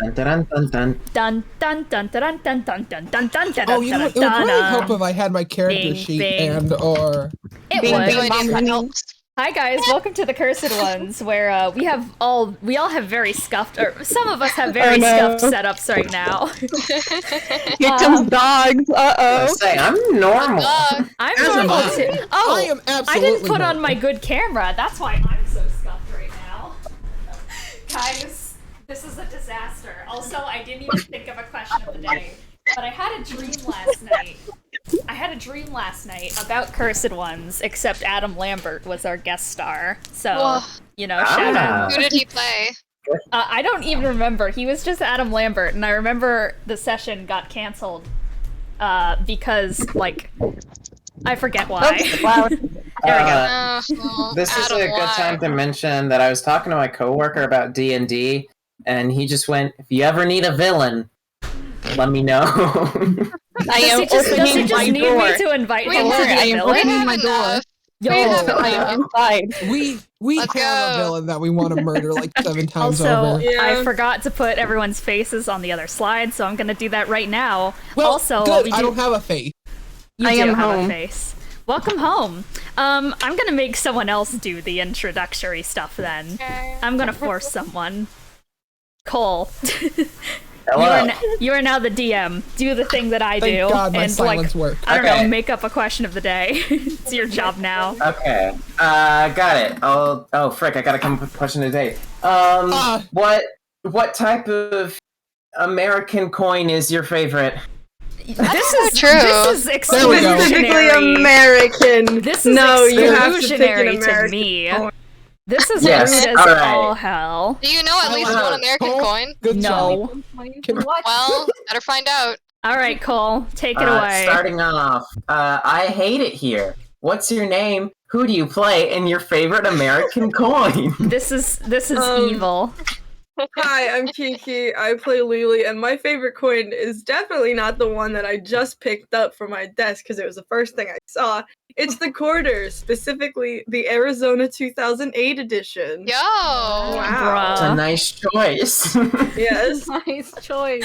Dun, dun, dun, dun. Dun dun dun dun dun dun dun dun dun dun. Oh, you know, it would really help if I had my character Bing, sheet bing. and or. It Bing, would. bing, bing, bing. Hi guys, welcome to the Cursed Ones, where we all have very scuffed, or some of us have very scuffed setups right now. Here comes dogs. Uh-oh. Say, I'm normal. I'm As am normal I. too. Oh, I am I absolutely didn't put on normal. my good camera. That's why I'm so scuffed right now. Guys, this is a disaster. Also, I didn't even think of a question of the day, but I had a dream last night. About Cursed Ones, except Adam Lambert was our guest star. So, Whoa. you know, shout out. Who did he play? I don't even remember. He was just Adam Lambert, and I remember the session got canceled because, like, I forget why. Wow. There we go. This is a good time to mention that I was talking to my coworker about D&D, and he just went, "If you ever need a villain, let me know." I am Does he opening just my need door. me to invite Wait, him to Lord, be I a am villain? opening my door. door. Yo, We have I am inside. We Let's have a go. villain that we want to murder like 7 times also, over. I forgot to put everyone's faces on the other slide, so I'm gonna do that right now. Well, also, good. what we I do, don't have a face. you I do am have a home. face. Welcome home. I'm gonna make someone else do the introductory stuff then. I'm gonna force someone. Cole. Hello. You are now the DM. Do the thing that I Thank do, God my and silence worked. I don't know, Okay. make up a question of the day. It's your job now. Okay, got it. Oh, frick, I gotta come up with a question today. What type of American coin is your favorite? This so is true. This is There we go. Specifically exclusionary. American. This is No, you have to pick an exclusionary to American me. coin. This is Yes, rude as all right. all hell. Do you know at least Wow. one American Cole, coin? Good No. job. Well, better find out. All right, Cole, take it away. Starting off, I hate it here. What's your name? Who do you play? And your favorite American coin? This is evil. Hi, I'm Kiki. I play Lelee, and my favorite coin is definitely not the one that I just picked up from my desk because it was the first thing I saw. It's the quarters, specifically the Arizona 2008 edition. Yo. Wow. It's a nice choice. Yes. Nice choice.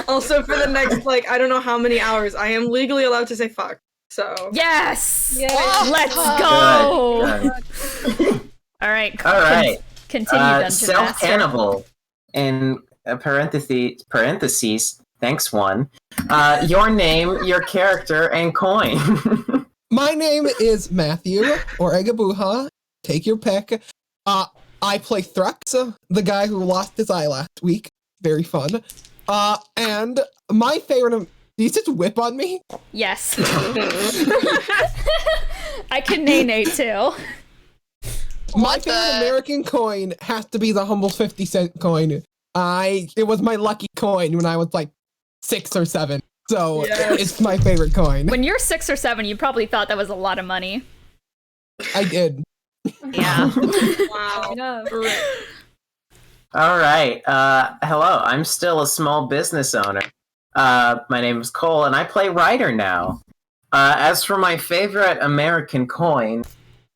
Also, for the next, I don't know how many hours, I am legally allowed to say fuck. So. Yes. Yay. Let's Good, go. Good. All right. All right. Continue, Dungeon Master. Self-cannibal. In parentheses, thanks one. Your name, your character, and coin. My name is Matthew, or Egabuha. Take your pick. I play Thrux, the guy who lost his eye last week. Very fun. And my favorite... Do you just whip on me? Yes. I can nay too. My What favorite the- American coin has to be the humble 50-cent coin. It was my lucky coin when I was like 6 or 7. So Yes. it's my favorite coin. When you're 6 or 7, you probably thought that was a lot of money. I did. Yeah. Wow. Enough. All right. Hello. I'm still a small business owner. My name is Cole, and I play Ryder now. As for my favorite American coin,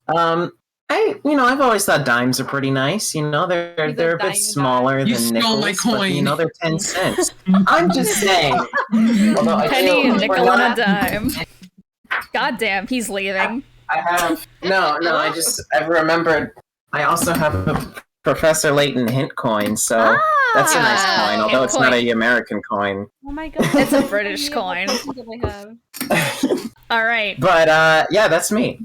I've always thought dimes are pretty nice. You know, they're a bit dime smaller You than stole nickels, my but, coin. they're 10 cents. I'm just saying. Although I Penny, feel nickel, we're and a not- dime. God damn, he's leaving. I have I remembered. I also have a Professor Layton hint coin, so that's a nice Ah, coin. Although hint it's not coin. a American coin. Oh my god. It's a British coin. I have. All right. But yeah, that's me.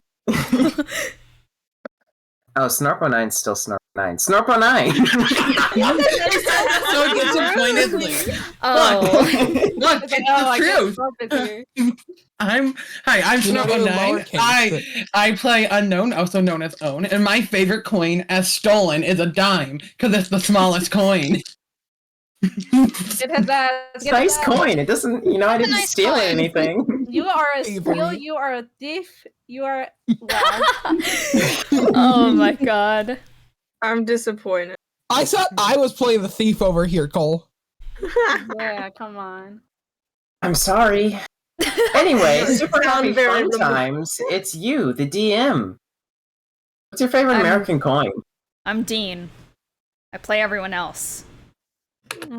Oh, Snorpo9's still Snorpo9. Snorpo9! So disappointedly. Oh. Look, It's it's like, oh, I the guess truth. Trump is here. I'm You know, Snubble they're 9. lowercase. I play Unknown, also known as Own, and my favorite coin as stolen is a dime, because it's the smallest coin. Get his ass. It's Get nice his ass. coin. It doesn't, I didn't nice steal coin. anything. You are a Avery. steal. You are a thief. You are. Wow. Oh my god. I'm disappointed. I thought I was playing the thief over here, Cole. Yeah, come on. I'm sorry. Anyway, super Sound happy very fun remote. times. It's you, the DM. What's your favorite I'm- American coin? I'm Dean. I play everyone else.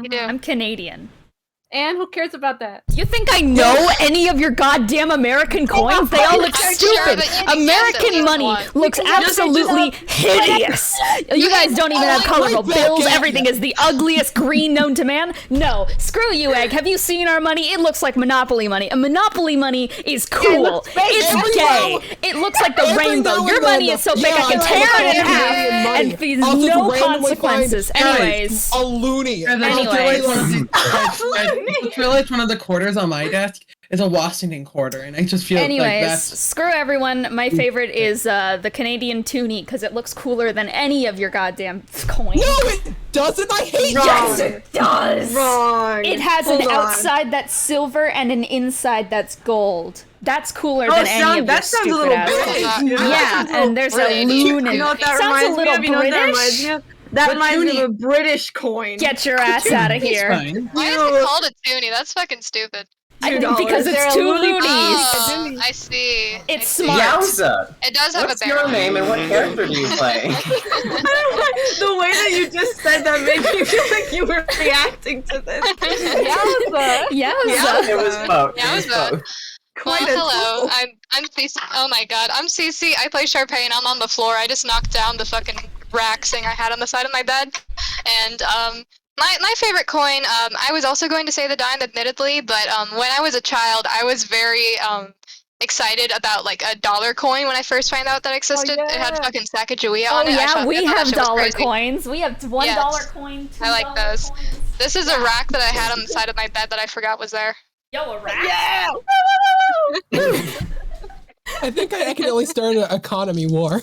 You do. I'm Canadian. And who cares about that? You think I know any of your goddamn American coins? They all look I'm sure stupid. that you can guess at American least money one. looks absolutely hideous. You guys don't even have colorful bills. Everything is the ugliest green known to man. No, screw you, Egg. Have you seen our money? It looks like Monopoly money. And Monopoly money is cool. It's gay. It looks like the rainbow. Your money is so big I can tear it in half and feels no consequences. Anyways. A loony. And then I feel like one of the quarters on my desk is a Washington quarter, and I just feel like that's... screw everyone. My favorite is the Canadian toonie because it looks cooler than any of your goddamn coins. No, it doesn't. I hate Yes, it does. Wrong. It has Hold an on. outside that's silver and an inside that's gold. That's cooler than any of your that sounds a stupid little ass British. coins. You know? Yeah, and there's a British. loon. You know what that Sounds a reminds me little of? You know what that reminds British. me of? That But reminds me Toonie- of a British coin. Get your ass out of It's here. fine. Why is it called a toonie? That's fucking stupid. I think $2. because They're it's a two loony loonies. Oh, I see. It's I see. smart. Yowza! It does have What's a your barrel. name and what character do you play? The way that you just said that made me feel like you were reacting to this. Yowza. Yowza. It was both. Yeah, It was it was both. Well, Quite a hello. tool. I'm CC. Oh my god, I'm CC. I play Charpay and I'm on the floor. I just knocked down the fucking rack thing I had on the side of my bed. And my favorite coin. I was also going to say the dime, admittedly, but when I was a child, I was very excited about like a dollar coin when I first found out that existed. It had yeah. fucking Sacagawea Oh on it. yeah, we I thought have that shit was dollar crazy. coins. We have $1 Yes. coin. $2 I like those. coins. This is a rack that I had on the side of my bed that I forgot was there. Yo, a rack. Yeah. I think I accidentally started an economy war.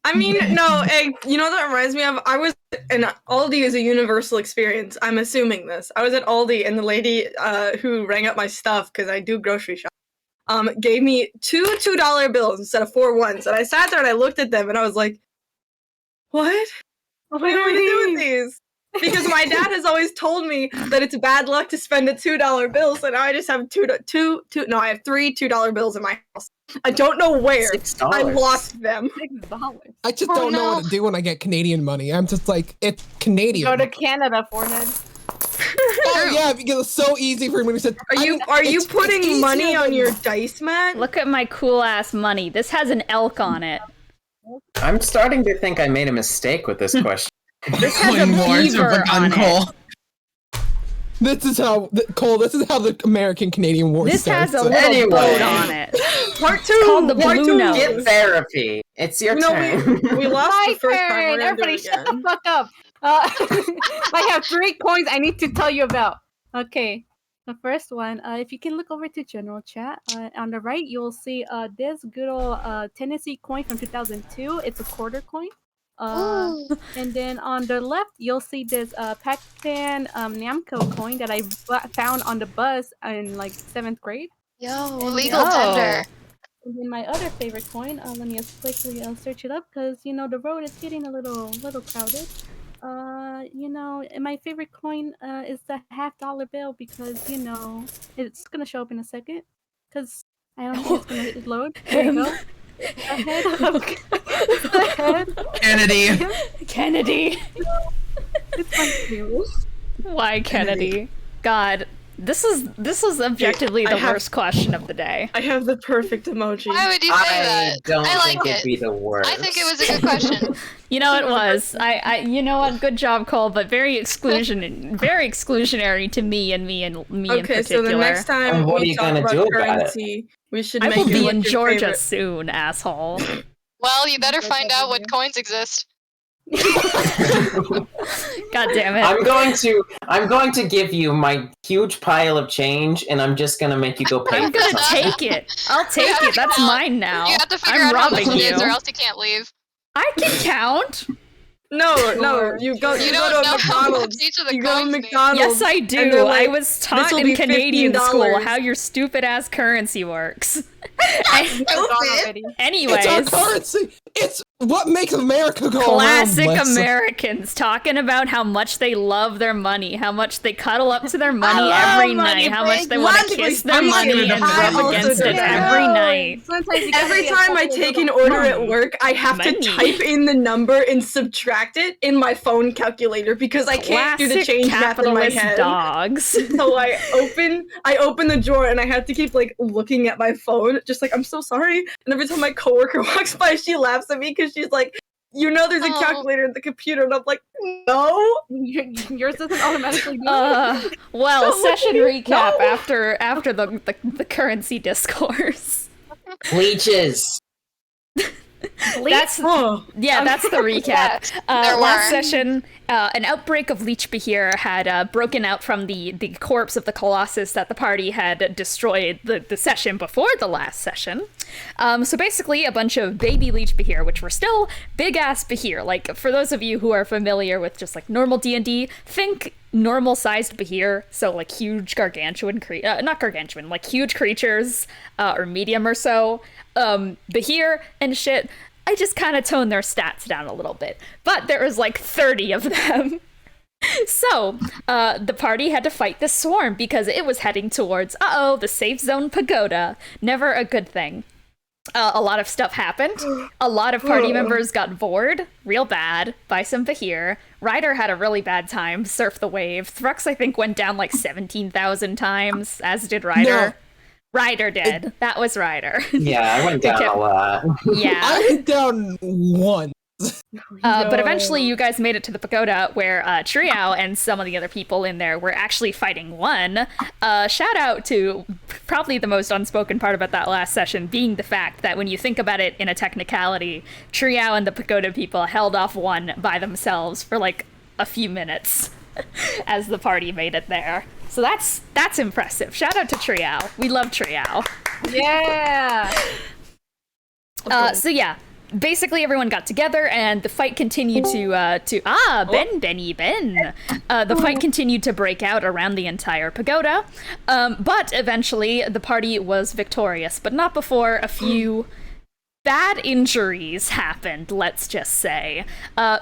I mean, no, Egg, you know what that reminds me of? I was, and Aldi is a universal experience. I'm assuming this. I was at Aldi, and the lady who rang up my stuff, because I do grocery shop, gave me two $2 bills instead of 4 ones. And I sat there and I looked at them, and I was like, what? What am I going to do with these? Because my dad has always told me that it's bad luck to spend a $2 bill, so now I just have I have 3 $2 bills in my house. I don't know where. $6. I lost them. $6. I just Oh, don't know no. what to do when I get Canadian money. I'm just like, it's Canadian. Go to Canada, forehead. Oh, yeah, because it's so easy for me to say. Are you it's putting easier money on than- your dice mat? Look at my cool ass money. This has an elk on it. I'm starting to think I made a mistake with this question. This has a Coin wars beaver have on begun, it. Cole. This is how Cole. This is how the American-Canadian war This starts. has a little Anyway. boat on it. Part 2. called the part Blue 2. Note. Get therapy. It's your No, turn. we lost My the first time. We're turn. gonna Everybody, do it shut the again. fuck up. I have 3 coins I need to tell you about. Okay. The first one, if you can look over to general chat, on the right you'll see this good old Tennessee coin from 2002. It's a quarter coin. And then on the left you'll see this Pakistan Namco coin that I found on the bus in like 7th grade. Yo, And legal yo. tender. And then my other favorite coin, let me just quickly search it up because you know the road is getting a little crowded. You know, and my favorite coin is the $50 bill because you know it's gonna show up in a second. Because I don't think it's gonna load. There you go. Ahead. Okay. Ahead. Kennedy. Kennedy. It's my favorite. Why Kennedy? God, this is objectively I the have- worst question of the day. I have the perfect emoji. Why would you say I that? don't I think like it'd it. be the worst. I think it was a good question. You know it was. You know what? Good job, Cole. But very exclusionary to me in Okay, particular. so the next time And what are we you talk gonna about do about it? currency, we should I make will it be what in your Georgia favorite- soon, asshole. Well, you better find out what coins exist. God damn it. I'm going to give you my huge pile of change, and I'm just gonna make you go pay I'm for gonna something. take it. I'll take have it. to That's count. mine now. You have to figure I'm out how much robbing it you. is, or else you can't leave. I can count. No, Sure. you go You to don't know a how much McDonald's. each of the You go to coins mean. McDonald's. Yes, I and do. they're like, I was taught "This'll in be Canadian school $15." how your stupid ass currency works. Anyways, It's our currency. It's what makes America go classic around. Melissa. Americans talking about how much they love their money, how much they cuddle up to their money I love every money, night, how much they Blake. want to kiss their I'm money scared and of rub money. against it every night. Every time I take an order at work, I have Money. to type in the number and subtract it in my phone calculator because I can't do the Classic change math in my capitalist head. dogs. So I open the drawer and I have to keep like looking at my phone, just like I'm so sorry. And every time my coworker walks by, she laughs at me because she's like, there's a calculator in the computer, and I'm like, no. Yours doesn't automatically do it. Well, So session lucky. recap No. after the currency discourse. Leeches. That's Oh, that's the recap. Yes, there Last were. session, an outbreak of Leech Behir had broken out from the corpse of the Colossus that the party had destroyed the session before the last session. So basically, a bunch of baby Leech Behir, which were still big-ass Behir. Like, for those of you who are familiar with just, like, normal D&D, think normal-sized Behir, so, like, huge gargantuan not gargantuan, like, huge creatures, or medium or so. Behir and shit, I just kind of toned their stats down a little bit. But there was like 30 of them. So, the party had to fight this swarm because it was heading towards, the safe zone pagoda. Never a good thing. A lot of stuff happened. A lot of party members got bored, real bad, by some Behir. Ryder had a really bad time, surf the wave. Thrux, I think, went down like 17,000 times, as did Ryder. No. Ryder did. That was Ryder. Yeah, I went down a lot. Yeah. I went down one. But eventually you guys made it to the pagoda where Triao and some of the other people in there were actually fighting one. Shout out to probably the most unspoken part about that last session being the fact that when you think about it in a technicality, Triao and the pagoda people held off one by themselves for like a few minutes as the party made it there. So that's impressive. Shout out to Triao. We love Triao. Yeah. So yeah, basically everyone got together and the fight continued Bennie. The fight continued to break out around the entire pagoda. But eventually the party was victorious, but not before a few bad injuries happened, let's just say.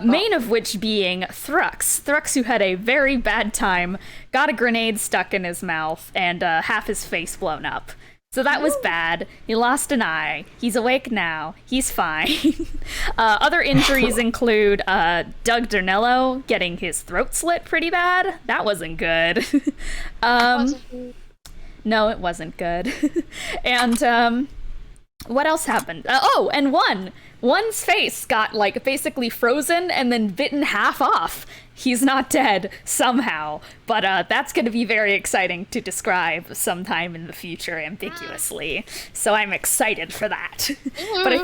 Main of which being Thrux. Thrux, who had a very bad time, got a grenade stuck in his mouth and half his face blown up. So that was bad. He lost an eye. He's awake now. He's fine. Other injuries include Doug Dornello getting his throat slit pretty bad. That wasn't good. No, it wasn't good. And what else happened? And one's face got like basically frozen and then bitten half off. He's not dead somehow, but that's going to be very exciting to describe sometime in the future ambiguously. So I'm excited for that. But I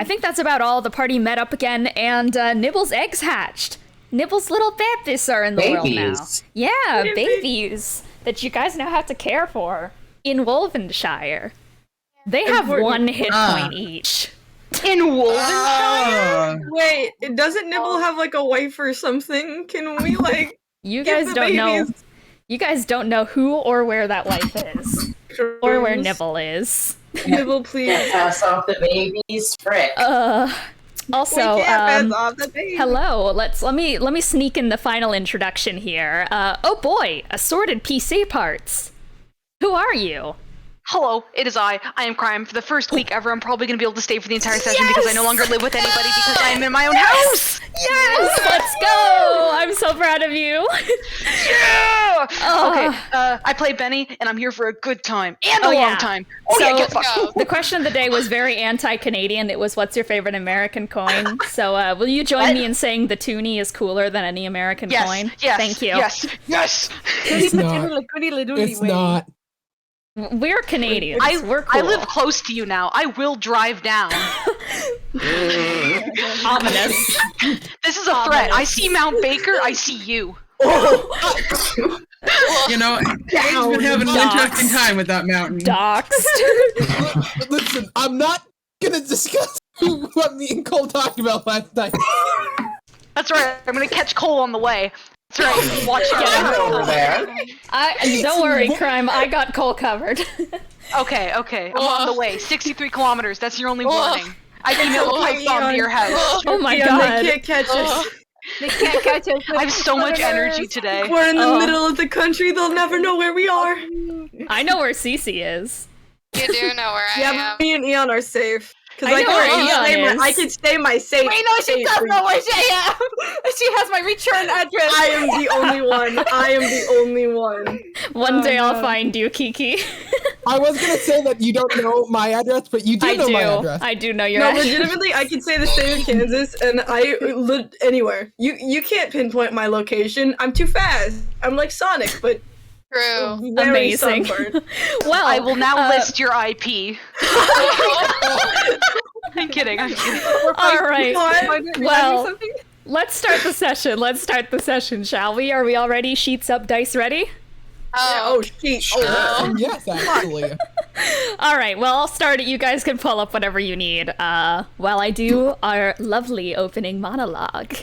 think that's about all. The party met up again, and Nibble's eggs hatched. Nibble's little babies are in the world now. Yeah, babies that you guys now have to care for in Wolvenshire. They have one hit point each. In Wolvenshire? Wait, doesn't Nibble have like a wife or something? Can we like You give guys the don't know. babies- You guys don't know who or where that wife is, or where Nibble is. Nibble, please. Pass off the babies, frick. Also, we can't pass off the baby. hello. Let me sneak in the final introduction here. Oh boy, assorted PC parts. Who are you? Hello, it is I. I am Crime. For the first week ever, I'm probably going to be able to stay for the entire session because I no longer live with anybody because I am in my own house! Yes, let's go! I'm so proud of you. Yeah! Okay, I play Bennie, and I'm here for a good time. And a long time. Oh So, yeah, get fucked. the question of the day was very anti-Canadian. It was, what's your favorite American coin? So, will you join me in saying the toonie is cooler than any American coin? Yes, Thank you. yes. It's not. It's not. We're Canadians. We're cool. I live close to you now. I will drive down. Ominous. This is a threat. I see Mount Baker, I see you. You know, Dave's been having an interesting time with that mountain. Doxed. Listen, I'm not gonna discuss what me and Cole talked about last night. That's right. I'm gonna catch Cole on the way. That's right. Watch Get out. over there. Don't worry, Crime. I got Cole covered. Okay. I'm on the way. 63 kilometers. That's your only warning. I can nail a pipe bomb to your house. Oh my Yeah, god. they can't catch us. They can't catch us. I have so much energy today. We're in the middle of the country. They'll never know where we are. I know where Cece is. You do know where I am. Yeah, but me and Eon are safe. Because I know where Eon is. I can stay my safe. Wait, no, she does know where she am. She has my return address. I am the only one. I am the only one. One day I'll find you, Kiki. I was gonna say that you don't know my address, but you do know my address. I do know your No, address. legitimately, I can say the state of Kansas, and I live anywhere. You can't pinpoint my location. I'm too fast. I'm like Sonic, but True. very Amazing. sunburned. Well, I will now list your IP. I'm kidding. all right. What? Well, let's start the session. Shall we? Are we all ready? Sheets up, dice ready? Oh, shit. Oh, Yes, actually. All right. Well, I'll start it. You guys can pull up whatever you need. While I do our lovely opening monologue.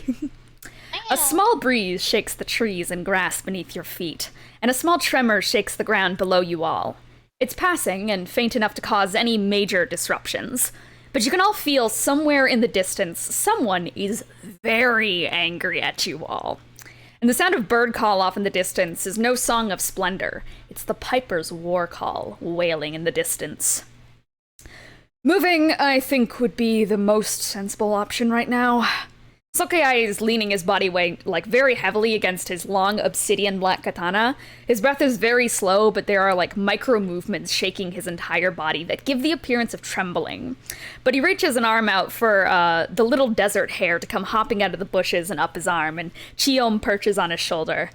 A small breeze shakes the trees and grass beneath your feet, and a small tremor shakes the ground below you all. It's passing and faint enough to cause any major disruptions, but you can all feel somewhere in the distance someone is very angry at you all. And the sound of bird call off in the distance is no song of splendor. It's the piper's war call wailing in the distance. Moving, I think, would be the most sensible option right now. Sokai is leaning his body weight, very heavily against his long obsidian black katana. His breath is very slow, but there are, micro movements shaking his entire body that give the appearance of trembling. But he reaches an arm out for, the little desert hare to come hopping out of the bushes and up his arm, and Chiom perches on his shoulder.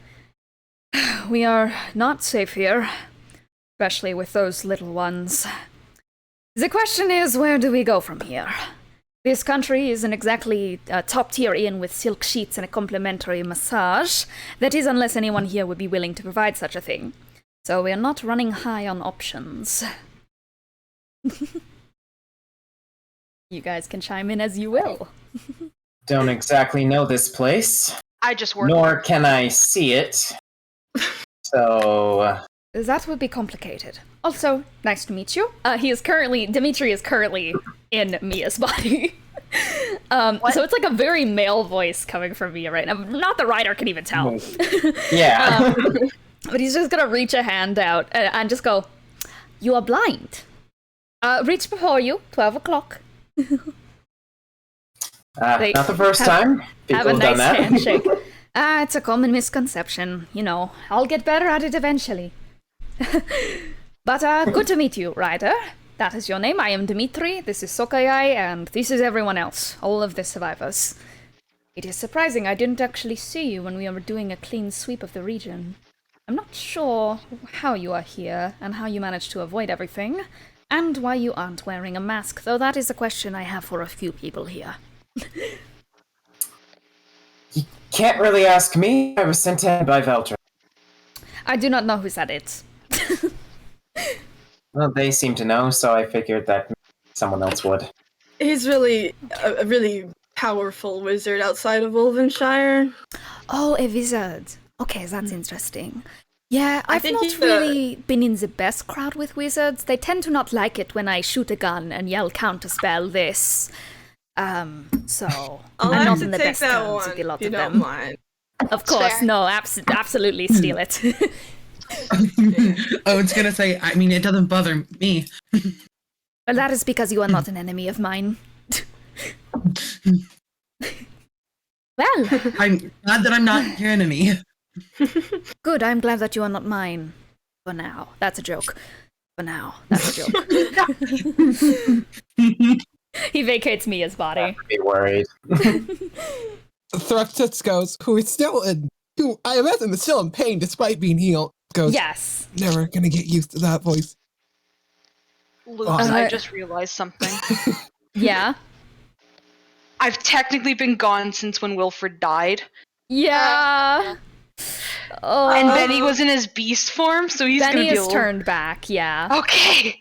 We are not safe here, especially with those little ones. The question is, where do we go from here? This country isn't exactly a top-tier inn with silk sheets and a complimentary massage. That is, unless anyone here would be willing to provide such a thing. So we're not running high on options. You guys can chime in as you will. Don't exactly know this place, I just work. nor can I see it. So, That would be complicated. Also, nice to meet you. Dimitri is currently in Mia's body. So it's a very male voice coming from Mia right now. Not that Ryder can even tell. yeah. But he's just gonna reach a hand out and just go, "You are blind. Reach before you, 12 o'clock. They Not the first time people Have a have done nice that. handshake. It's a common misconception. I'll get better at it eventually. But good to meet you, Ryder. That is your name. I am Dimitri. This is Sokayai, and this is everyone else. All of the survivors. It is surprising I didn't actually see you when we were doing a clean sweep of the region. I'm not sure how you are here, and how you managed to avoid everything, and why you aren't wearing a mask, though that is a question I have for a few people here. You can't really ask me. I was sent in by Veltra. I do not know who said it. Well, they seem to know, so I figured that someone else would. He's really a really powerful wizard outside of Wolvenshire. Oh, a wizard. Okay, that's interesting. Yeah, I I've think not he's really been in the best crowd with wizards. They tend to not like it when I shoot a gun and yell counterspell this. So I'll I'm have not to in the take best that terms one with a lot if you of don't them. mind. Of course, Fair. no, absolutely steal it. Oh, it's gonna say, I mean, it doesn't bother me. Well, that is because you are not an enemy of mine. Well, I'm glad that I'm not your enemy. good, I'm glad that you are not mine. For now. That's a joke. For now. That's a joke. He vacates Mia's body. Be worried. Thrux goes, who I imagine is still in pain despite being healed, goes, Yes. never gonna get used to that voice. Luke, Uh, I just realized something. Yeah. I've technically been gone since when Wilfred died. Yeah. Oh. And Bennie was in his beast form, so he's Bennie gonna be is turned back, yeah. Okay.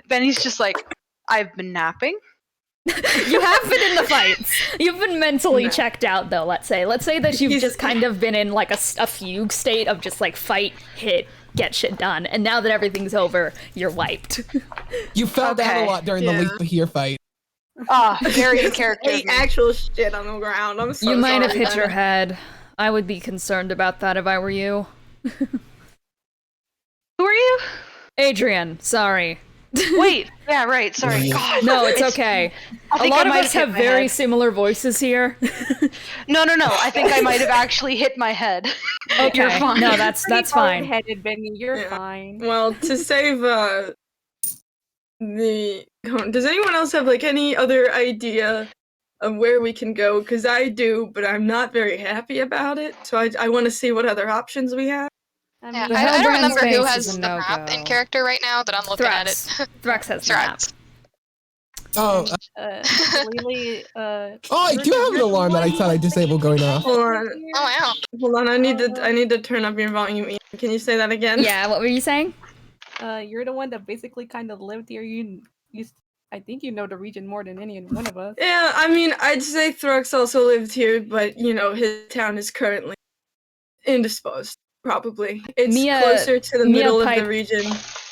Bennie's just like, I've been napping. You have been in the fights. You've been mentally checked out, though, let's say. Let's say that you've just kind of been in, a fugue state of just, fight, hit, get shit done. And now that everything's over, you're wiped. You fell down a Okay. lot during the Yeah. Leap here fight. Ah, very in character. Hey, of me. actual shit on the ground. I'm so You might have sorry, hit your Bennie. head. I would be concerned about that if I were you. Who are you? Adrian, sorry. Wait. Yeah, right. Sorry. God. No, it's okay. I A think lot I of might us hit have my very head. similar voices here. No. I think I might have actually hit my head. You're Okay, fine. no, that's fine. Headed, Benny. You're Yeah. fine. Well, to save does anyone else have like any other idea of where we can go? Because I do, but I'm not very happy about it. So I want to see what other options we have. I Yeah, mean, The I don't Hellbrand remember who space has is a the map no-go. in character right now, but I'm looking at it. Thrax has the map. Thrax. Oh, Lelee, oh, I do have an alarm that I thought I disabled going off. Hold on, Oh wow. hold on. I need to turn up your volume. Ian. Can you say that again? Yeah, what were you saying? You're the one that basically kind of lived here. I think you know the region more than any one of us. Yeah, I mean, I'd say Thrux also lived here, but you know, his town is currently indisposed. Probably, it's Mia- closer to the Mia middle of Pipe- the region.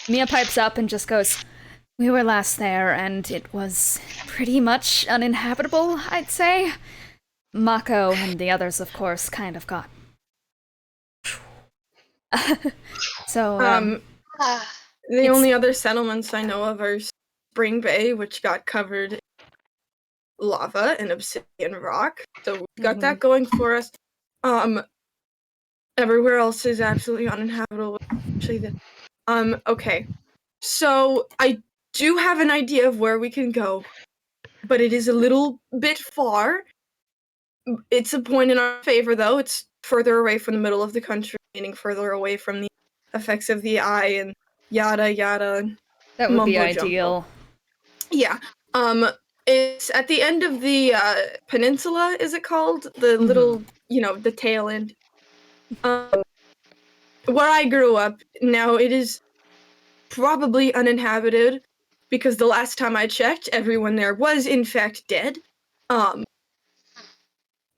Mia pipes up and just goes, "We were last there, and it was pretty much uninhabitable, I'd say. Mako and the others, of course, kind of got." So, Ah, The It's- only other settlements I know of are Spring Bay, which got covered in lava and obsidian rock. So we got that going for us. Everywhere else is absolutely uninhabitable. Actually, okay. So I do have an idea of where we can go, but it is a little bit far. It's a point in our favor, though. It's further away from the middle of the country, meaning further away from the effects of the eye and yada yada. that would be mumbo jumbo. ideal. Yeah. It's at the end of the peninsula, is it called? The little, the tail end. Where I grew up, now it is probably uninhabited because the last time I checked, everyone there was in fact dead.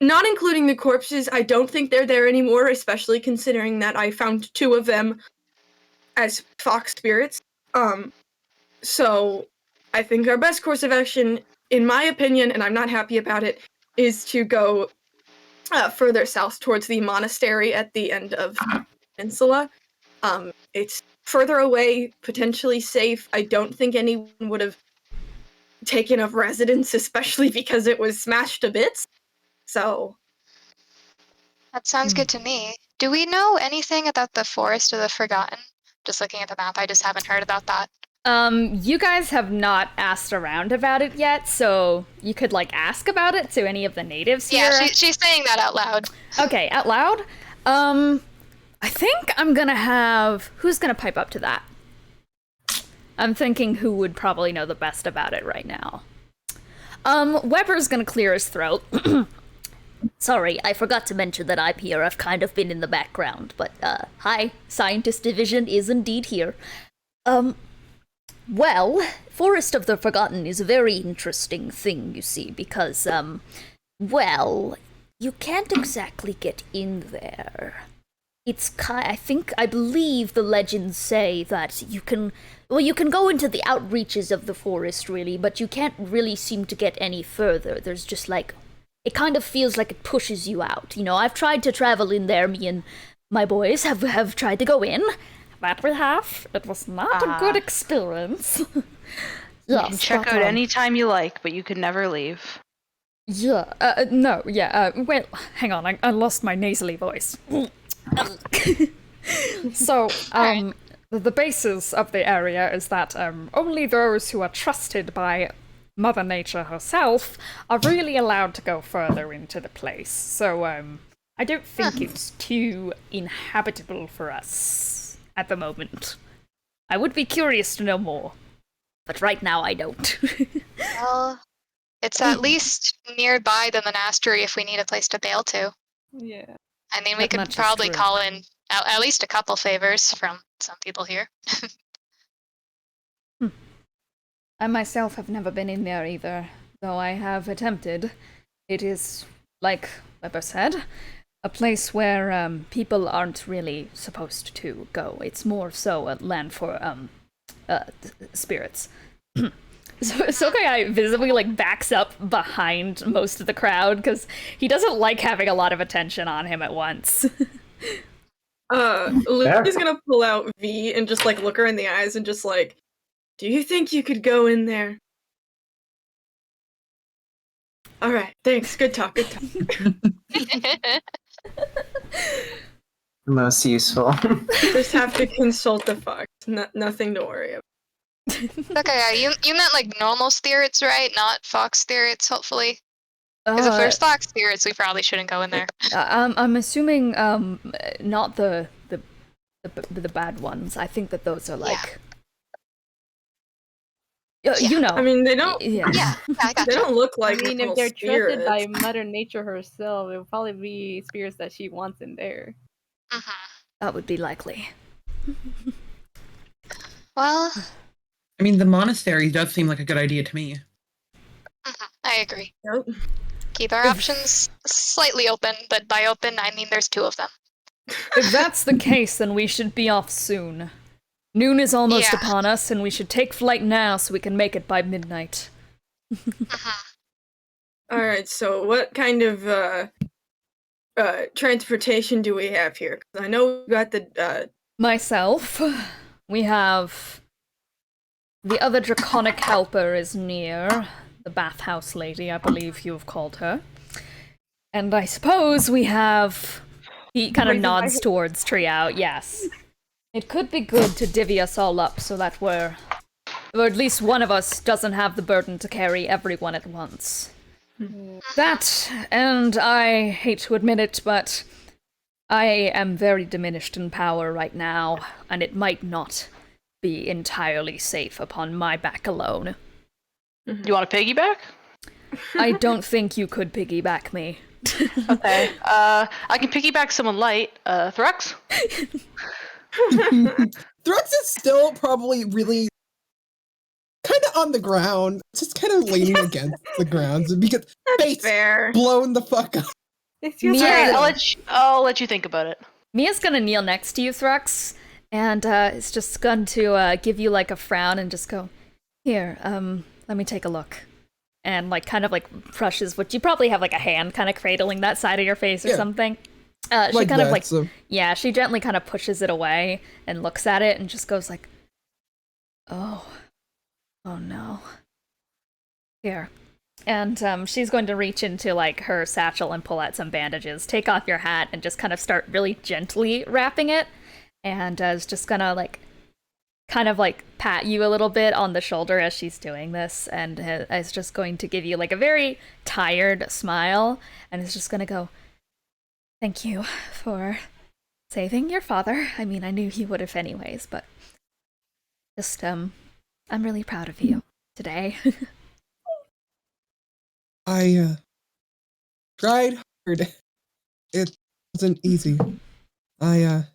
Not including the corpses, I don't think they're there anymore, especially considering that I found 2 of them as fox spirits. So I think our best course of action, in my opinion, and I'm not happy about it, is to go further south towards the monastery at the end of the peninsula. It's further away, potentially safe. I don't think anyone would have taken up residence, especially because it was smashed to bits. So, that sounds good to me. Do we know anything about the Forest of the Forgotten? Just looking at the map, I just haven't heard about that. You guys have not asked around about it yet, so you could, ask about it to any of the natives here. Yeah, she's saying that out loud. Okay, out loud? I think I'm gonna have... Who's gonna pipe up to that? I'm thinking who would probably know the best about it right now. Weber's gonna clear his throat. Sorry, I forgot to mention that I'm here. I've kind of been in the background, but, hi, Scientist Division is indeed here. Well, Forest of the Forgotten is a very interesting thing, you see, because, well, you can't exactly get in there. It's I believe the legends say that you can go into the outreaches of the forest, really, but you can't really seem to get any further. There's just, it kind of feels like it pushes you out. I've tried to travel in there, me and my boys have tried to go in. That we have. It was not a good experience. You can check out any time you like, but you can never leave. Yeah, well, hang on, I lost my nasally voice. So, the basis of the area is that, only those who are trusted by Mother Nature herself are really allowed to go further into the place. So, I don't think it's too inhabitable for us at the moment. I would be curious to know more, but right now I don't. Well, it's at least nearby the monastery if we need a place to bail to. Yeah. I mean, we That could much is probably true. call in at least a couple favors from some people here. I myself have never been in there either, though I have attempted. It is, like Weber said, a place where people aren't really supposed to go. It's more so a land for spirits. So Sokai visibly like backs up behind most of the crowd because he doesn't like having a lot of attention on him at once. Lucy's gonna pull out V and just like look her in the eyes and just like, do you think you could go in there? All right, thanks. Good talk. Good talk. Most useful. Just have to consult the fox. Nothing to worry about. Okay, yeah, you meant like normal spirits, right? Not fox spirits, hopefully. Because if there's fox spirits, we probably shouldn't go in there. I'm assuming not the bad ones. I think that those are like you know. I mean, they don't. Yeah. I gotcha. They don't look like. I mean, normal if they're trusted by spirits. Mother Nature herself, it will probably be spirits that she wants in there. That would be likely. Well, I mean, the monastery does seem like a good idea to me. I agree. Yep. Keep our options slightly open, but by open, I mean there's 2 of them. If that's the case, then we should be off soon. Noon is almost Yeah. upon us, and we should take flight now so we can make it by midnight. All right. So, what kind of transportation do we have here? 'Cause I know we got the. Myself, we have the other draconic helper is near, the bathhouse lady, I believe you have called her. And I suppose we have... He kind of nods towards Triao, yes. It could be good to divvy us all up so that or at least one of us doesn't have the burden to carry everyone at once. That, and I hate to admit it, but I am very diminished in power right now, and it might not be entirely safe upon my back alone. Do you want to piggyback? I don't think you could piggyback me. Okay. I can piggyback someone light. Thrux? Thrux is still probably really kind of on the ground, just kind of leaning against the ground because face fair. blown the fuck up. It's just Yeah. Alright, I'll let you think about it. Mia's gonna kneel next to you, Thrux, and is just going to give you like a frown and just go, here, let me take a look. And like kind of like brushes what you probably have like a hand kind of cradling that side of your face or Yeah. something. She Like kind of that, like so- yeah, she gently kind of pushes it away and looks at it and just goes like, oh no. Here. And she's going to reach into like her satchel and pull out some bandages, take off your hat, and just kind of start really gently wrapping it. And is just gonna like kind of like pat you a little bit on the shoulder as she's doing this, and is just going to give you like a very tired smile, and is just gonna go, thank you for saving your father. I mean, I knew he would have anyways, but just I'm really proud of you today. I tried hard. It wasn't easy. I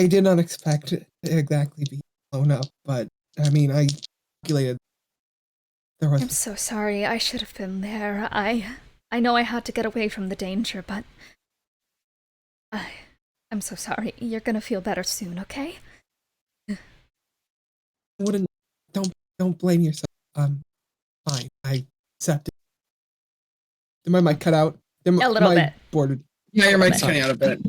did not expect it to exactly be blown up, but I mean, I calculated there was. I'm so sorry. I should have been there. I know I had to get away from the danger, but I'm so sorry. You're gonna feel better soon, okay? Wouldn't don't blame yourself. Fine. I accept it. Did my mic cut out? A little bit. Boarded. Yeah, your mic's bit. cutting out a bit.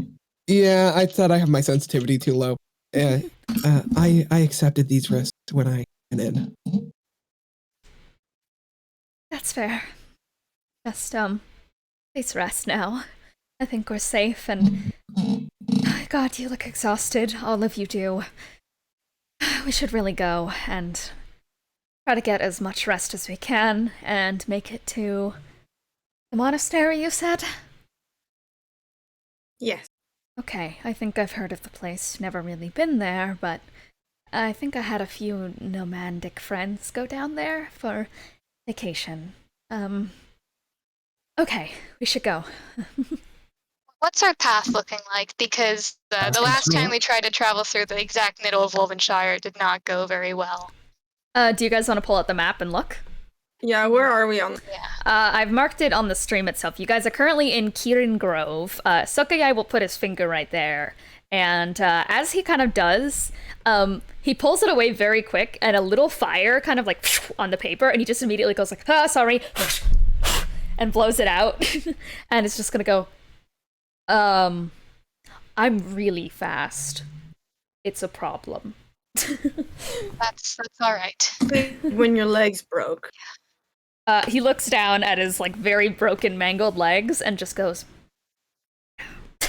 Yeah, I thought I have my sensitivity too low. I accepted these risks when I went in. That's fair. Just please rest now. I think we're safe, and God, you look exhausted. All of you do. We should really go and try to get as much rest as we can and make it to the monastery, you said? Yes. Okay, I think I've heard of the place. Never really been there, but I think I had a few nomadic friends go down there for vacation. Okay, we should go. What's our path looking like? Because the last time we tried to travel through the exact middle of Wolvenshire did not go very well. Do you guys want to pull out the map and look? Yeah, where are we on? I've marked it on the stream itself. You guys are currently in Kirin Grove. Sokayai will put his finger right there. And as he kind of does, he pulls it away very quick, and a little fire kind of like on the paper, and he just immediately goes like, sorry, and blows it out. And it's just gonna go, I'm really fast. It's a problem. That's all right. When your legs broke. He looks down at his like very broken, mangled legs and just goes,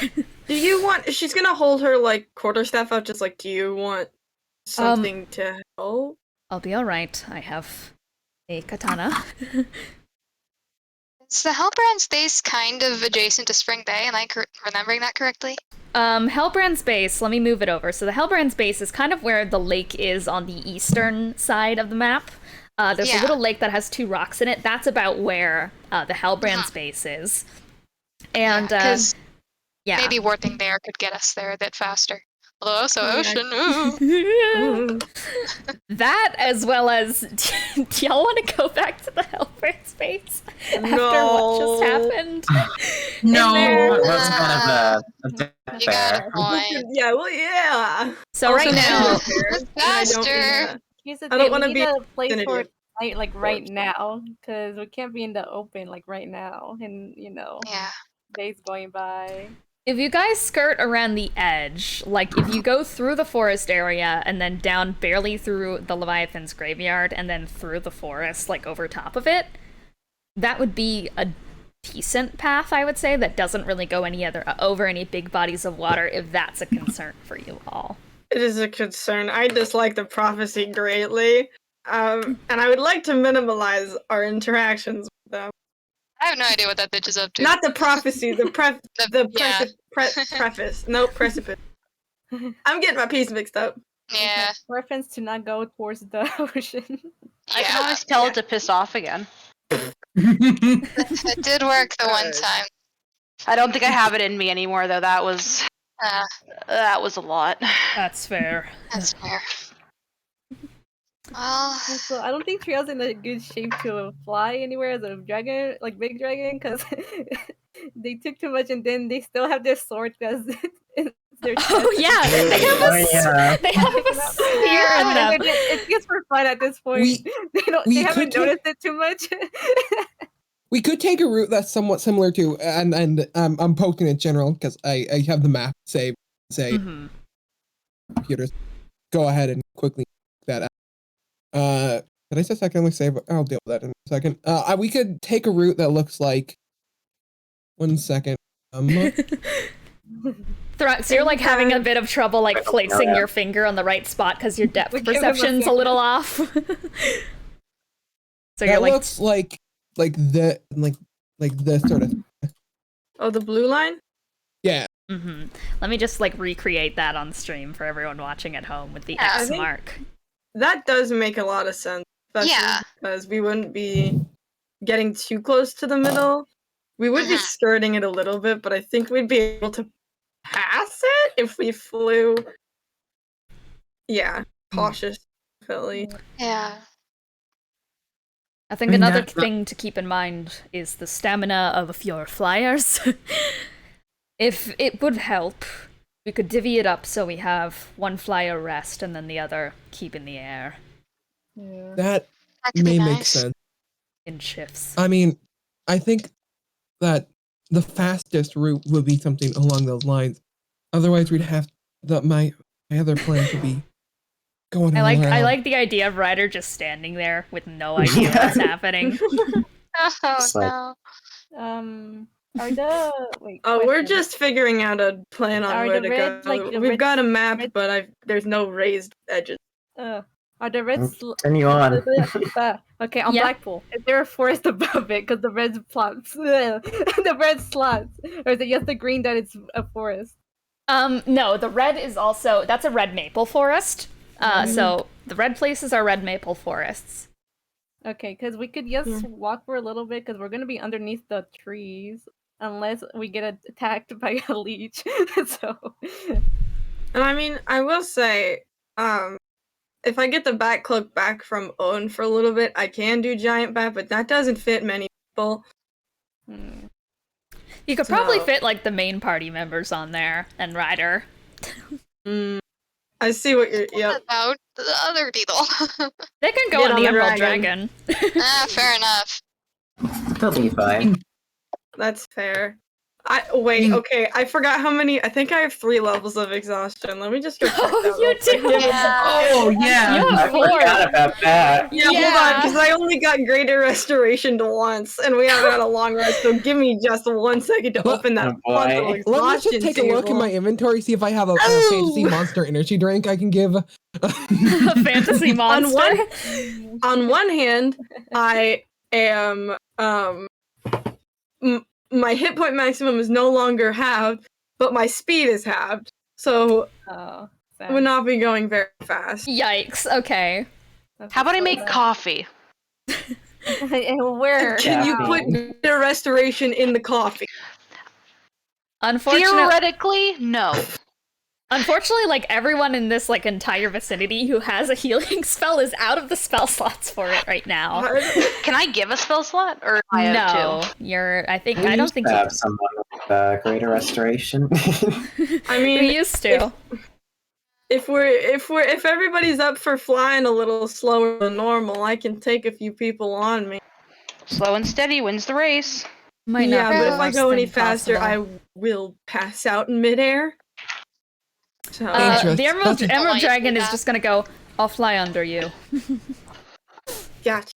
Do you want? She's gonna hold her like quarterstaff out, just like. Do you want something to help? I'll be all right. I have a katana. Is the Hellbrand's base kind of adjacent to Spring Bay? Am I remembering that correctly? Hellbrand's base, let me move it over. So the Hellbrand's base is kind of where the lake is on the eastern side of the map. There's a little lake that has 2 rocks in it. That's about where the Hellbrand's base is. And, maybe warping there could get us there a bit faster. Although also ocean, ooh. That, as well as, do y'all want to go back to the Hellbrand's base after what just happened? No. That's kind of a You got a point. Yeah, well, yeah. So Also, right now, Faster. Here's the I thing, don't want to we be need a place for definitive. night, like right now, because we can't be in the open like right now, and Yeah. days going by. if you guys skirt around the edge, like if you go through the forest area and then down barely through the Leviathan's graveyard and then through the forest, like over top of it, that would be a decent path, I would say, that doesn't really go over any big bodies of water, if that's a concern for you all. It is a concern. I dislike the prophecy greatly, and I would like to minimalize our interactions with them. I have no idea what that bitch is up to. Not the prophecy, the preface. No, precipice. I'm getting my piece mixed up. Yeah. Preference to not go towards the ocean. I can always tell it to piss off again. It did work the one time. I don't think I have it in me anymore, though. That was a lot. That's fair. That's fair. Well, So I don't think Triao's in a good shape to fly anywhere as a dragon, like big dragon, because they took too much, and then they still have their sword because it's their chest. Oh yeah, they have a spear in them. It's just for fun at this point. They haven't noticed it too much. We could take a route that's somewhat similar to, and I'm poking in general because I have the map saved. Say, computers, go ahead and quickly that out. Did I say secondly save? I'll deal with that in a second. We could take a route that looks like. 1 second. Thrux, you're like having a bit of trouble like placing your finger on the right spot because your depth perception's a little off. So that you're like, looks like the sort of. Oh, the blue line? Yeah. Let me just like recreate that on stream for everyone watching at home with the X mark. That does make a lot of sense. Because we wouldn't be getting too close to the middle. We would be skirting it a little bit, but I think we'd be able to pass it if we flew. Yeah, cautiously. yeah. I think another thing to keep in mind is the stamina of your flyers. If it would help, we could divvy it up so we have one flyer rest and then the other keep in the air. Yeah. That could may be make nice. sense. In shifts. I mean, I think that the fastest route would be something along those lines. Otherwise, we'd have my other plan to be going I around. like the idea of Ryder just standing there with no idea what's happening. Oh no. Are the We're question. just figuring out a plan on Are where the to red, go. like, the We've red- got a map, red- but there's no raised edges. Are the reds? Continue on. Okay, on Yeah. Blackpool, is there a forest above it? Because the red plots, the red slots, or is it just the green that it's a forest? No, the red is also, that's a red maple forest. So the red places are red maple forests. Okay, because we could just walk for a little bit, because we're gonna be underneath the trees, unless we get attacked by a leech. So, And I mean, I will say, if I get the bat cloak back from Owen for a little bit, I can do giant bat, but that doesn't fit many people. You could probably fit like the main party members on there and Ryder. I see what you're. What Yep. about the other people? They can go Get on on the the Emerald dragon. Dragon. Fair enough. They'll be fine. That's fair. Wait, okay, I forgot how many. I think I have 3 levels of exhaustion. Let me just go check that. Oh, real you quick. do? Oh yeah. You I have 4. forgot about that. Yeah, hold on, because I only got greater restoration to once, and we haven't had a long rest. So give me just 1 second to Let- open that. Oh, boy. bundle Let me exhaustion just take a look in table. my inventory, see if I have a fantasy monster energy drink I can give. A fantasy monster. On one hand, I am my hit point maximum is no longer halved, but my speed is halved. So Oh, I would not be going very fast. Yikes. Okay. How about I make coffee? Where? Can you Caffeine. put the restoration in the coffee? Theoretically, no. Unfortunately, like everyone in this like entire vicinity who has a healing spell is out of the spell slots for it right now. Can I give a spell slot, or I have No, to? you're. I think We I don't used think to you. have someone with greater restoration. I mean, We used to. if everybody's up for flying a little slower than normal, I can take a few people on me. Slow and steady wins the race. Might not Yeah, be but the if I worst go any thing faster, possible. I will pass out in midair. So Dangerous. The Emerald That's- Emerald Don't Dragon do is that. just gonna go. I'll fly under you. gotcha.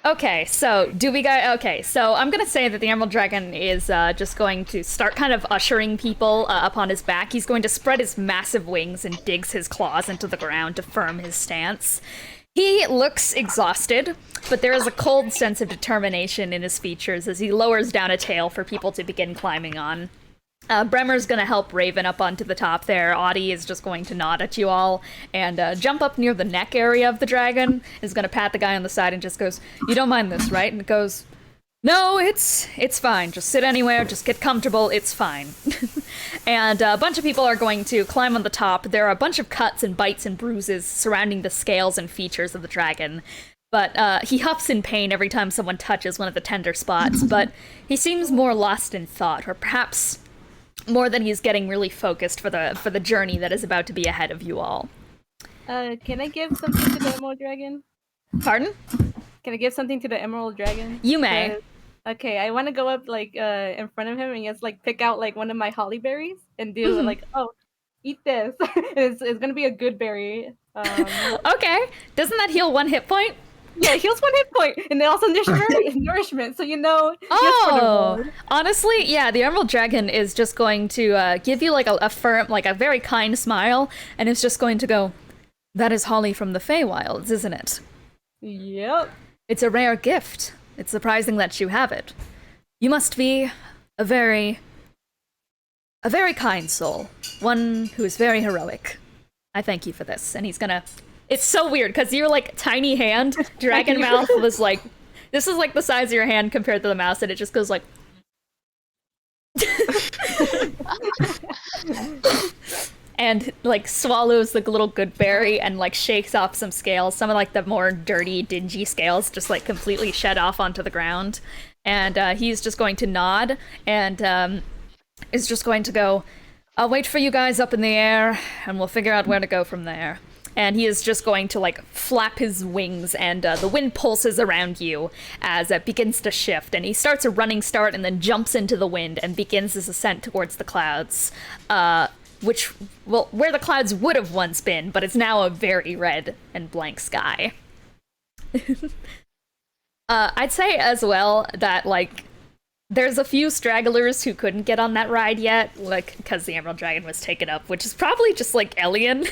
Okay, so so I'm gonna say that the Emerald Dragon is just going to start kind of ushering people up on his back. He's going to spread his massive wings and digs his claws into the ground to firm his stance. He looks exhausted, but there is a cold sense of determination in his features as he lowers down a tail for people to begin climbing on. Bremer's gonna help Raven up onto the top there. Audie is just going to nod at you all and jump up near the neck area of the dragon. Is gonna pat the guy on the side and just goes, "You don't mind this, right?" And it goes, "No, it's fine. Just sit anywhere. Just get comfortable. It's fine." And a bunch of people are going to climb on the top. There are a bunch of cuts and bites and bruises surrounding the scales and features of the dragon. But he huffs in pain every time someone touches one of the tender spots. But he seems more lost in thought, or perhaps more than he's getting really focused for the journey that is about to be ahead of you all. Can I give something to the Emerald Dragon? Pardon? Can I give something to the Emerald Dragon? You may. Okay, I want to go up like in front of him and just like pick out like one of my holly berries and do like, oh, eat this. It's gonna be a good berry. Okay. Doesn't that heal 1 hit point? Yeah, it heals 1 hit point, and it also nourishment. So you know. Oh, honestly, yeah. The Emerald Dragon is just going to give you like a firm, like a very kind smile, and it's just going to go, "That is holly from the Feywilds, isn't it? Yep. It's a rare gift. It's surprising that you have it. You must be a very kind soul, one who is very heroic. I thank you for this." And he's gonna. It's so weird because your like tiny hand, dragon mouth was like, this is like the size of your hand compared to the mouse, and it just goes like. And like swallows the little good berry and like shakes off some scales. Some of like the more dirty, dingy scales just like completely shed off onto the ground. And he's just going to nod and is just going to go, "I'll wait for you guys up in the air and we'll figure out where to go from there." And he is just going to like flap his wings, and the wind pulses around you as it begins to shift. And he starts a running start and then jumps into the wind and begins his ascent towards the clouds, where the clouds would have once been, but it's now a very red and blank sky. I'd say as well that like there's a few stragglers who couldn't get on that ride yet, like because the Emerald Dragon was taken up, which is probably just like Ellion.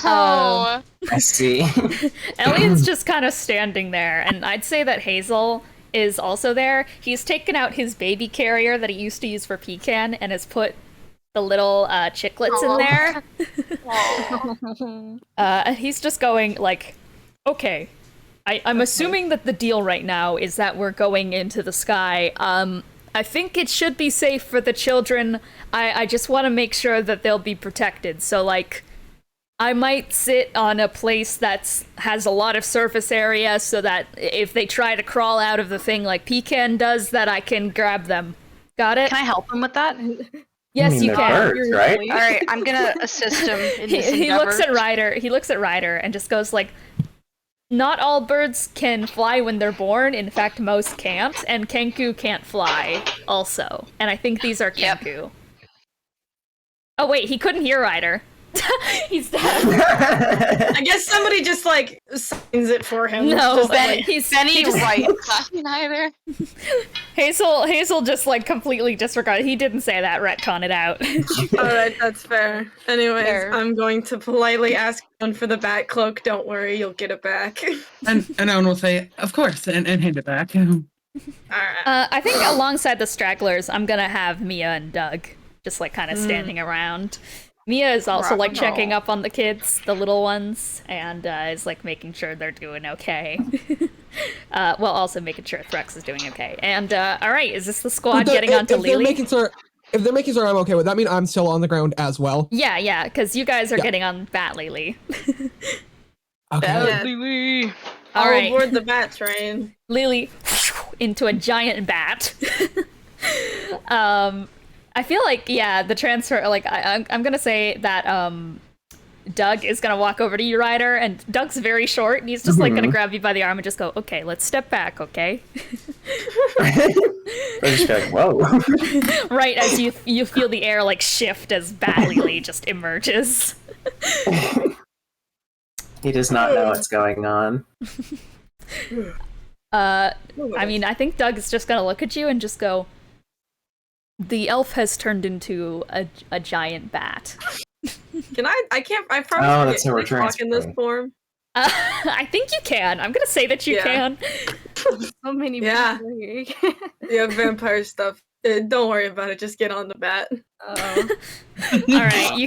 Oh. I see. Ellion's just kind of standing there, and I'd say that Hazel is also there. He's taken out his baby carrier that he used to use for Pecan and has put the little chiclets in there. And he's just going like, "Okay, I'm assuming that the deal right now is that we're going into the sky. I think it should be safe for the children. I just want to make sure that they'll be protected. So like, I might sit on a place that has a lot of surface area so that if they try to crawl out of the thing like Pecan does, that I can grab them. Got it? Can I help him with that? Yes, you can. Birds, right? All right, I'm gonna assist him in this He endeavor. looks at Ryder and just goes like, not all birds can fly when they're born. In fact, most can't, and Kenku can't fly also. And I think these are Kenku. Oh wait, he couldn't hear Ryder. He's dead. I guess somebody just like signs it for him. No, Just, Bennie. like, Bennie, right? Neither. Hazel just like completely disregarded. He didn't say that. Retcon it out. Alright, that's fair. Anyways, Fair. I'm going to politely ask one for the bat cloak. Don't worry, you'll get it back. And Owen will say, of course, and hand it back. Alright. I think alongside the stragglers, I'm gonna have Mia and Doug just like kind of standing around. Mia is also like checking up on the kids, the little ones, and is like making sure they're doing okay. Well, also making sure Thrux is doing okay. And all right, is this the squad getting onto Lelee? If they're making sure I'm okay with that, mean I'm still on the ground as well. Yeah, because you guys are getting on Bat Lelee. Okay. Lelee. All I'll right, board the bat train. Lelee into a giant bat. I feel like, the transfer, like, I'm gonna say that, Doug is gonna walk over to you, Ryder, and Doug's very short, and he's just, like, gonna grab you by the arm and just go, okay, let's step back, okay? I just be like, whoa. Right as you feel the air, like, shift as Bat Lelee just emerges. He does not know what's going on. I mean, I think Doug is just gonna look at you and just go, the elf has turned into a giant bat. Can I can't, I probably Oh, can't that's how we're talk in this transferring. form. I think you can. I'm gonna say that you can. So many Yeah. people here. Yeah, vampire stuff. Don't worry about it, just get on the bat. All right,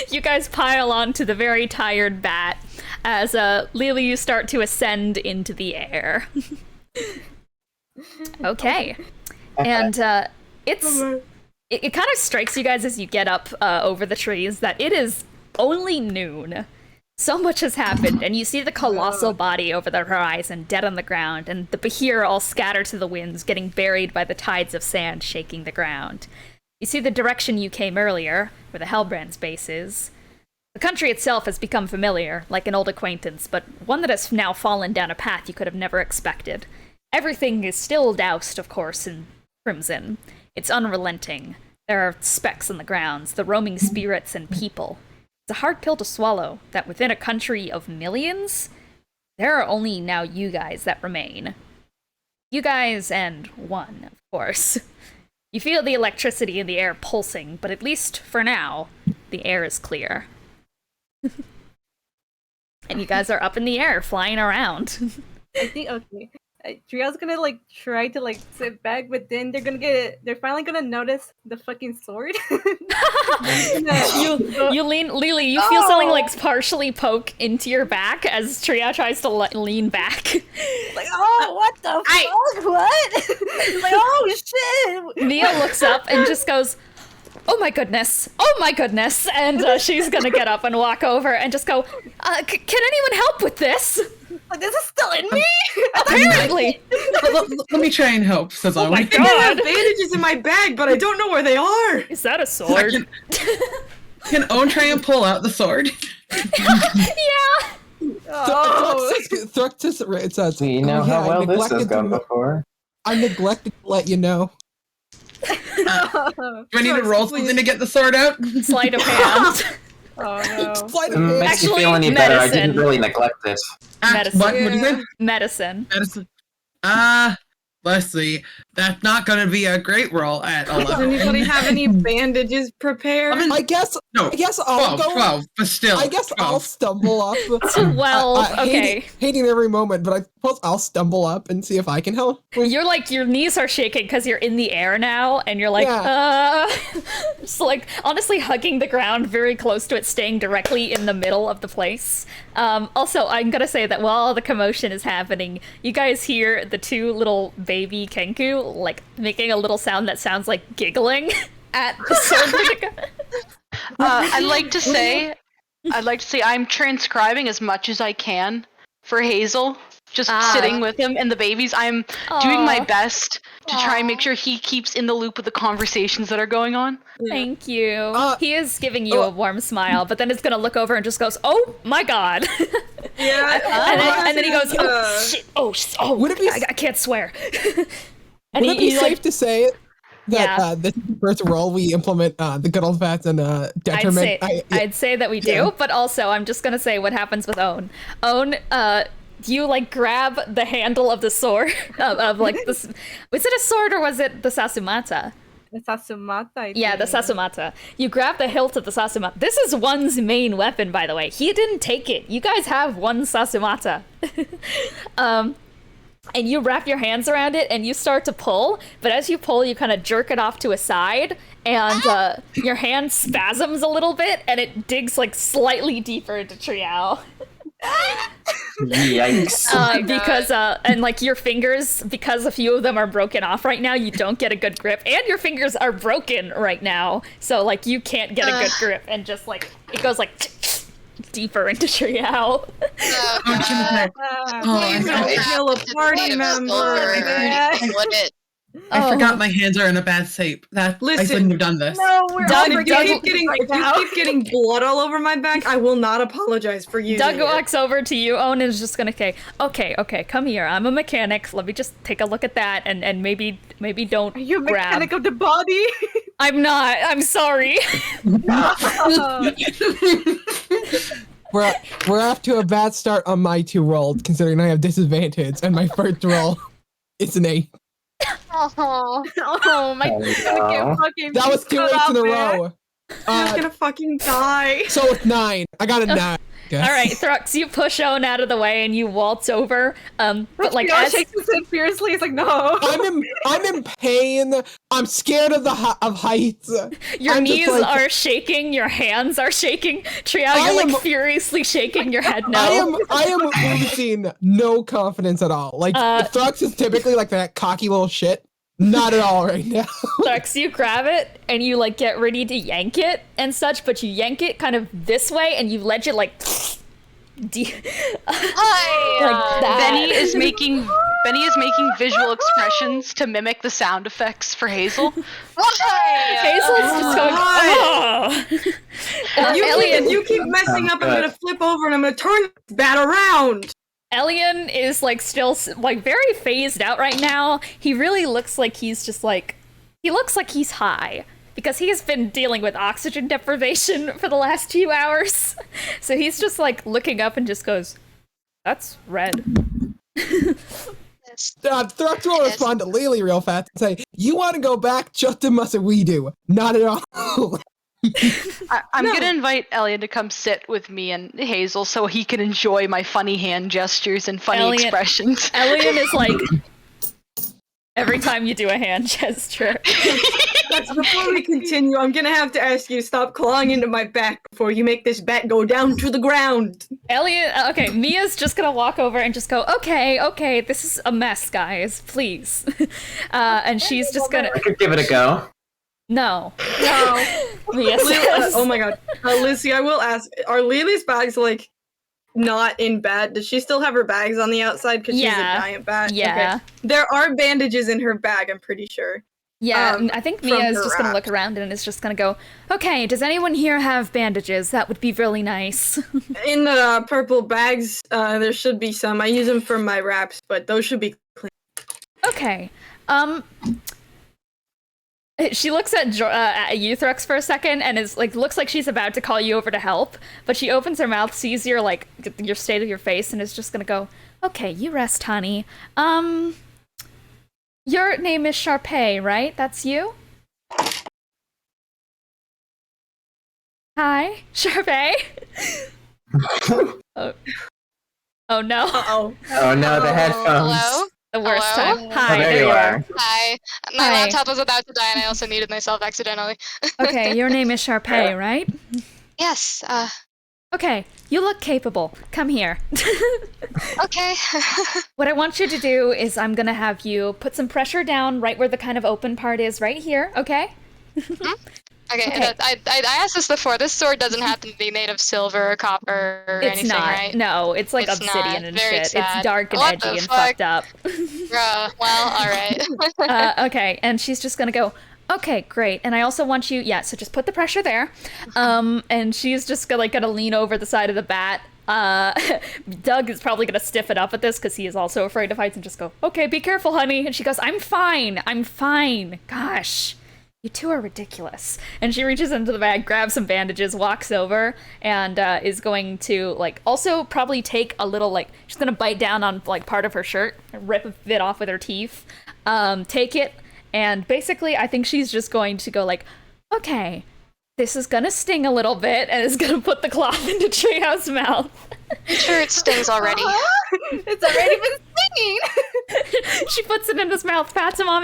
you guys pile onto the very tired bat as Lelee, you start to ascend into the air. Okay, and it kind of strikes you guys as you get up over the trees that it is only noon. So much has happened, and you see the colossal body over the horizon, dead on the ground, and the Behir all scattered to the winds, getting buried by the tides of sand shaking the ground. You see the direction you came earlier, where the Hellbrand's base is. The country itself has become familiar, like an old acquaintance, but one that has now fallen down a path you could have never expected. Everything is still doused, of course, in crimson. It's unrelenting. There are specks on the grounds, the roaming spirits and people. It's a hard pill to swallow, that within a country of millions, there are only now you guys that remain. You guys and one, of course. You feel the electricity in the air pulsing, but at least for now, the air is clear. And you guys are up in the air, flying around. I think okay. Triao's gonna like try to like sit back, but then they're finally gonna notice the fucking sword. You lean, Lelee, you feel something like partially poke into your back as Triao tries to lean back. Like, oh, what the fuck? What? Like, oh shit! Mia looks up and just goes, oh my goodness, and she's gonna get up and walk over and just go, can anyone help with this? Like, this is still in me? Apparently. Let me try and help, says Owen. I think I have bandages in my bag, but I don't know where they are. Is that a sword? Can Owen try and pull out the sword? Yeah. Thrux it says, Do you know how well this has gone to, before? I neglected to let you know. Do I need to roll something to get the sword out? Sleight of hand. Oh no. Sleight of hand. Makes you Actually, feel any better. I medicine. didn't really neglect this. Medicine. What? What do you say? Medicine. Medicine. Let's see. That's not going to be a great roll at Does 11. anybody have any bandages prepared? I guess No, I'll 12, go. 12, but still. I guess 12. I'll stumble up. 12, okay. Hating every moment, but I suppose I'll stumble up and see if I can help. You're like, your knees are shaking because you're in the air now, and you're like, just like, honestly hugging the ground very close to it, staying directly in the middle of the place. Also, I'm gonna say that while all the commotion is happening, you guys hear the two little baby Kenku, like, making a little sound that sounds like giggling at the sword. I'd like to say I'd like to say I'm transcribing as much as I can for Hazel. Just sitting with him and the babies. I'm doing my best to try and make sure he keeps in the loop with the conversations that are going on. Thank you. He is giving you a warm smile, but then it's gonna look over and just goes, "Oh my god!" Yeah. and then he goes, "Oh shit! Oh! Would it be? I can't swear." Would it be safe to say that this is the first role we implement the good old fashioned detriment? I'd say that we do, but also I'm just gonna say what happens with Own. Own, you like grab the handle of the sword of like this. Was it a sword or was it the Sasumata? The Sasumata. Yeah, the Sasumata. You grab the hilt of the Sasumata. This is one's main weapon, by the way. He didn't take it. You guys have one Sasumata. And you wrap your hands around it and you start to pull, but as you pull, you kind of jerk it off to a side, and your hand spasms a little bit, and it digs like slightly deeper into Triao. Yikes. Because and like your fingers, because a few of them are broken off right now, you don't get a good grip, and your fingers are broken right now, so like you can't get a good grip, and just like it goes like deeper into Triao. Kill a party member. I forgot my hands are in a bad shape. I shouldn't have done this. No, we're Doug, all if you keep getting blood all over my back, I will not apologize for using Doug it. walks over to you, Owen is just gonna say, okay, come here. I'm a mechanic. Let me just take a look at that, and maybe don't Are you a grab. mechanic of the body? I'm not. I'm sorry. We're off to a bad start on my 2 rolls, considering I have disadvantage, and my first roll is an 8. Oh my god. That was 2 8s in a row. I'm gonna fucking die. So it's 9. I got a 9. All right, Thrux, you push Owen out of the way and you waltz over. But like as shakes his head fiercely, it's like no. I'm in pain. I'm scared of heights. Your knees are shaking, your hands are shaking. Triao, you're like furiously shaking your head no. I am losing no confidence at all. Like Thrux is typically like that cocky little shit. Not at all right now. Thrux, you grab it and you like get ready to yank it and such, but you yank it kind of this way and you ledge it like like that. Bennie is making visual expressions to mimic the sound effects for Hazel. Hazel's just going, oh. You keep messing up, I'm gonna flip over and I'm gonna turn this bat around. Ellion is like still like very phased out right now. He really looks like he's just like, he looks like he's high because he has been dealing with oxygen deprivation for the last few hours. So he's just like looking up and just goes, "That's red." Thrux will respond to Lelee real fast and say, "You want to go back just as much as we do? Not at all." I'm gonna invite Ellion to come sit with me and Hazel so he can enjoy my funny hand gestures and funny expressions. Ellion is like, every time you do a hand gesture. Before we continue, I'm gonna have to ask you to stop clawing into my back before you make this bat go down to the ground. Ellion, okay, Mia's just gonna walk over and just go, okay, this is a mess, guys, please. And she's just gonna... I could give it a go. No. Mia says... oh my god. Lizzie, I will ask, are Lelee's bags, like, not in bad? Does she still have her bags on the outside because she's a giant bat? Yeah. Okay. There are bandages in her bag, I'm pretty sure. Yeah, I think Mia is just going to look around and is just going to go, okay, does anyone here have bandages? That would be really nice. In the purple bags, there should be some. I use them for my wraps, but those should be clean. Okay. She looks at you, Thrux, for a second, and is like looks like she's about to call you over to help, but she opens her mouth, sees your your state of your face, and is just gonna go, okay, you rest, honey. Your name is Charpay, right? That's you? Hi, Charpay? Oh no. Uh-oh. Oh no, the headphones. Hello? The worst Hello? time. Hi, Oh, there you are. Hi. My laptop was about to die and I also muted myself accidentally. Okay, your name is Charpay, right? Yes, Okay, you look capable. Come here. okay. What I want you to do is I'm gonna have you put some pressure down right where the kind of open part is right here, okay? Okay. I asked this before. This sword doesn't happen to be made of silver or copper or It's anything, not. right? No, it's like It's obsidian not. and Very shit. sad. It's dark and What edgy the and fuck? fucked up. Well, alright. Okay, and she's just gonna go, okay, great. And I also want you, so just put the pressure there. And she's just gonna lean over the side of the bat. Doug is probably gonna stiff it up at this because he is also afraid of heights and just go, okay, be careful, honey. And she goes, I'm fine. Gosh. You two are ridiculous. And she reaches into the bag, grabs some bandages, walks over, and is going to, also probably take a little, she's gonna bite down on, part of her shirt, rip a bit off with her teeth, take it, and basically I think she's just going to go okay, this is gonna sting a little bit, and is gonna put the cloth into Triao's mouth. I'm sure it stings already. It's already been stinging. She puts it in his mouth, pats him on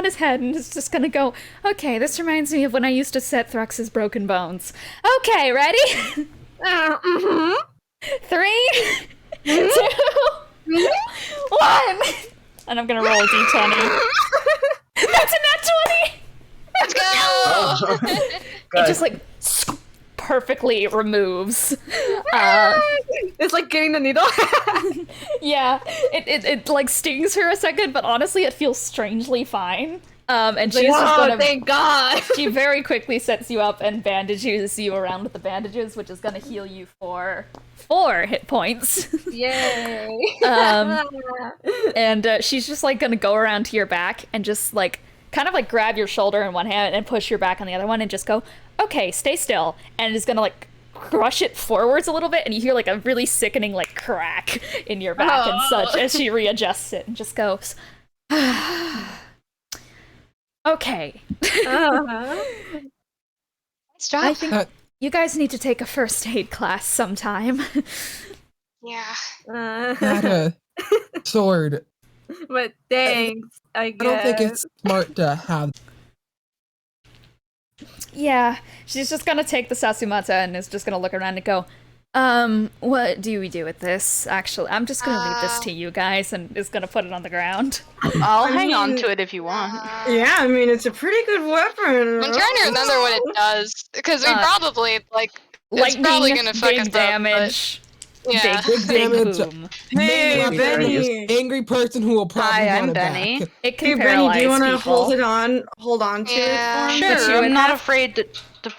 his head, and is just gonna go, okay, this reminds me of when I used to set Thrux's broken bones. Okay, ready? 3, 2, 1! And I'm gonna roll a d20. That's a nat 20! Let's go! It just perfectly removes. It's like getting the needle. Yeah, it stings her a second, but honestly it feels strangely fine. And she's just gonna, thank God. she very quickly sets you up and bandages you around with the bandages, which is gonna heal you for 4 hit points. Yay. And she's just gonna go around to your back and just kind of grab your shoulder in one hand and push your back on the other one and just go, okay, stay still, and is gonna crush it forwards a little bit, and you hear a really sickening crack in your back and such as she readjusts it and just goes, okay. Nice job. I think you guys need to take a first aid class sometime. Yeah. That sword. But thanks, I I guess. don't think it's smart to have. Yeah, she's just gonna take the Sasumata and is just gonna look around and go, what do we do with this? Actually, I'm just gonna leave this to you guys, and is gonna put it on the ground. I'll hang on to it if you want. Yeah, I mean, it's a pretty good weapon. I'm trying to remember what it does, because we probably, it's Lightning, probably gonna fuck big us damage. up, but, yeah. Big damage. Boom. Hey, Angry Bennie. Angry person who will probably Hi, want I'm it Bennie. back. It can Hey, Bennie, paralyze do you want to people. hold on to Yeah. it for me? But you Sure, would I'm not have- afraid to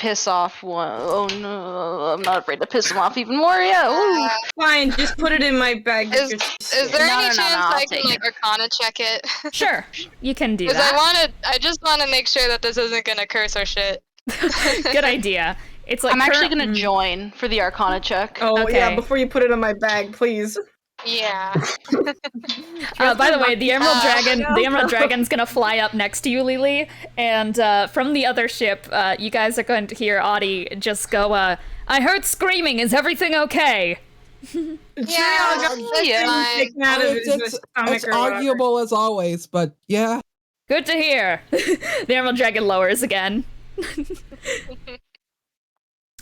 piss off one. Oh no, I'm not afraid to piss him off even more. Yeah. Ooh. Fine, just put it in my bag. Is there No, any no, chance I'll I take can it. Arcana check it? Sure, you can do Because that. I just want to make sure that this isn't gonna curse our shit. Good idea. It's I'm actually current- gonna join for the Arcana check. Oh Okay. yeah, before you put it in my bag, please. Yeah. By the way, the Emerald Dragon, no. the Emerald Dragon's gonna fly up next to you, Lelee, and from the other ship, you guys are going to hear Audie just go, I heard screaming, is everything okay? Yeah, yeah. Taken out of his It's stomach or whatever. arguable as always, but yeah. Good to hear. The Emerald Dragon lowers again.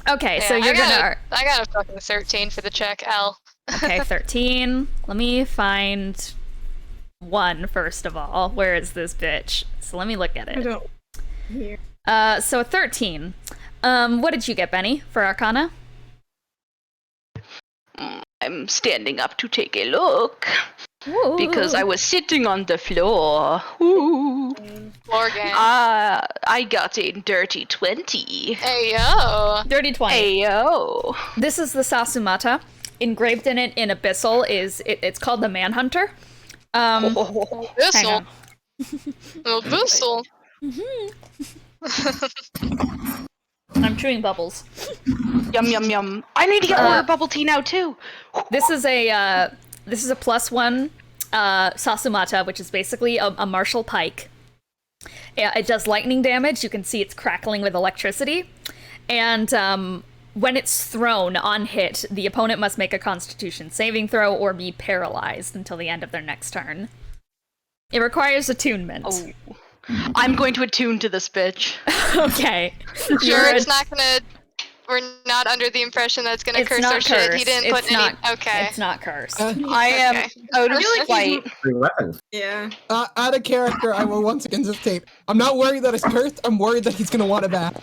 Okay, so Yeah, you're I got a fucking 13 for the check, L. Okay, 13. Let me find 1 first of all. Where is this bitch? So let me look at I it. don't hear. So a 13. What did you get, Bennie, for Arcana? I'm standing up to take a look Ooh. because I was sitting on the floor. Ooh. Floor game. I got a dirty 20. Hey, yo. Dirty 20. Ayo. This is the Sasumata. Engraved in it in Abyssal it's called the Manhunter. Hang Bissell. on. Oh, Bissell. I'm chewing bubbles. Yum yum yum. I need to get more bubble tea now too. This is a +1 Sasumata, which is basically a martial pike. Yeah, it does lightning damage. You can see it's crackling with electricity, and when it's thrown on hit, the opponent must make a Constitution saving throw or be paralyzed until the end of their next turn. It requires attunement. Oh. I'm going to attune to this bitch. Okay. Sure, it's not gonna we're not under the impression that it's gonna It's curse not our shit. He cursed. didn't It's put not- any. Okay. It's not cursed. I am Okay. out of I feel like he's- spite. Free weapon. Yeah. Out of character, I will once again just state, I'm not worried that it's cursed, I'm worried that he's gonna want it back.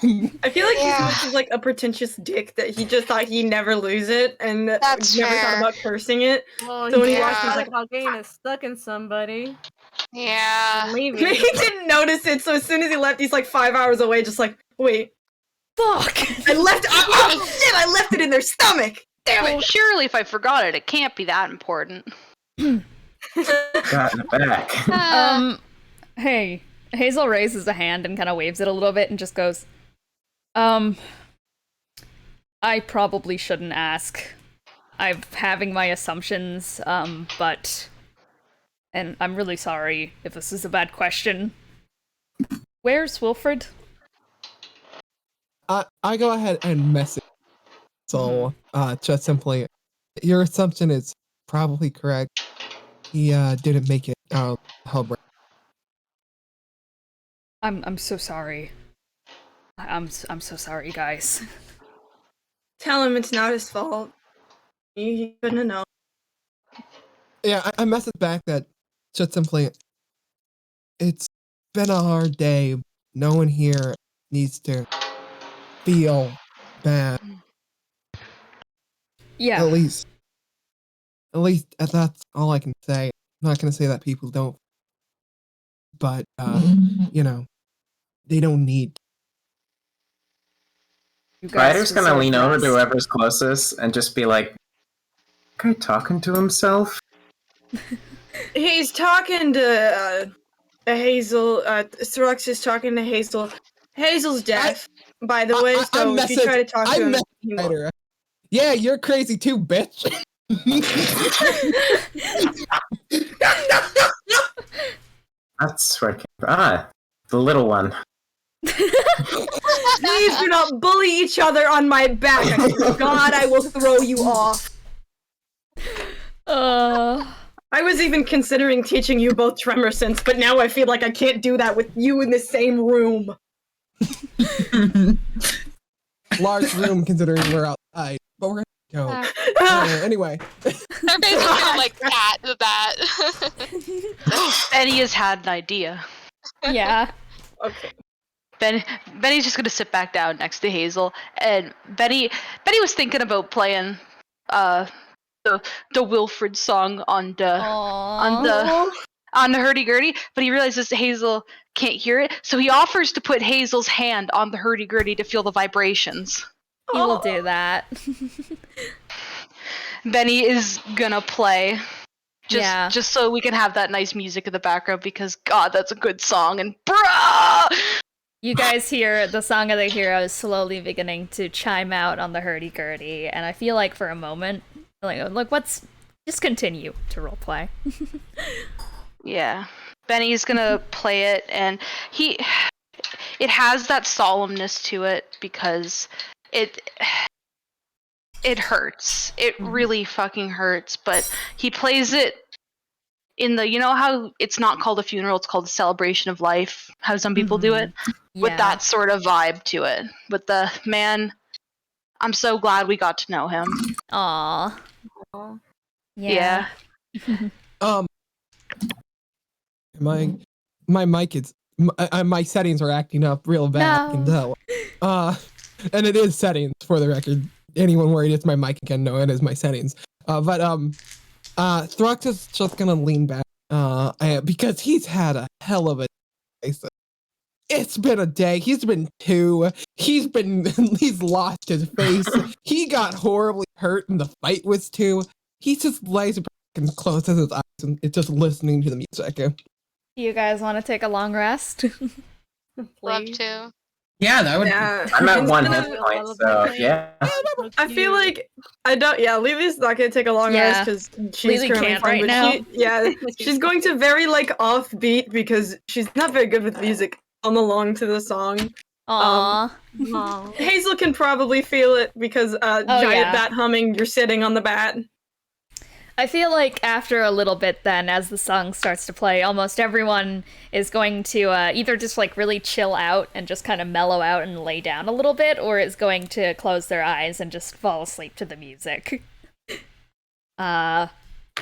I feel like Yeah. he's like a pretentious dick that he just thought he'd never lose it and That's never fair. thought about cursing it. Well, So when he he watched, he's thought like, about getting it stuck in somebody. Yeah. And he leaving. didn't notice it, so as soon as he left, he's like 5 hours away, just like, wait, Fuck! I left oh shit, I left it in their stomach! Damn Well, it! surely if I forgot it, it can't be that important. Gotten it back. Hey, Hazel raises a hand and kind of waves it a little bit and just goes, I probably shouldn't ask. I'm having my assumptions, but... And I'm really sorry if this is a bad question. Where's Wilfred? I go ahead and message. So, just simply, your assumption is probably correct. He didn't make it out of Hellbreak. I'm so sorry. I'm so sorry, guys. Tell him it's not his fault. He couldn't have known. Yeah, I messaged back that just simply, it's been a hard day. No one here needs to feel bad. Yeah. At least that's all I can say. I'm not gonna say that people don't, but you know, they don't need. You guys Ryder's gonna deserve lean over rest. to whoever's closest and just be like, guy talking to himself? He's talking to Hazel. Thrux is talking to Hazel. Hazel's deaf, by the way, so if you try to talk to him, he won't. Ryder. Yeah, you're crazy too, bitch. That's where it came from. The little one. Please do not bully each other on my back. I swear to God, I will throw you off. I was even considering teaching you both tremor sense, but now I feel like I can't do that with you in the same room. Large room considering we're outside, but we're gonna go. Anyway. They're basically like cat the bat. Bennie has had an idea. Yeah. Okay. Benny's just gonna sit back down next to Hazel, and Benny was thinking about playing the Wilfred song on the hurdy-gurdy, but he realizes Hazel can't hear it, so he offers to put Hazel's hand on the hurdy-gurdy to feel the vibrations. He will do that. Benny is gonna play. Yeah. Just so we can have that nice music in the background, because God, that's a good song, and bruh! You guys hear the Song of the Heroes slowly beginning to chime out on the hurdy-gurdy, and I feel like for a moment, like let's just continue to roleplay. Yeah. Benny's gonna play it, and it has that solemnness to it because it hurts. It really fucking hurts, but he plays it in the, you know how it's not called a funeral, it's called a celebration of life, how some people do it? With that sort of vibe to it. With the, man, I'm so glad we got to know him. Aww. Yeah. My mic is my settings are acting up real bad. I can tell. And it is settings for the record. Anyone worried it's my mic again? No, it is my settings. But Thrux is just gonna lean back. Because he's had a hell of a day. It's been a day. He's been two. He's lost his face. He got horribly hurt, and the fight was two. He just lays back and closes his eyes and it's just listening to the music. Do you guys want to take a long rest? Love to. Yeah, that would. Yeah. I'm at one Instead hit of- point, so yeah. I feel like I don't. Yeah, Leely's not gonna take a long rest because she's Lelee currently can't fine. right But now. she's going to very like offbeat because she's not very good with music. Along to the song. Aww. Hazel can probably feel it because giant yeah. bat humming. You're sitting on the bat. I feel like after a little bit then, as the song starts to play, almost everyone is going to either just like really chill out and just kind of mellow out and lay down a little bit, or is going to close their eyes and just fall asleep to the music.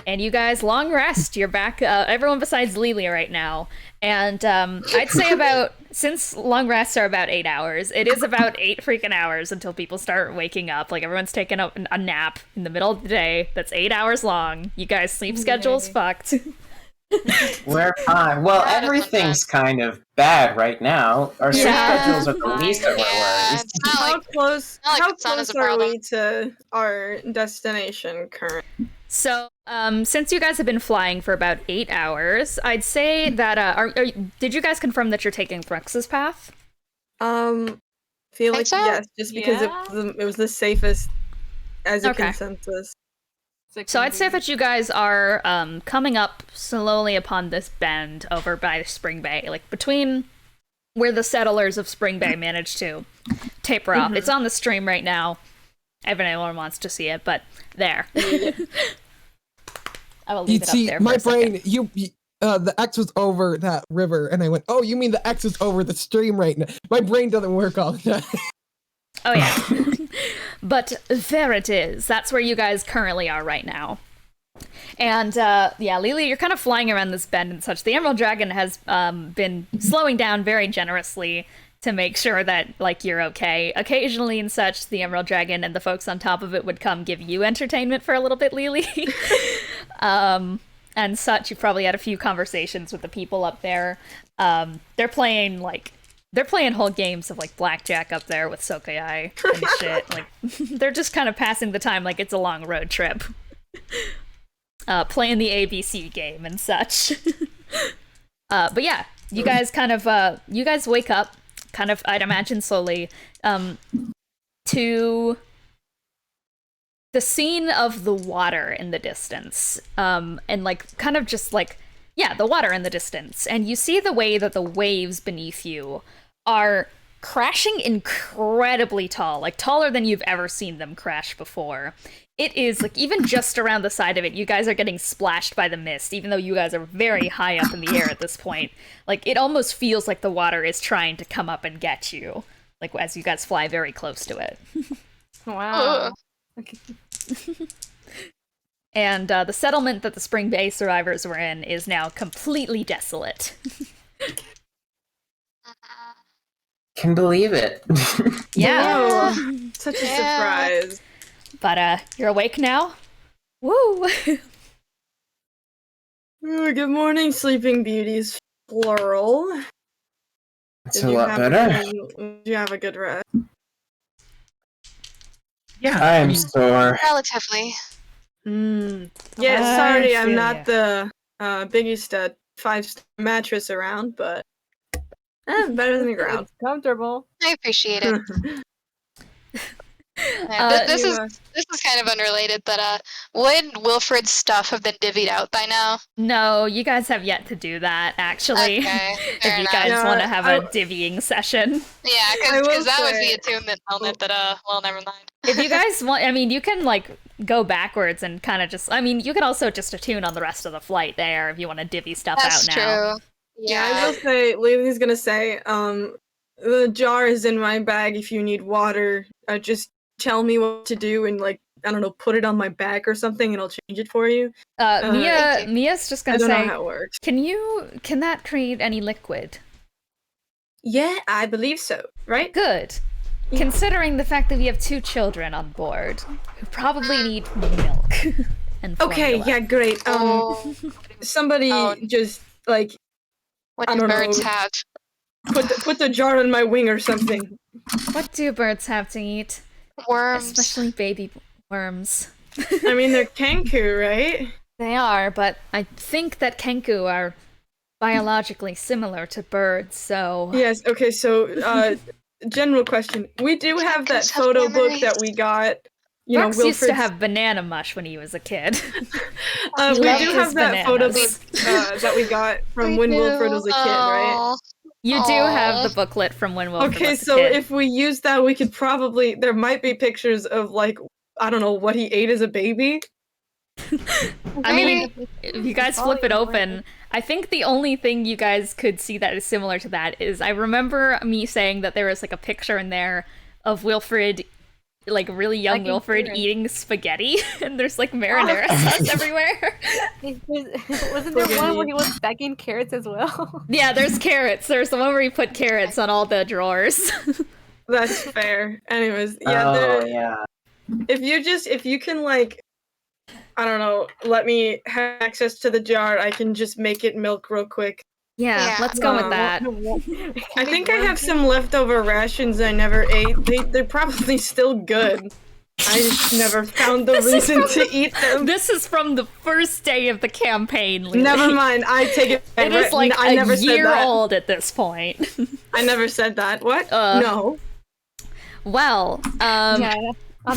And you guys, long rest. You're back, everyone besides Lelee right now. And I'd say since long rests are about 8 hours, it is about 8 freaking hours until people start waking up. Like, everyone's taking a nap in the middle of the day that's 8 hours long. You guys' sleep schedule's fucked. We're fine. Well, everything's kind of bad right now. Our sleep schedules are the least of our worries. How close is a are problem. we to our destination currently? So, since you guys have been flying for about 8 hours, I'd say that, did you guys confirm that you're taking Thrux's path? Feel like so. yes, just because it was the safest as a Okay. consensus. So I'd say that you guys are coming up slowly upon this bend over by Spring Bay, like between where the settlers of Spring Bay managed to taper off. It's on the stream right now. If anyone wants to see it, but there. I will leave You'd it up see there for my a second. brain. The X was over that river, and I went, "Oh, you mean the X is over the stream right now?" My brain doesn't work all the time. Oh, yeah. But there it is. That's where you guys currently are right now. And, Lelee, you're kind of flying around this bend and such. The Emerald Dragon has been slowing down very generously to make sure that, like, you're okay. Occasionally and such, the Emerald Dragon and the folks on top of it would come give you entertainment for a little bit, Lelee. And such. You've probably had a few conversations with the people up there. They're playing whole games of, like, blackjack up there with Sokai and shit. Like, they're just kind of passing the time like it's a long road trip. Playing the ABC game and such. But yeah, you guys kind of, you guys wake up, kind of, I'd imagine slowly, to the scene of the water in the distance. And, like, kind of just, like, yeah, the water in the distance. And you see the way that the waves beneath you are crashing incredibly tall, like taller than you've ever seen them crash before. It is, like, even just around the side of it, you guys are getting splashed by the mist, even though you guys are very high up in the air at this point. Like, it almost feels like the water is trying to come up and get you, like, as you guys fly very close to it. Wow. Okay. And the settlement that the Spring Bay survivors were in is now completely desolate. Can believe it. Yeah. Oh, such a surprise. But you're awake now? Woo! Ooh, good morning, sleeping beauties, plural. It's a lot better. Did you have a good rest? Yeah. I am sore. Relatively. Yeah, I sorry, feel I'm ya. not the biggest 5-star mattress around, but better than the ground. It's comfortable. I appreciate it. This is kind of unrelated, but would Wilfred's stuff have been divvied out by now? No, you guys have yet to do that, actually. Okay, If fair you enough. guys Yeah, want to have a divvying session. Yeah, I will because that was say- the attunement element that, well, never mind. If you guys want, I mean, you can, like, go backwards and kind of just, I mean, you can also just attune on the rest of the flight there if you want to divvy stuff That's out now. true. Yeah, I Yeah. will say, Leely's gonna say, the jar is in my bag if you need water. Just tell me what to do and, like, I don't know, put it on my back or something and I'll change it for you. thank you. Mia's just I gonna don't know say, how it works. can that create any liquid? Yeah, I believe so, right? Good. Considering the fact that we have 2 children on board who probably need milk and Okay, formula. yeah, great. Oh, Somebody Oh. just, like, what I do don't birds know. have? put the jar on my wing or something. What do birds have to eat? Worms. Especially baby worms. I mean, they're kanku, right? They are, but I think that kenku are biologically similar to birds, so... Yes, okay, so, general question. We do have that Kankus have photo book memories. that we got, you know, Rex used to Wilfred's- have banana mush when he was a kid. we He do loved have his that photo bananas. book that we got from when Wilfred was a kid, right? Oh. You do Aw. have the booklet from when Wilfred Okay, was a so kid. if we use that, we could probably... There might be pictures of, like, I don't know, what he ate as a baby. I mean, if you guys flip it open, I think the only thing you guys could see that is similar to that is I remember me saying that there was like a picture in there of Wilfred, like really young Wilfred eating spaghetti, and there's like marinara sauce everywhere. Wasn't there one where he was stacking carrots as well? Yeah, there's carrots. There's the one where he put carrots on all the drawers. That's fair. Anyways, yeah. Yeah. If you can like, I don't know, let me have access to the jar, I can just make it milk real quick. Yeah, let's go with that. I think I have some leftover rations I never ate. They're probably still good. I just never found the reason to eat them. This is from the first day of the campaign, Lelee. Never mind, I take it back. It is like I never a said year that. old at this point. I never said that. What? No. Well, yeah.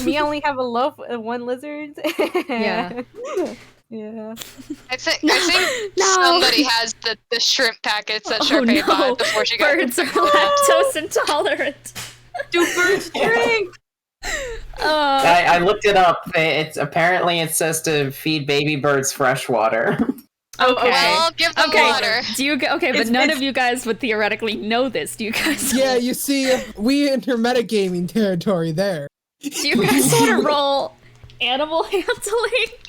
Me only have a loaf and one lizard. Yeah. Yeah. I think somebody has the shrimp packets that Charpay bought before she got birds are lactose intolerant. Do birds drink? I looked it up. It's apparently it says to feed baby birds fresh water. Okay. Well, give them water. Do you but none of you guys would theoretically know this. Do you guys? Yeah, you see, we enter metagaming territory there. Do you guys want to roll animal handling?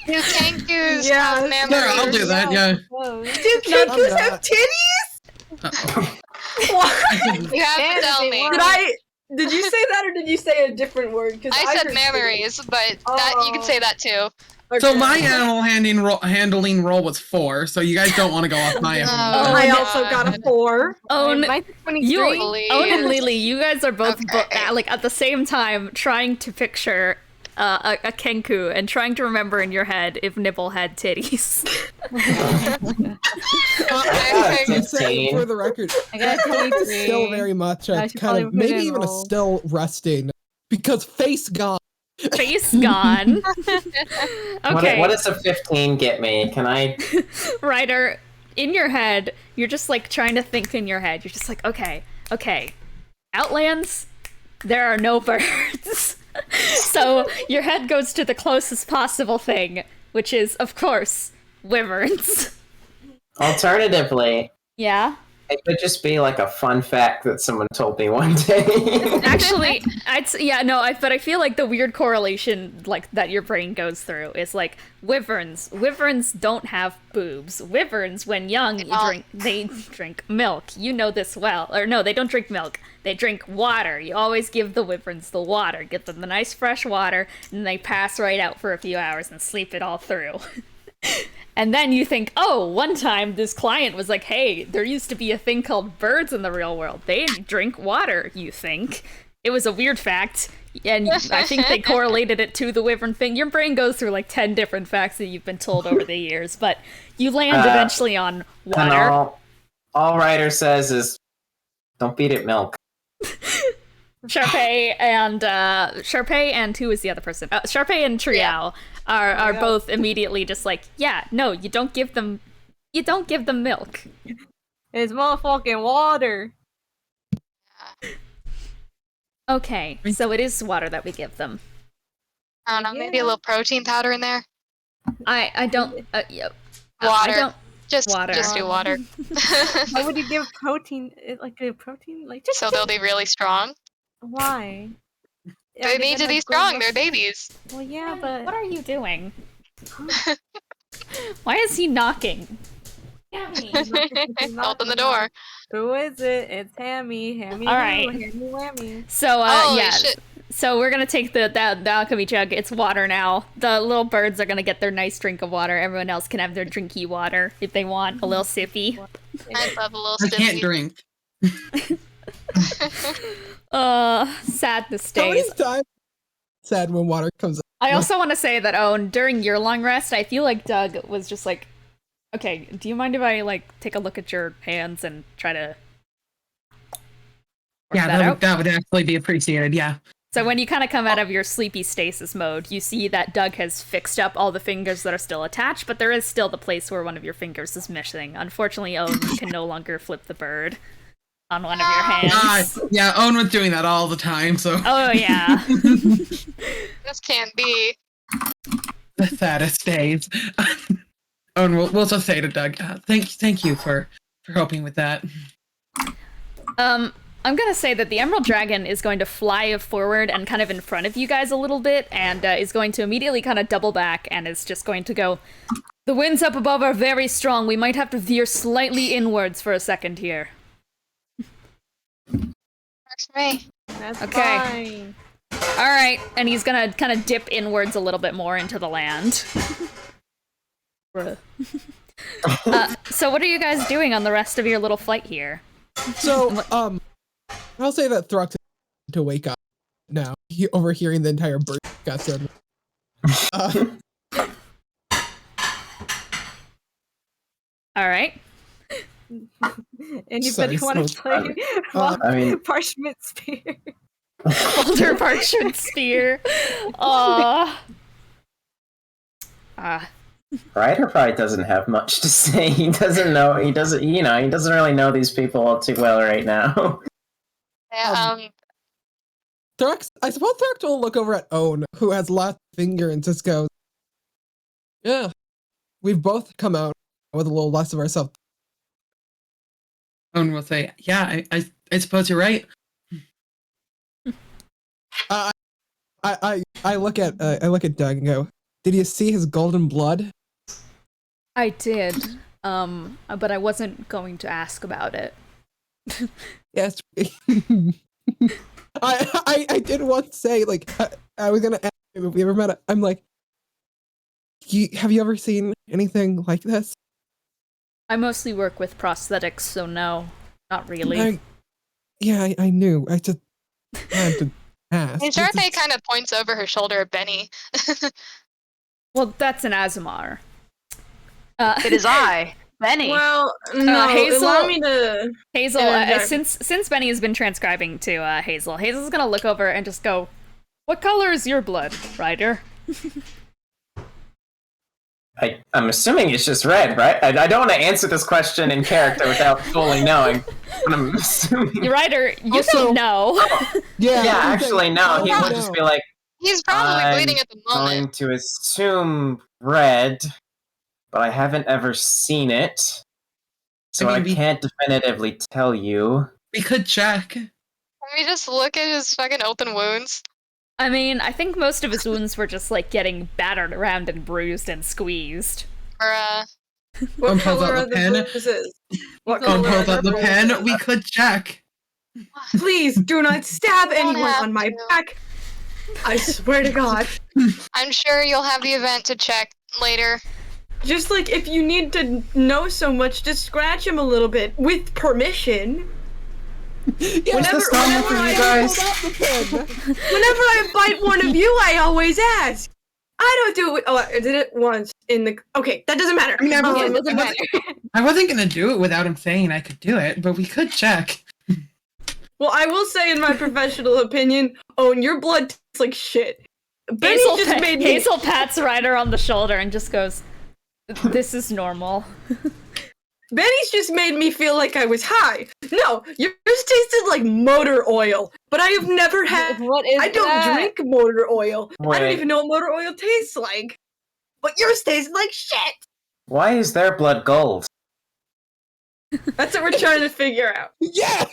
Do kangaroos Yeah, have Yeah, memories? I'll do that, yeah. Do kangaroos have titties? What? You have to tell me. Did you say that or did you say a different word? I said memories, but that you could say that too. So my animal handling roll was 4, so you guys don't want to go off my animal. I also got a 4. Own Mine's 23. you, Own and Lelee, you guys are both Okay. like at the same time trying to picture a kenku and trying to remember in your head if Nibble had titties. I got a Saying 15. for the record, I got a Alex is 23. still very much I a should kind of probably put it maybe in even a roll. still resting because face gone. Face gone. Okay. What does a 15 get me? Can I? Ryder, in your head, you're just like trying to think in your head. You're just like, okay. Outlands, there are no birds. So your head goes to the closest possible thing, which is, of course, wyverns. Alternatively, Yeah? it could just be like a fun fact that someone told me one day. Actually, but I feel like the weird correlation like that your brain goes through is like wyverns. Wyverns don't have boobs. Wyverns, when young, they drink milk. You know this well. Or no, they don't drink milk. They drink water. You always give the wyverns the water. Give them the nice fresh water, and they pass right out for a few hours and sleep it all through. And then you think, oh, one time this client was like, hey, there used to be a thing called birds in the real world. They drink water, you think. It was a weird fact, and I think they correlated it to the wyvern thing. Your brain goes through like 10 different facts that you've been told over the years, but you land eventually on And water. all Ryder says is, don't beat it milk. Charpay and who is the other person? Charpay and Triao are both immediately just like, yeah, no, you don't give them milk. It's motherfucking water. Okay, so it is water that we give them. I don't know, maybe a little protein powder in there. I don't. Water. I don't. Just do water. Why would you give protein? Like a protein? Like just So they'll be really strong. why? They need to be strong. They're babies. Well, yeah, but What are you doing? Why is he knocking? Yummy. Open the door. Who is it? It's Hammy. Hammy. All right. Hammy whammy. So Holy yeah. shit. So we're gonna take the alchemy jug. It's water now. The little birds are gonna get their nice drink of water. Everyone else can have their drinky water if they want a little sippy. I love a little I can't stiffy. drink. Sadness How many days. times sad when water comes out? I also want to say that during your long rest, I feel like Doug was just like, okay, do you mind if I like take a look at your hands and try to work that out? That would actually be appreciated, yeah. So when you kind of come out of your sleepy stasis mode, you see that Doug has fixed up all the fingers that are still attached, but there is still the place where one of your fingers is missing. Unfortunately, Owen, you can no longer flip the bird on one of your hands. Yeah, Owen was doing that all the time, so. Oh, yeah. This can't be. the saddest days. And we'll just say to Doug, thank you for helping with that. I'm gonna say that the Emerald Dragon is going to fly forward and kind of in front of you guys a little bit, and is going to immediately kind of double back, and is just going to go, "The winds up above are very strong. We might have to veer slightly inwards for a second here." Works for me. That's Okay. fine. All right, and he's gonna kind of dip inwards a little bit more into the land. Bruh. So what are you guys doing on the rest of your little flight here? So, I'll say that Thrux to wake up now, overhearing the entire bird discussion. All right. Anybody want to play I mean- Parchment Spear? Older Parchment Spear. Aww. Ryder probably doesn't have much to say. He doesn't know. He doesn't really know these people all too well right now. Yeah, Thrux, I suppose Thrux will look over at Owen, who has lost a finger, and just goes, "Yeah, we've both come out with a little less of ourselves." Owen will say, "Yeah, I suppose you're right." I look at Doug and go, "Did you see his golden blood?" I did, but I wasn't going to ask about it. Yes. I did once say, like, I was gonna ask him if we ever met. I'm like, have you ever seen anything like this? I mostly work with prosthetics, so no, not really. I knew. I just had to ask. and Charpay kind of points over her shoulder at Bennie. Well, that's an Azamar. It is I, Bennie. Well, no, Hazel- allow me to... Hazel, interject. since Bennie has been transcribing to Hazel's gonna look over and just go, "What color is your blood, Ryder?" I'm assuming it's just red, right? I don't want to answer this question in character without fully knowing, but I'm assuming. Ryder, you Also- don't know. Yeah, Yeah, actually, no. He would just be like, He's probably I'm bleeding at the moment. going to assume red, but I haven't ever seen it, so I I mean, we- can't definitively tell you. We could check. Can we just look at his fucking open wounds? I mean, I think most of his wounds were just like getting battered around and bruised and squeezed. Or, What Don't pull color out are the the pen. bruises? What Don't color pull are out the pen. We could check. Please do not stab Don't anyone have on my to. back. I swear to God. I'm sure you'll have the event to check later. Just like if you need to know so much, just scratch him a little bit with permission. Yeah, Whenever- that's whenever for I you guys. Pen. Whenever I bite one of you, I always ask. I don't do it. Oh, I did it once in the. Okay, that doesn't matter. I mean, Yeah, it doesn't matter. I wasn't gonna do it without him saying I could do it, but we could check. Well, I will say, in my professional opinion, your blood tastes like shit. Bennie just made me. Hazel pats Ryder on the shoulder and just goes, "This is normal." Bennie's just made me feel like I was high. No, yours tasted like motor oil, but I have never had. What is I don't that? drink motor oil. I don't Wait. even know what motor oil tastes like. But yours tastes like shit. Why is their blood gold? That's what we're trying to figure out. Yeah.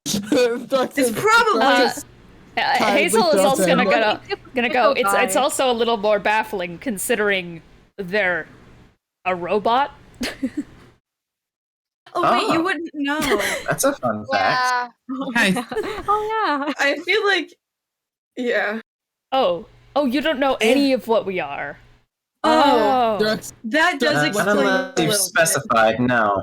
It's probably Hazel is also gonna go. Typical It's guy. also a little more baffling considering they're a robot. Oh wait, Oh. you wouldn't know. That's a fun fact. Yeah. Guys, Oh yeah. I feel like, yeah. Oh, you don't know any of what we are. Oh, Thrux, that does Not explain. Not a unless you've little bit. specified, no.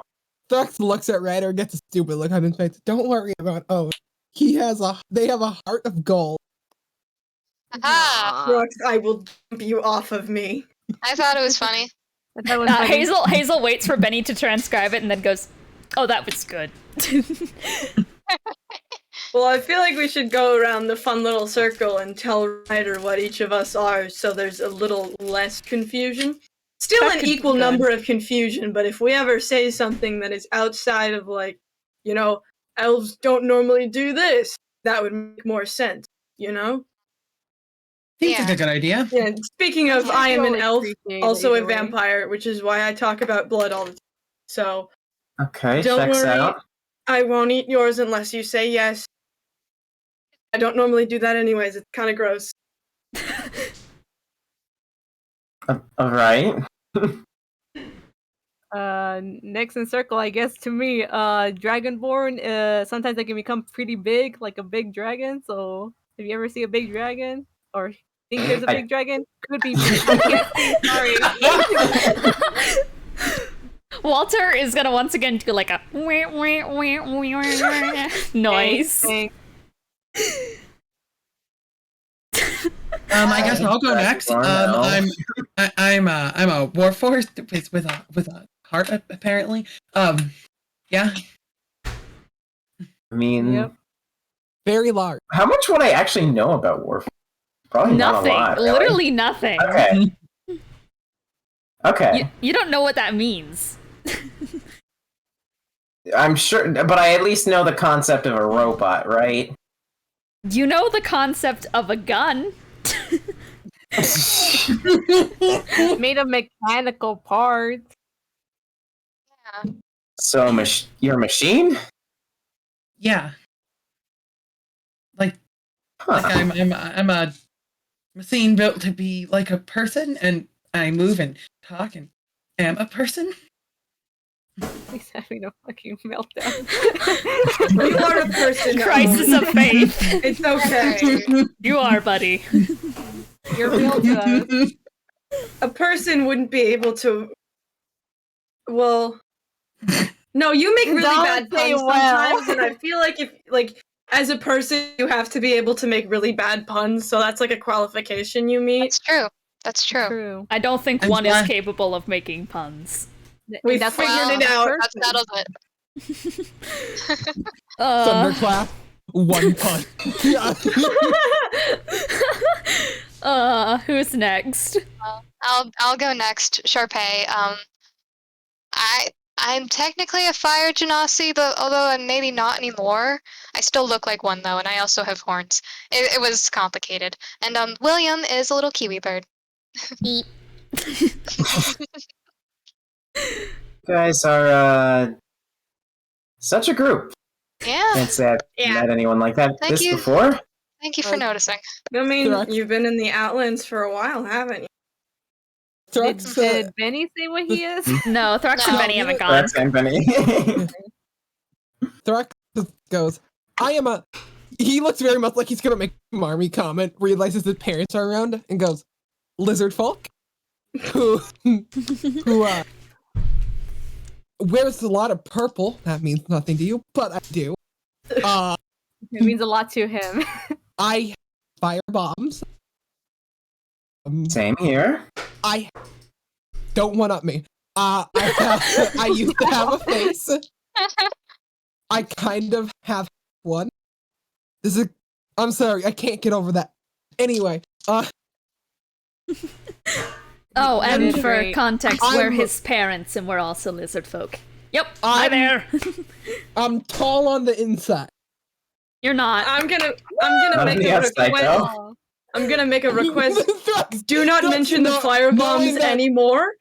Thrux looks at Ryder, gets a stupid look on his face. Don't worry about Owen. They have a heart of gold. Aha! Brooks, I will dump you off of me. I thought it was funny. That was funny. Hazel waits for Bennie to transcribe it and then goes, "Oh, that was good." Well, I feel like we should go around the fun little circle and tell Ryder what each of us are, so there's a little less confusion. Still That an could be equal good. number of confusion, but if we ever say something that is outside of, like, elves don't normally do this, that would make more sense, you know? Seems like a good idea. Yeah, speaking of, I am an Really elf, appreciate also a either way. vampire, which is why I talk about blood all the time. So, Okay, don't checks worry, out. I won't eat yours unless you say yes. I don't normally do that anyways, it's kind of gross. Alright. Next in circle, I guess to me, Dragonborn. Sometimes they can become pretty big, like a big dragon. So, if you ever see a big dragon or think there's a big dragon, could be me. Sorry. Walter is gonna once again do like a noise. Thanks. I guess I'll go next. I'm a warforged with a heart apparently. Yeah. I mean, Yep. Very large. how much would I actually know about Warforged? Probably Nothing. not a lot. Really. Literally nothing. Okay. Okay. You don't know what that means. I'm sure, but I at least know the concept of a robot, right? You know the concept of a gun. Made of mechanical parts. So, you're a machine? Yeah. Like Huh. I'm a machine built to be like a person, and I move and talk and am a person. He's having a fucking meltdown. You are a person. Crisis of faith. It's okay. You are, buddy. You're real good. A person wouldn't be able to. Well, no, you make really Don't bad say puns well. sometimes, and I feel like if as a person, you have to be able to make really bad puns, so that's like a qualification you meet. That's true. That's true. True. I don't think I'm one is glad- capable of making puns. We That's figured why- it out. That settles it. Thunderclap. One punch. Who's next? I'll go next. Charpay. I'm technically a fire genasi, but although I'm maybe not anymore, I still look like one though, and I also have horns. It was complicated. And William is a little kiwi bird. You guys are such a group. Yeah. Can't say I've Yeah. met anyone like that Thank this you. before. Thank you for noticing. I mean, Thrax. you've been in the Outlands for a while, haven't you? Thrux, Did Benny say what he is? No, Thrux and No. Benny haven't gone. That's and Benny. Thrux goes, I am a. He looks very much like he's gonna make a Marmy comment, realizes his parents are around, and goes, lizard folk? Who wears a lot of purple. That means nothing to you, but I do. It means a lot to him. I fire bombs. Same here. I don't one up me. I used to have a face. I kind of have one. This is. I'm sorry, I can't get over that. Anyway, Oh, and did for great. context, we're I'm- his parents and we're also lizard folk. Yep, hi I'm- there. I'm tall on the inside. You're not. I'm gonna Not make on the a outside, request. though. I'm gonna make a request. Thrux, Do not Thrux, mention the no, fire no, bombs no. anymore,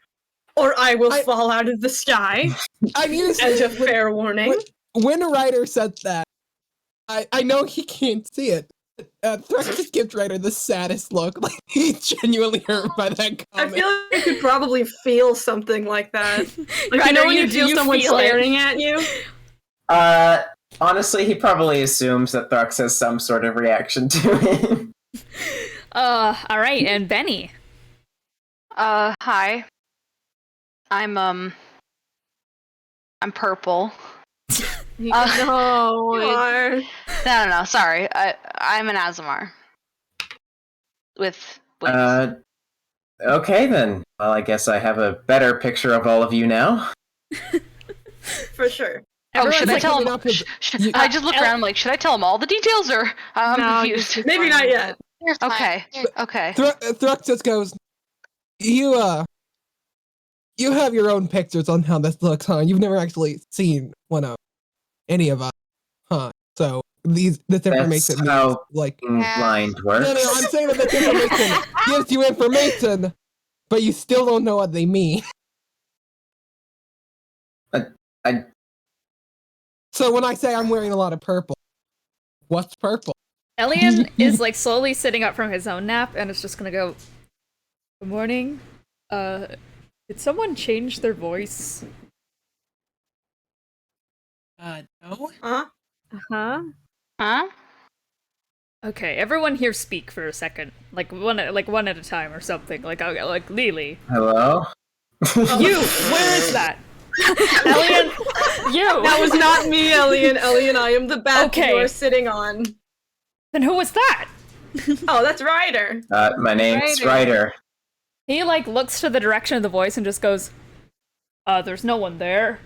or I will I- fall out of the sky. I need to As say, a fair warning. when Ryder said that, I know he can't see it. Thrux just gives Ryder the saddest look. Like he's genuinely hurt by that I comment. feel like you could probably feel something like that. Like Ryder, you know when you- you feel you someone feel it. staring at you. Honestly, he probably assumes that Thrux has some sort of reaction to it. All right, and Benny. Hi. I'm purple. No, You are. No, sorry. I'm an Azamar. With wings. Okay then. Well, I guess I have a better picture of all of you now. For sure. Everyone's should I like, tell coming him? up with- I just looked around like, should I tell him all the details or I'm No, confused? just- Maybe not yet. You're fine. Okay. You're- Okay. Thrux just goes, you have your own pictures on how this looks, huh? You've never actually seen one of any of us, huh? So This That's information means, how like... blind works. No, I'm saying that this information gives you information, but you still don't know what they mean. I So when I say I'm wearing a lot of purple, what's purple? Ellion is like slowly sitting up from his own nap and is just gonna go, "Good morning. Did someone change their voice?" No. Uh-huh. Huh? Okay, everyone here speak for a second, like one at a time or something. Like Lelee. Hello? You, where is that? Ellion, you. That was not me, Ellion. Ellion, I am the bat Okay. you are sitting on. Then who was that? Oh, that's Ryder. My name's Ryder. He like looks to the direction of the voice and just goes, there's no one there.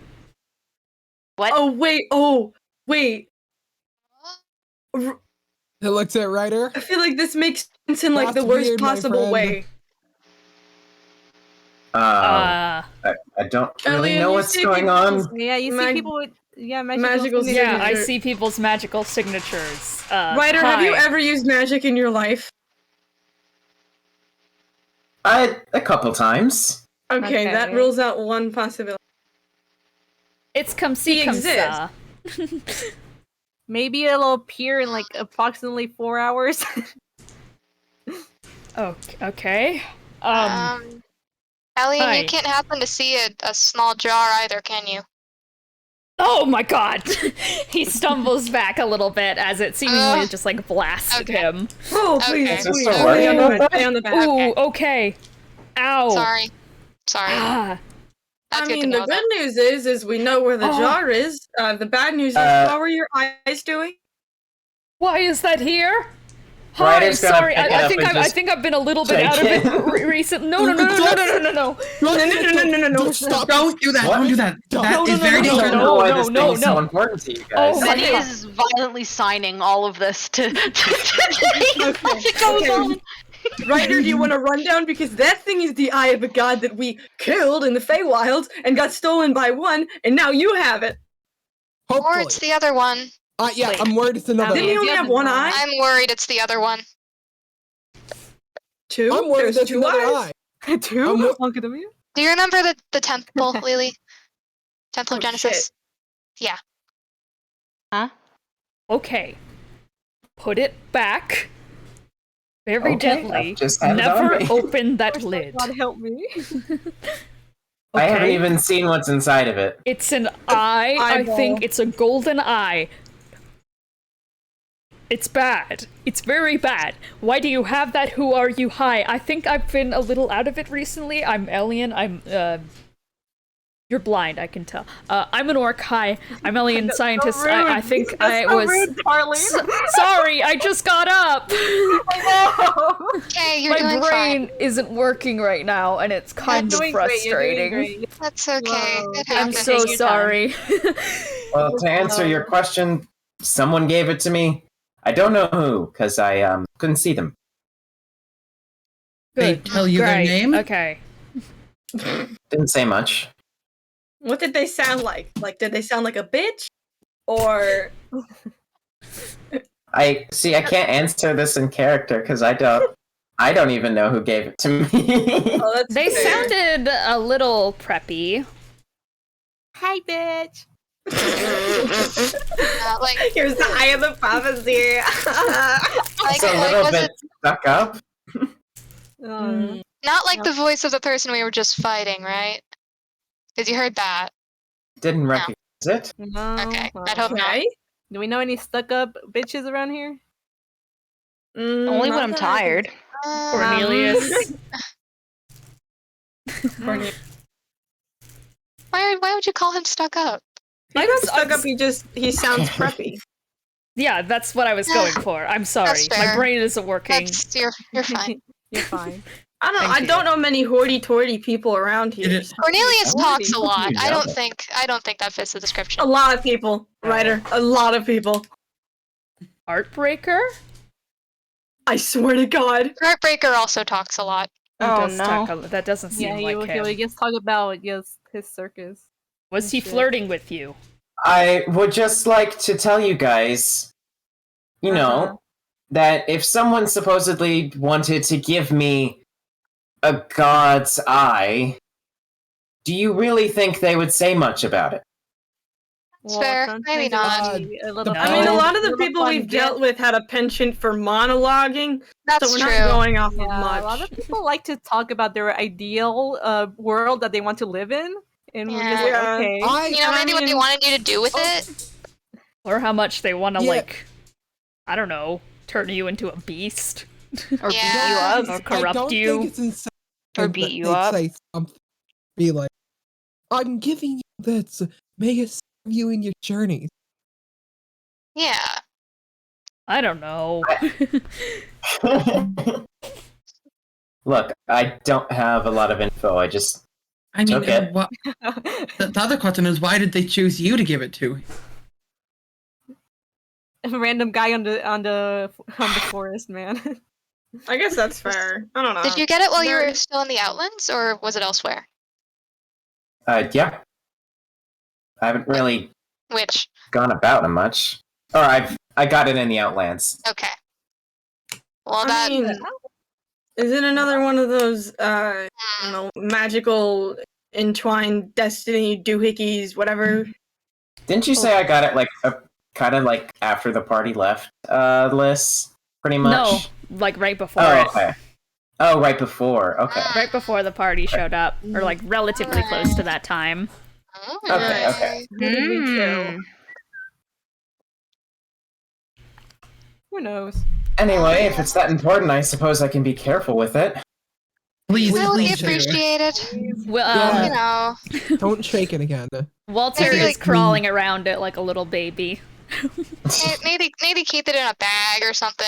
What? Oh, wait. It looks at Ryder. I feel like this makes sense in like That's the worst weird, my possible friend. way. I don't really Ellion, know you what's see going people- on. Yeah, you see Mag- people with magical signatures. Yeah, I signature. see people's magical signatures. Ryder, have you hi. ever used magic in your life? A couple times. Okay, Okay. that rules out one possibility. It's come see, He come exists. sa. Maybe it'll appear in like approximately 4 hours. Oh, okay. Ellion, hi. you can't happen to see a small jar either, can you? Oh my god! He stumbles back a little bit as it seemingly just like blasted Okay. him. Oh, Okay. please, Is this please. a Stay on work? the back, stay on the back. Ooh, okay. Ow. Sorry. Ah. That's I good to mean, the know good that. news is we know where the Oh. jar is. The bad news is, how are your eyes doing? Why is that here? Hi, Ryder's gonna sorry. pick it I up think and I just think I've been a little bit take out of it it. recently. No. No. Stop. Don't do that. What? Don't do that. Don't. That No, is no, very no, I don't dangerous. know why no, this no, thing is so no. important to you guys. Oh my Bennie God. is violently signing all of this to Okay. goes Okay. on. Ryder, do you want a rundown? Because that thing is the eye of a god that we killed in the Feywilds and got stolen by one, and now you have it. Or Hopefully. it's the other one. Yeah, Wait. I'm worried it's another. Didn't he the only have other one one. eye? I'm worried it's the other one. Two? I'm worried There's there's two another eyes? eye. Two? I'm wo- Look at me. Do you remember the temple, Lelee? Temple of Oh, Genesis? Okay. Put it back. Very Okay, gently. I've just had it Never on me. open that lid. God help me. I haven't Okay. even seen what's inside of it. It's an eye. I Eyeball. think it's a golden eye. It's bad. It's very bad. Why do you have that? Who are you? Hi. I think I've been a little out of it recently. I'm Ellion. You're blind, I can tell. I'm an orc. Hi. I'm Ellion, scientist. I think I was... Darling. Sorry, I just got up! Okay, you're My doing brain fine. isn't working right now, and it's kind of frustrating. That's okay. Whoa. It I'm happens. so Take your sorry. Well, to answer your question, someone gave it to me. I don't know who, because I couldn't see them. They Good. tell you their Great. name? Okay. Didn't say much. What did they sound like? Like, did they sound like a bitch? Or I can't answer this in character because I don't even know who gave it to me. oh, that's They fair. sounded a little preppy. Hi, bitch. Like, Here's the eye of the prophecy. It's a little was bit it stuck up. not like the voice of the person we were just fighting, right? Because you heard that. Didn't recognize it. No. Okay, I'd hope not. Okay. Do we know any stuck-up bitches around here? Only when Not I'm that I can- tired. Cornelius. Cornelius. Why would you call him stuck up? He's not stuck up, he sounds preppy. Yeah, that's what I was going for. I'm sorry. That's My fair. brain isn't working. You're fine. You're fine. I don't know. Thank I you. don't know many hoity-toity people around It here. is- Cornelius Oh, talks a you lot. know I don't that. think that fits the description. A lot of people, Ryder. A lot of people. Heartbreaker? I swear to God. Heartbreaker also talks a lot. He Oh, does no. talk that doesn't seem Yeah, he like him. would just talk about his circus. Was he shit. flirting with you? I would just like to tell you guys you know, that if someone supposedly wanted to give me a god's eye, do you really think they would say much about it? It's fair. Maybe not. I mean, a lot of the people we've dealt with had a penchant for monologuing, That's so we're true. not going off of Yeah, much. a lot of people like to talk about their ideal world that they want to live in, and we're just like, Yeah. okay. You know, maybe what they wanted you to do with it. Or how much they want to, Yeah. like, I don't know, turn you into a beast. Or Yeah. beat you up. Or corrupt I don't you. think it's insane Or that beat you they'd up. Say something, be like, I'm giving you this. May it serve you in your journeys. Yeah. I don't know. Look, I don't have a lot of info. I just I mean, took it. The other question is, why did they choose you to give it to? A random guy on the forest, man. I guess that's fair. I don't know. Did you get it while you were still in the Outlands, or was it elsewhere? Yeah. I haven't really Which? gone about it much. Or I got it in the Outlands. Okay. Well, I mean, is it another one of those, I don't know, magical entwined destiny doohickeys, whatever? Didn't you say I got it like kind of like after the party left, Liz? Pretty much. No, like right before Oh, it. okay. Oh, right before. Okay. Right before the party showed up, or like relatively close to that time. Okay. Okay. Who did we kill? Who knows? Anyway, if it's that important, I suppose I can be careful with it. Please, Well, we please. appreciate it. Well, You know. Don't shake it again. Walter Maybe, is like, crawling around it like a little baby. Maybe keep it in a bag or something.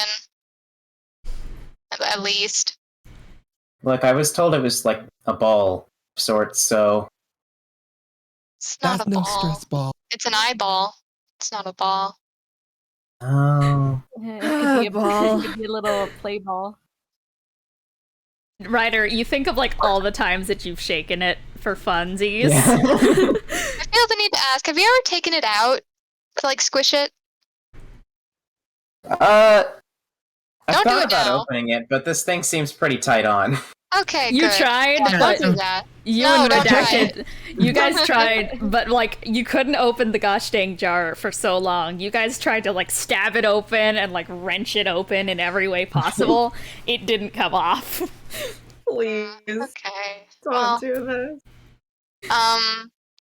At least. Look, I was told it was like a ball of sorts, so It's not That's a no ball. stress ball. It's an eyeball. It's not a ball. oh. It could be it could be a little play ball. Ryder, you think of like all the times that you've shaken it for funsies. Yeah. I feel the need to ask, have you ever taken it out to like squish it? I Don't do thought it about now. opening it, but this thing seems pretty tight on. Okay, You good. tried, Yeah, but don't do that. you No, and don't try Redacted, you guys tried, but like you couldn't open the gosh dang jar for so long. You guys tried to like stab it open and like wrench it open in every way possible. It didn't come off. Please. Okay. Don't Well, do this.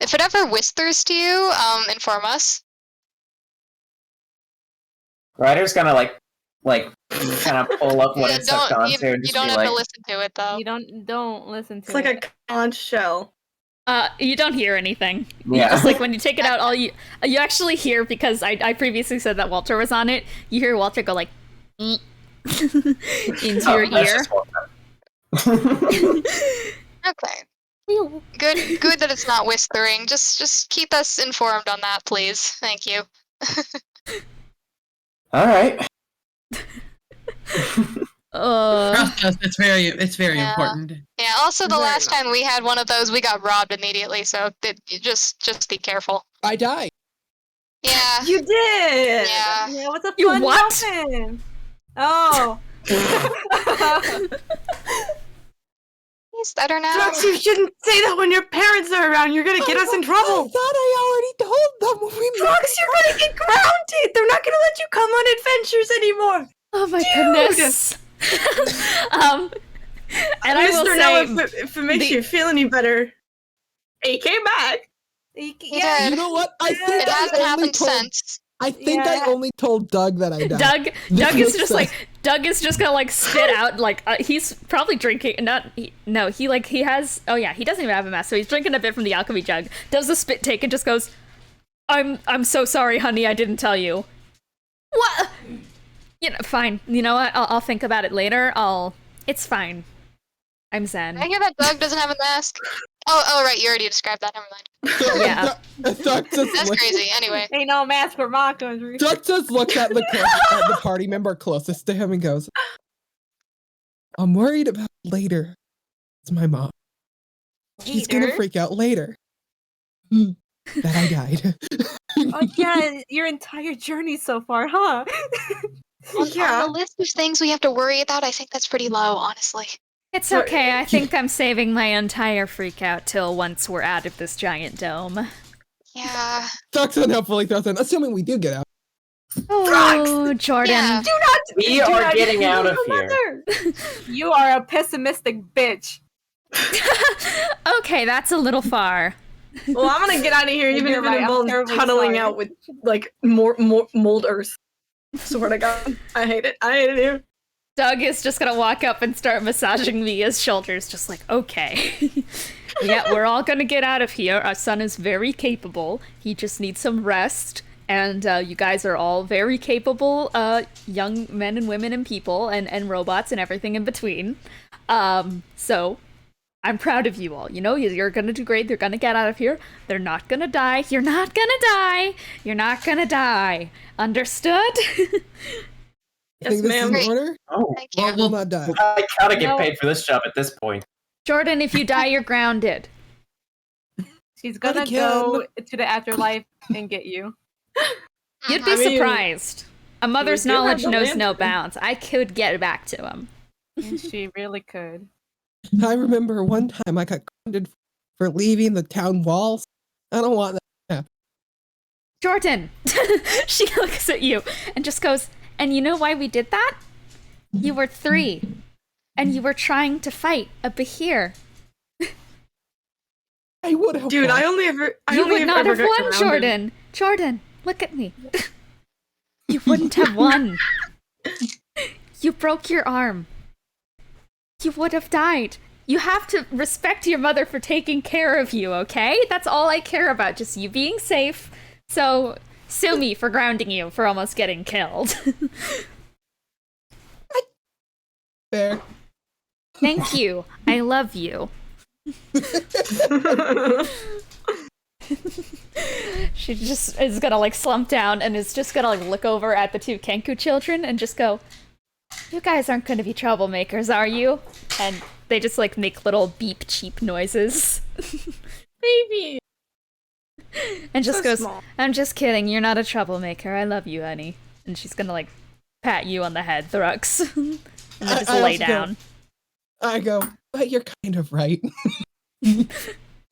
if it ever whispers to you, inform us. Ryder's gonna like kind of pull up what Yeah, it's hooked onto and you just don't be have like, to listen to it though. You don't listen to It's like it. a conch shell. You don't hear anything. Yeah. Just like when you take it out, all you actually hear, because I previously said that Walter was on it. You hear Walter go like "Eek," into "Oh, your that's ear. just Walter." Okay. Good that it's not whispering. Just keep us informed on that, please. Thank you. All right. Trust us, it's very Yeah. important. Yeah, also the Very last time we had one of those, we got robbed immediately, so just be careful. I died. Yeah. You did! Yeah. Yeah, what's a You fun what? moment? Oh. He's better now. Thrux, you shouldn't say that when your parents are around. You're gonna get us in I trouble. thought I already told them when we met. Thrux, you're gonna get grounded. They're not gonna let you come on adventures anymore. Oh my Dude! goodness. And I will Mr. say, Noah, if it makes the- you feel any better, he came back. He Yeah. did. You know what? I think It I hasn't only happened told. since. I think Yeah. I only told Doug that I died. Doug This is makes just sense. like Doug is just gonna like spit out like he's probably drinking he has he doesn't even have a mask, so he's drinking a bit from the alchemy jug, does the spit take and just goes, I'm so sorry honey, I didn't tell you. What? You know, fine, you know what, I'll think about it later. It's fine, I'm zen. I hear that Doug doesn't have a mask. Oh right, you already described that. Never mind. Yeah. Doug just That's looked- crazy. Anyway. Ain't no mask for my country. Doug just looks at the party member closest to him and goes, I'm worried about later. It's my mom. She's gonna Later? freak out later. That I died. Oh yeah, your entire journey so far, huh? On the list of things we have to worry about, I think that's pretty low, honestly. It's okay. I think I'm saving my entire freak out till once we're out of this giant dome. Yeah. Thrux unhelpfully throws in, assuming we do get out. Oh, Jordan. Yeah. We are getting out of here. You are a pessimistic bitch. Okay, that's a little far. Well, I'm gonna get out of here, even You're if it right, I'm involves terribly tunneling sorry. out with like more mold earth. Swear to God, I hate it. I hate it here. Doug is just gonna walk up and start massaging Mia's shoulders, just like, okay. Yeah, we're all gonna get out of here. Our son is very capable. He just needs some rest. And you guys are all very capable young men and women and people and robots and everything in between. So I'm proud of you all. You know, you're gonna do great. They're gonna get out of here. They're not gonna die. You're not gonna die. You're not gonna die. Understood? Yes, Think this is ma'am. in order? Oh, Thank you. Well, we'll not die. I gotta get No. paid for this job at this point. Jordan, if you die, you're grounded. She's gonna again. go to the afterlife and get you. You'd be I mean, surprised. A mother's do have knowledge the knows no lantern. bounds. I could get back to him. And she really could. I remember one time I got grounded for leaving the town walls. I don't want that. Jordan! She looks at you and just goes, and you know why we did that? You were 3. And you were trying to fight a Behir. I would have. Dude, won. I only ever. I You only would not ever have got won, grounded. Jordan. Jordan, look at me. You wouldn't have won. You broke your arm. You would have died. You have to respect your mother for taking care of you, okay? That's all I care about, just you being safe. So, sue me for grounding you for almost getting killed. Fair. Thank you. I love you. She just is gonna like slump down and is just gonna like look over at the 2 Kenku children and just go, you guys aren't gonna be troublemakers, are you? And they just like make little beep cheep noises. Baby. And just So goes, small. I'm just kidding, you're not a troublemaker. I love you, honey. And she's gonna like pat you on the head, Thrux. And then just I lay also go- down. I go, but you're kind of right.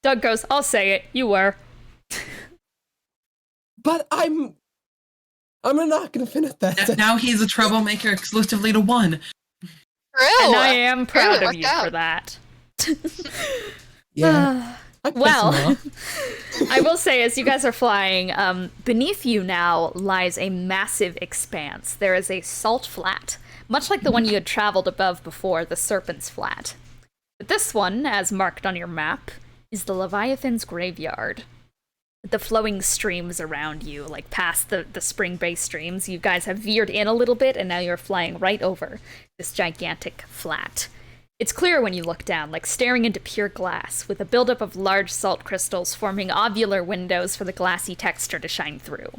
Doug goes, I'll say it, you were. But I'm not gonna finish that. Now he's a troublemaker exclusively to one. True. And I am proud it of worked you out. for that. Yeah. I piss Well, him off. I will say, as you guys are flying, beneath you now lies a massive expanse. There is a salt flat, much like the one you had traveled above before, the Serpent's Flat. But this one, as marked on your map, is the Leviathan's Graveyard. The flowing streams around you, like past the Spring Bay streams, you guys have veered in a little bit, and now you're flying right over this gigantic flat. It's clear when you look down, like staring into pure glass, with a buildup of large salt crystals forming ovular windows for the glassy texture to shine through.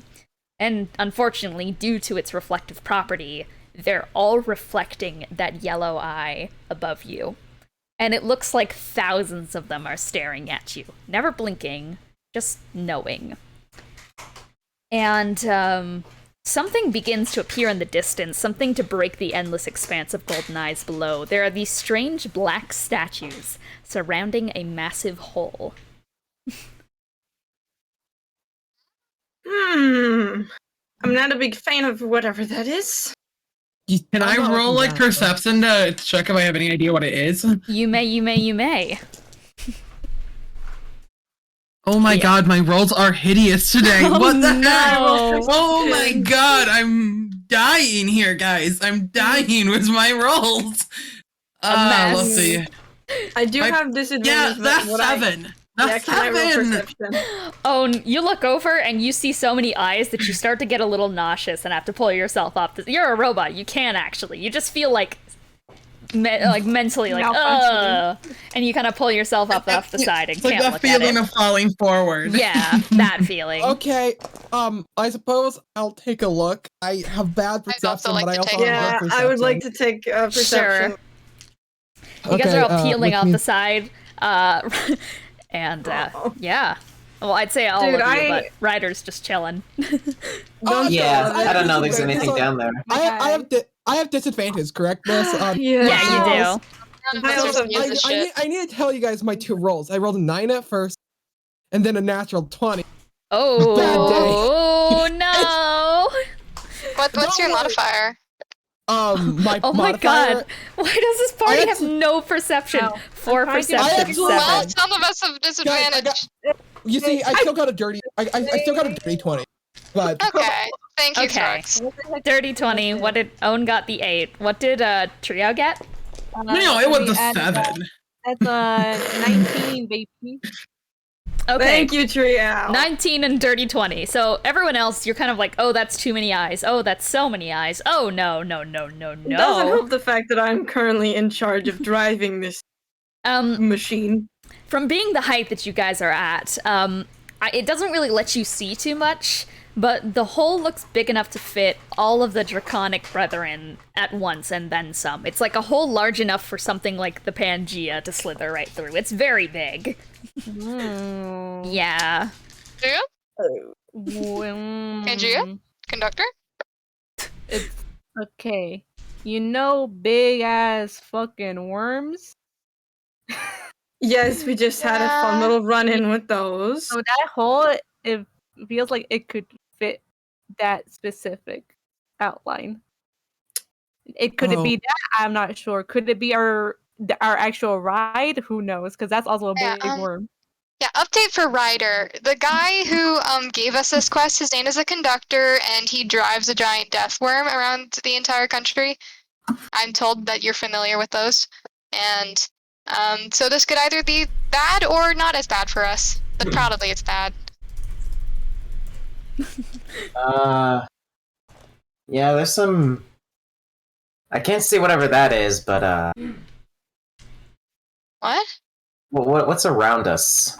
And unfortunately, due to its reflective property, they're all reflecting that yellow eye above you. And it looks like thousands of them are staring at you, never blinking, just knowing. And something begins to appear in the distance, something to break the endless expanse of golden eyes below. There are these strange black statues surrounding a massive hole. I'm not a big fan of whatever that is. Can I roll like perception to check if I have any idea what it is? You may. Oh my god, my rolls are hideous today. Oh, What the heck? no. Oh my god, I'm dying here, guys. I'm dying with my rolls. mess. Let's see. I do My- have disadvantage. Yeah, but that's what 7. Yeah, That's can I roll 7. perception? Oh, you look over and you see so many eyes that you start to get a little nauseous and have to pull yourself up. You're a robot. You can actually. You just feel like, mentally like, Malfunctioning. and you kind of pull yourself up off the side and It's like can't that look at feeling it. of falling forward. Yeah, that feeling. Okay, I suppose I'll take a look. I have bad I'd also perception, like but I to also take have a Yeah, good perception. I would like to take perception. Sure. You guys are all peeling let off me- the side. And Oh. yeah. Well, I'd say all Dude, of you, but Ryder's just chilling. Yeah, I don't know there's anything down there. I have disadvantage, correct, Miss? Yeah, you do. I need to tell you guys my 2 rolls. I rolled a 9 at first, and then a natural 20. Oh no! What's your modifier? My Oh my modifier. god! Why does this party have no perception? No. 4 I'm trying to- perception, Well, 7. some of us have disadvantage. You see, I still got a dirty. I still got a dirty 20. But Okay, thank you, Okay. Thrux. Dirty 20. What did Owen got? The 8. What did Triao get? No, it was the add 7. That's a 19, baby. Okay. Thank you, Triao. 19 and dirty 20. So everyone else, you're kind of like, oh, that's too many eyes. Oh, that's so many eyes. Oh, no. Doesn't help the fact that I'm currently in charge of driving this machine. From being the height that you guys are at, it doesn't really let you see too much, but the hole looks big enough to fit all of the draconic brethren at once and then some. It's like a hole large enough for something like the Pangea to slither right through. It's very big. Yeah. Pangea? Conductor? It's okay. You know big ass fucking worms? Yes, we just had a fun little run-in with those. So that hole, it feels like it could fit that specific outline. Could it be that? I'm not sure. Could it be our actual ride? Who knows? Because that's also a big worm. Yeah, update for Ryder. The guy who gave us this quest, his name is a conductor, and he drives a giant death worm around the entire country. I'm told that you're familiar with those. And so this could either be bad or not as bad for us. But probably it's bad. Yeah, there's some... I can't see whatever that is, but What? What's around us?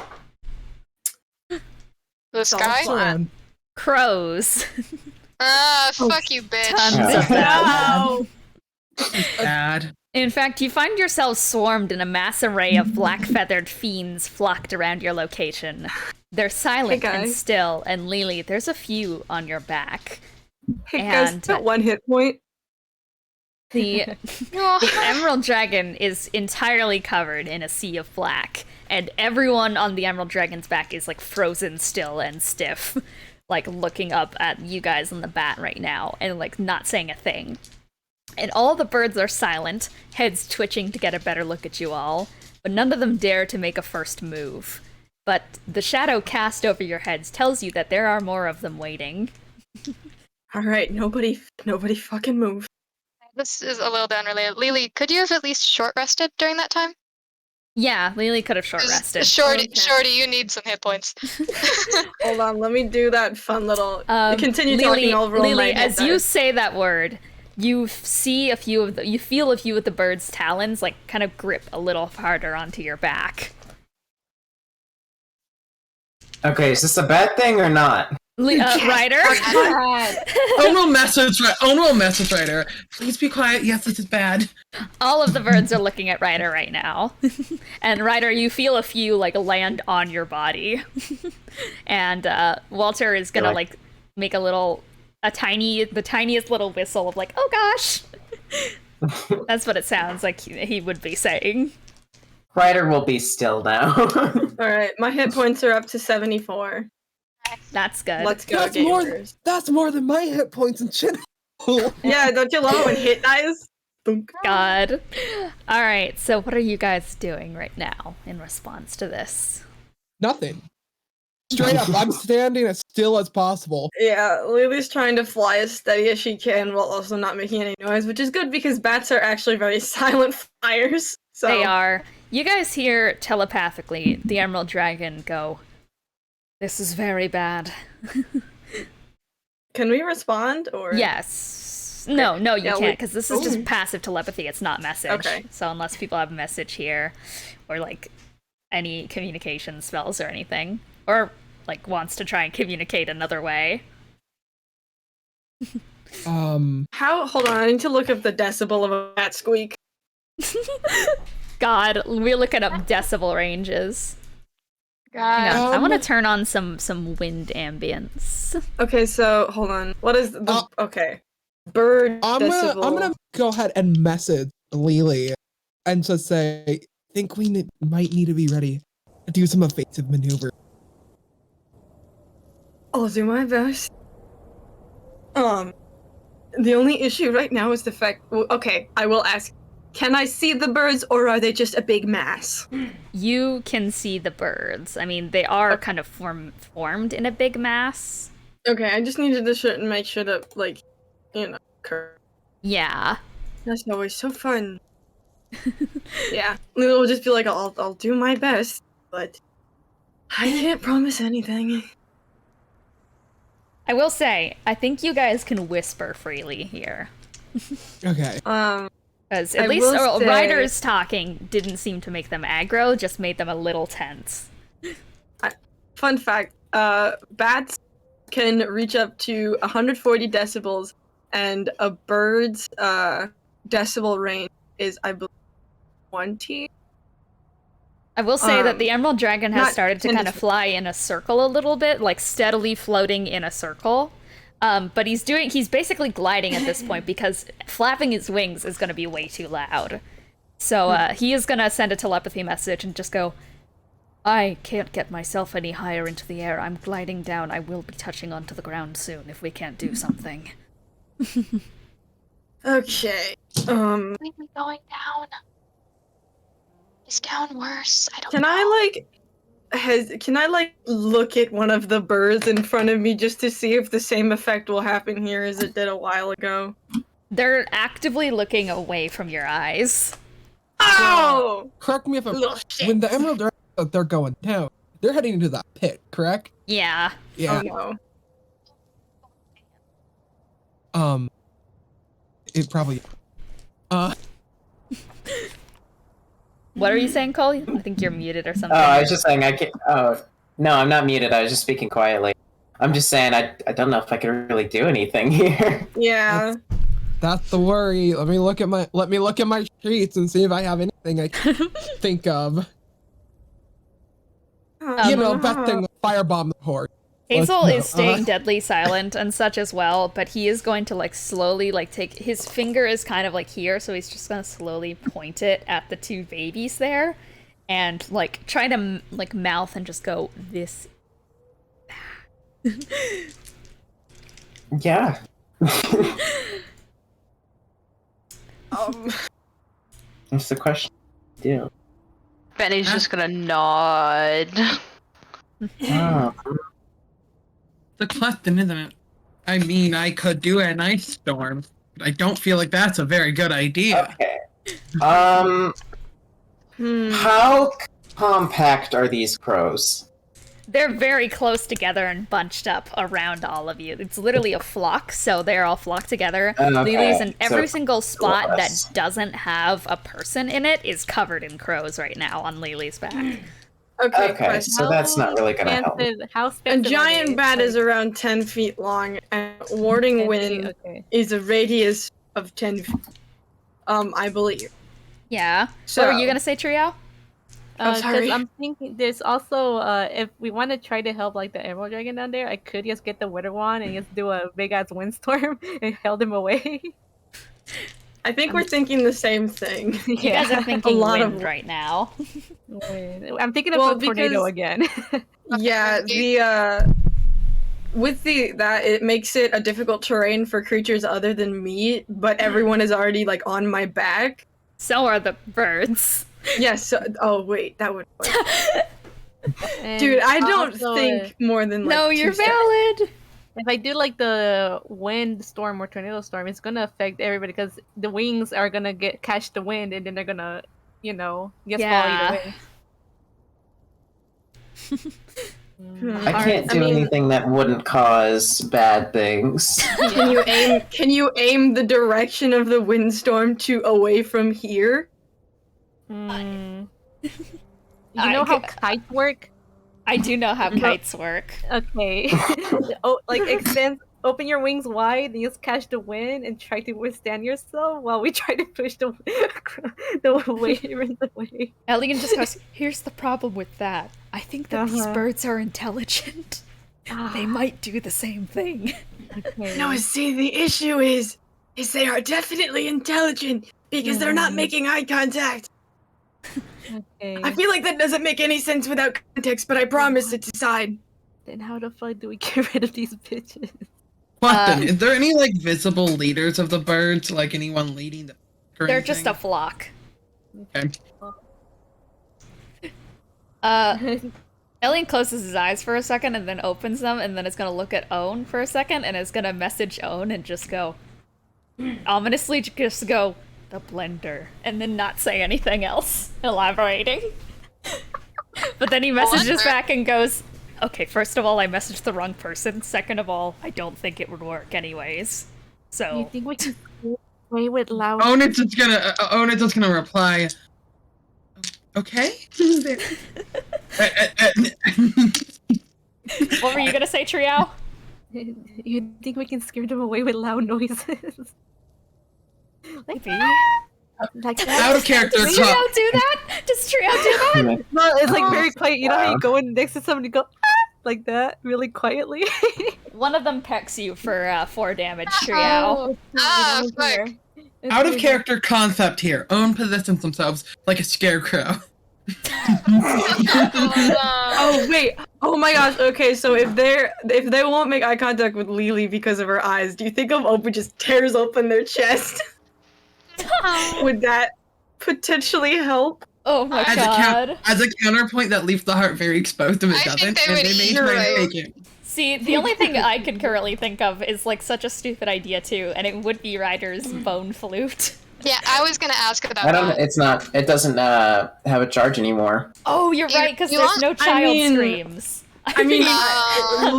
The sky? around. Crows. Fuck you, bitch. Tons of them. Bad. In fact, you find yourselves swarmed in a mass array of black-feathered fiends flocked around your location. They're silent Hey, and guys. still, and Lelee, there's a few on your back. Hey guys, And- that 1 hit point. The Emerald Dragon is entirely covered in a sea of black, and everyone on the Emerald Dragon's back is like frozen still and stiff, like looking up at you guys on the bat right now and like not saying a thing. And all the birds are silent, heads twitching to get a better look at you all, but none of them dare to make a first move. But the shadow cast over your heads tells you that there are more of them waiting. Alright, nobody fucking move. This is a little unrelated. Lelee, could you have at least short rested during that time? Yeah, Lelee could have short rested. Okay. Shorty, you need some hit points. Hold on, let me do that fun little... continue Lelee, talking, I'll roll my Lelee, hit as you dice. say that word, you feel a few of the bird's talons like kind of grip a little harder onto your back. Okay, is this a bad thing or not? Ryder? Own message, Ryder. Please be quiet. Yes, this is bad. All of the birds are looking at Ryder right now. And Ryder, you feel a few like land on your body. And Walter is gonna like make the tiniest little whistle of like, oh gosh. That's what it sounds like he would be saying. Ryder will be still now. Alright, my hit points are up to 74. That's good. Let's go, That's gamers. That's more than my hit points in general. Yeah, don't you love it when hit dies? Thunk. God. Alright, so what are you guys doing right now in response to this? Nothing. Straight up, I'm standing as still as possible. Yeah, Lily's trying to fly as steady as she can while also not making any noise, which is good because bats are actually very silent flyers. So They are. You guys hear telepathically the Emerald Dragon go, "This is very bad." Can we respond or Yes. No, you Yeah, can't, because this is just Ooh. passive telepathy, it's not message. Okay. So unless people have a message here, or like any communication spells or anything, or like wants to try and communicate another way. How? Hold on, I need to look up the decibel of a bat squeak. God, we're looking up decibel ranges. Hang God. on, I want to turn on some wind ambience. Okay, so hold on. What is the okay? Bird I'm decibel. gonna go ahead and message Lelee and just say, think we might need to be ready to do some evasive maneuver. I'll do my best. The only issue right now is the fact. Okay, I will ask. Can I see the birds, or are they just a big mass? You can see the birds. I mean, they are kind of formed in a big mass. Okay, I just needed to make sure that, like, occur. Yeah. That's always so fun. Yeah, Lila will just be like, I'll do my best, but I can't promise anything. I will say, I think you guys can whisper freely here. Okay. Because at least Ryder's talking didn't seem to make them aggro, just made them a little tense. Fun fact, bats can reach up to 140 decibels, and a bird's decibel range is, I believe, 20? I will say that the Emerald Dragon has started to kind of 10 fly in a circle a little bit, like steadily floating in a circle. But he's basically gliding at this point because flapping his wings is going to be way too loud. So he is going to send a telepathy message and just go, I can't get myself any higher into the air. I'm gliding down. I will be touching onto the ground soon if we can't do something. Okay. Leave me going down. Is down worse? I don't Can know. I look at one of the birds in front of me just to see if the same effect will happen here as it did a while ago? They're actively looking away from your eyes. Oh! Correct me if I'm Little shit. when the Emerald Dragon, they're going down. They're heading into that pit, correct? Yeah. Yeah. Oh no. It probably. What are you saying, Cole? I think you're muted or something. Oh, I was just saying I can't. Oh, no, I'm not muted. I was just speaking quietly. I'm just saying I don't know if I can really do anything here. Yeah. That's the worry. Let me look at my sheets and see if I have anything I can think of. Best thing, firebomb the horde. Hazel is staying deadly silent and such as well, but he is going to slowly take his finger is kind of here, so he's just gonna slowly point it at the two babies there, and try to mouth and just go this. Yeah. What's the question? Do. Benny's just gonna nod. Oh. The question, isn't it? I mean, I could do an ice storm, but I don't feel like that's a very good idea. Okay. How compact are these crows? They're very close together and bunched up around all of you. It's literally a flock, so they're all flocked together. Okay, Lelee's in every so single spot that close. doesn't have a person in it is covered in crows right now on Lelee's back. Okay, so that's not really gonna help. How A expensive are giant they? bat Like, is around 10 feet long, and warding 10 feet, wind okay. is a radius of 10 feet. I believe. Yeah. So- What were you gonna say, Triao? sorry. I'm thinking there's also if we want to try to help the Emerald Dragon down there, I could just get the Wither Wand and just do a big ass windstorm and held him away. I think we're thinking the same thing. You guys are thinking A lot wind of- right now. I'm thinking of Well, a tornado because- again. Yeah, with that it makes it a difficult terrain for creatures other than me, but everyone is already on my back. So are the birds. Yes. Oh wait, that would. And Dude, I don't also, think more than No, 2 you're seconds. valid. if I do the wind storm or tornado storm, it's gonna affect everybody because the wings are gonna catch the wind and then they're gonna, just fall Yeah. either way. I can't do anything that wouldn't cause bad things. Can you aim the direction of the windstorm to away from here? You I know how c- kites work? I do know how kites work. Okay. Open your wings wide and just catch the wind and try to withstand yourself while we try to push the wavers away. Ellion just goes, here's the problem with that. I think that these birds are intelligent. They might do the same thing. Okay. No, see, the issue is they are definitely intelligent because they're not making eye contact. Okay. I feel like that doesn't make any sense without context, but I promise it's a side. Then how the fuck do we get rid of these bitches? Question: is there any like visible leaders of the birds? Like anyone leading the? They're just a flock. Okay. Ellion closes his eyes for a second and then opens them, and then is gonna look at Owen for a second and is gonna message Owen and just go ominously, just go the blender, and then not say anything else, elaborating. But then he messages back and goes, okay, first of all, I messaged the wrong person. Second of all, I don't think it would work anyways. So You think we can play with loud? Onit's just gonna reply. Okay. what were you gonna say, Triao? You think we can scare them away with loud noises? Like that? Out of character. Does Triao do that? Does Triao do that? No, it's like very quiet. You know how you go in next to somebody, go like that, really quietly. One of them pecks you for 4 damage, Triao. Fuck. Out of character concept here. Owen positions themselves like a scarecrow. Oh wait! Oh my gosh! Okay, so if they won't make eye contact with Lelee because of her eyes, do you think if Open just tears open their chest? Would that potentially help? Oh my god. As a counterpoint, that leaves the heart very exposed if it doesn't, and they may try to fake it. See, the only thing I can currently think of is like such a stupid idea too, and it would be Ryder's bone flute. Yeah, I was gonna ask about I don't. that. It's not. It doesn't have a charge anymore. Oh, you're right, because there's no child screams. I mean,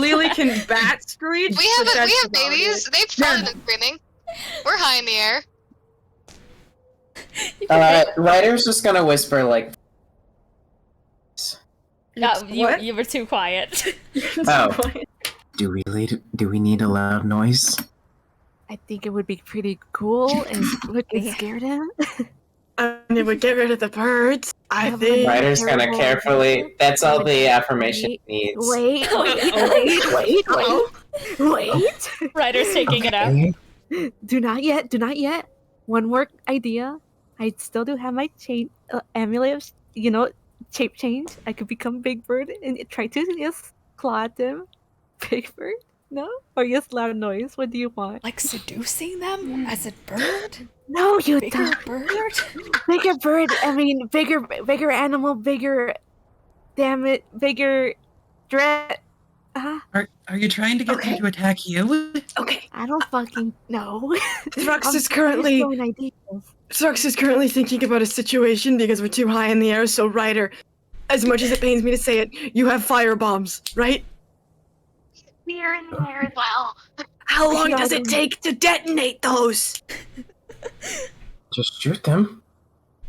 Lelee can bat screech. We have babies. They've started screaming. We're high in the air. Ryder's just gonna whisper like. No, you were too quiet. Oh. Do we need a loud noise? I think it would be pretty cool and would scare them. And it would get rid of the birds. I think. Ryder's gonna carefully. That's all the affirmation he needs. Wait. Ryder's taking it out. Do not yet. One more idea. I still do have my chain amulet of, shape change. I could become Big Bird and try to claw at them. Big Bird? No? Or loud noise? What do you want? Like seducing them as a bird? No, you Bigger don't. bird? Bigger bird. I mean, bigger animal, bigger. Damn it, bigger threat. Are you trying to get them to attack you? Okay. I don't fucking know. Thrux is currently thinking about a situation because we're too high in the air. So Ryder, as much as it pains me to say it, you have fire bombs, right? We're in the air as well. How long does it take to detonate those? Just shoot them.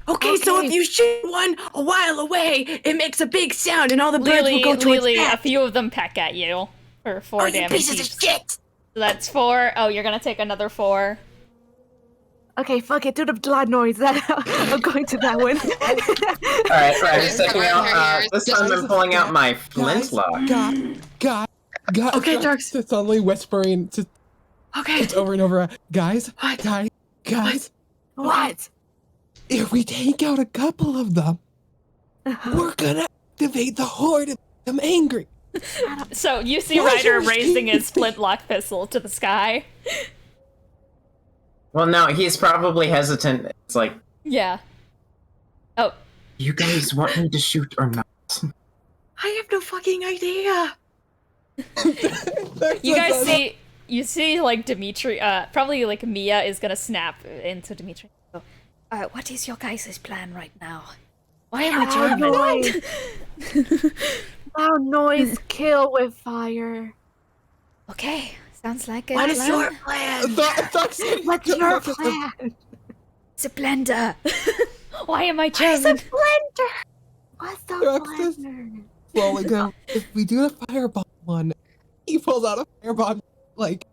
Okay, so if you shoot one a while away, it makes a big sound and all the birds will go to Lelee, its a death. few of them peck at you for 4 damage. Pieces of shit! So that's 4. Oh, you're gonna take another 4. Okay, fuck it, do the loud noise. I'm going to that one. Alright, Ryder's taking out. This time I'm pulling out my flintlock. God. Okay, Thrux. Suddenly whispering to. Okay. It's over and over. Guys. What? Guys. What? If we take out a couple of them, we're gonna activate the horde and make them angry. So you see Why Ryder are you raising his scared? flintlock pistol to the sky. Well, no, he's probably hesitant. It's like, Yeah. Oh. you guys want me to shoot or not? I have no fucking idea. You see like Dimitri, probably like Mia is gonna snap into Dimitri. So, what is your guys' plan right now? Why am I German? Loud noise, kill with fire. Okay, sounds like a What is plan. your plan? What's your plan? It's a blender. Why am I German? Blender. What's the blender? Slowly go. If we do the firebomb one, he pulls out a firebomb. Like,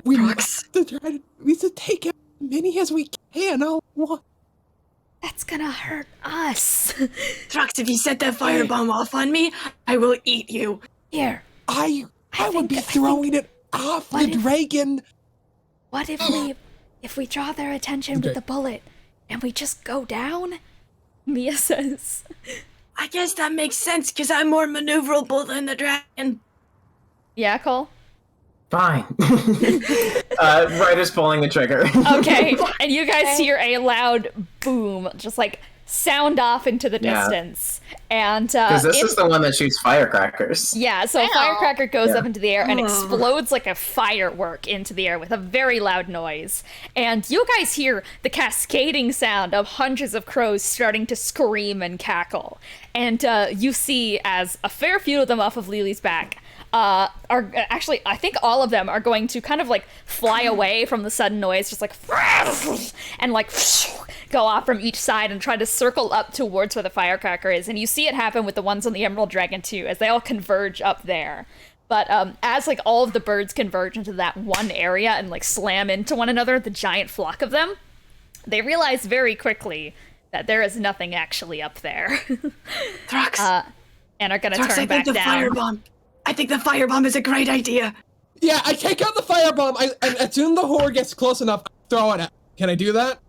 we need to take out as many as we can. All at once. That's gonna hurt us. Thrux, if you set that firebomb off on me, I will eat you. Here. I would be throwing it off the dragon. What if we draw their attention with the bullet and we just go down? Mia says. I guess that makes sense because I'm more maneuverable than the dragon. Yeah, Cole? Fine. Ryder's pulling the trigger. Okay, and you guys hear a loud boom, just like sound off into the distance. And because this is the one that shoots firecrackers. Yeah, so a firecracker goes up into the air and explodes like a firework into the air with a very loud noise. And you guys hear the cascading sound of hundreds of crows starting to scream and cackle. And you see as a fair few of them off of Lelee's back are actually, I think all of them are going to kind of like fly away from the sudden noise, just like and like go off from each side and try to circle up towards where the firecracker is. And you see it happen with the ones on the Emerald Dragon too, as they all converge up there. But as like all of the birds converge into that one area and like slam into one another, the giant flock of them, they realize very quickly that there is nothing actually up there. Thrux, and are gonna Thrux, turn back down. I think the firebomb is a great idea. Yeah, I take out the firebomb, and as soon as the horde gets close enough, I throw it at. Can I do that?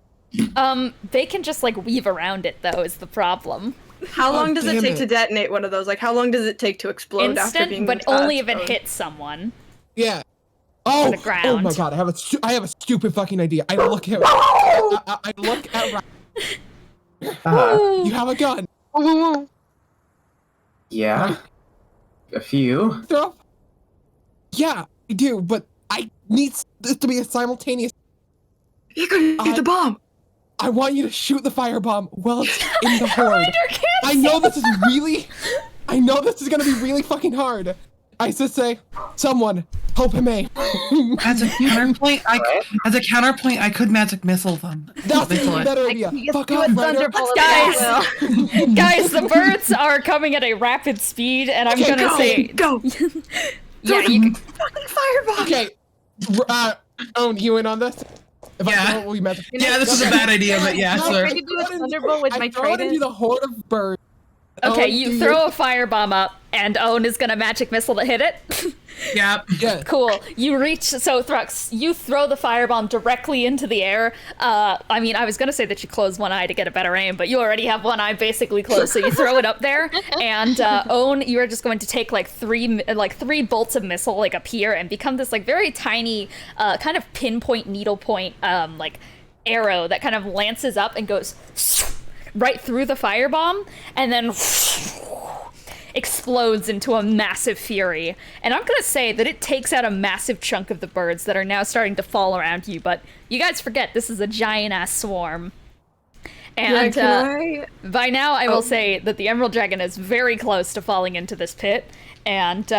They can just like weave around it though, is the problem. How long does it take to detonate one of those? Like, how long does it take to explode after being but only if it hits someone. Yeah. Oh, the ground. Oh my god, I have a stupid fucking idea. I look at I look at You have a gun. Yeah. A few. Throw. Yeah, I do, but I need this to be a simultaneous. You can shoot the bomb. I want you to shoot the firebomb while it's in the horde. I know this is gonna be really fucking hard. I just say, someone help him a. As a counterpoint, I could magic missile them. That's a better idea. Fuck off, Ryder. Guys, the birds are coming at a rapid speed, and I'm gonna say go. Yeah, you can. Firebomb. Okay, Owen, you in on this? If I don't, will you magic? Yeah, this is a bad idea, but yeah, sir. I can do a thunderbolt with my trident. I throw the horde of birds. Okay, you throw a firebomb up, and Owen is gonna magic missile to hit it. Yeah. Cool. You reach, so Thrux, you throw the firebomb directly into the air. I mean, I was gonna say that you close one eye to get a better aim, but you already have one eye basically closed, so you throw it up there, and Owen, you are just going to take like three bolts of missile like appear and become this like very tiny, kind of pinpoint needlepoint like arrow that kind of lances up and goes right through the firebomb, and then explodes into a massive fury. And I'm gonna say that it takes out a massive chunk of the birds that are now starting to fall around you, but you guys forget this is a giant-ass swarm. And by now I will say that the Emerald Dragon is very close to falling into this pit, and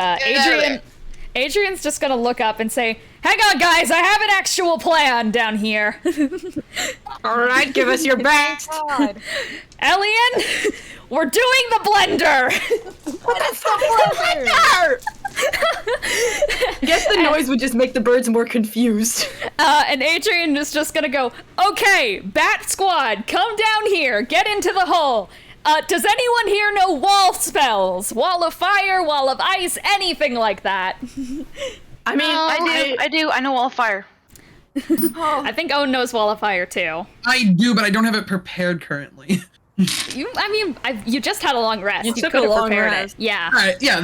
Adrian's just gonna look up and say, "Hang on, guys, I have an actual plan down here." All right, give us your best. Ellion, we're doing the blender. What is the blender? I guess the noise would just make the birds more confused. And Adrian is just gonna go, "Okay, Bat Squad, come down here, get into the hole. Does anyone here know wall spells? Wall of fire, wall of ice, anything like that?" I mean, I do. I know wall of fire. I think Owen knows wall of fire too. I do, but I don't have it prepared currently. You just had a long rest. You took could a have long prepared rest. it. Yeah. All right, yeah,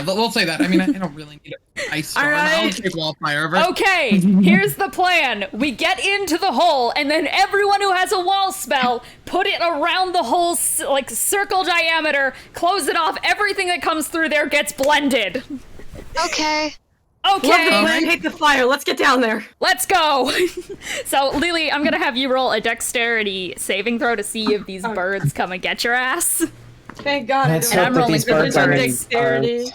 we'll say that. I mean, I don't really need an ice storm. I'll take wall of fire over. Okay, here's the plan. We get into the hole, and then everyone who has a wall spell, put it around the whole, like, circle diameter, close it off, everything that comes through there gets blended. Okay. Love the plan, hate the fire. Let's get down there. Let's go. So, Lelee, I'm gonna have you roll a dexterity saving throw to see if these birds come and get your ass. Thank God. Let's hope that these birds aren't dexterity.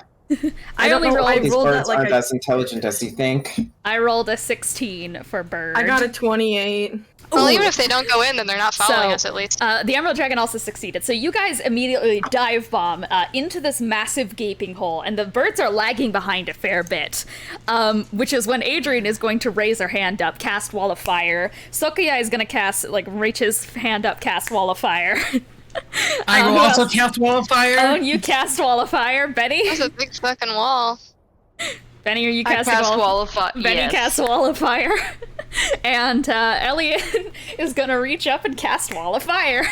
I rolled these birds that aren't as intelligent as you think. I rolled a 16 for bird. I got a 28. Well, Ooh. even if they don't go in, then they're not following us at least. The Emerald Dragon also succeeded. So you guys immediately dive bomb into this massive gaping hole, and the birds are lagging behind a fair bit, which is when Adrian is going to raise her hand up, cast Wall of Fire. Sokuya is going to cast, reach his hand up, cast Wall of Fire. I will also cast Wall of Fire. Oh, you cast Wall of Fire, Bennie? That's a big fucking wall. Bennie, are you I casting cast Wall of Fire. Bennie Yes. casts Wall of Fire. And Ellion is gonna reach up and cast Wall of Fire.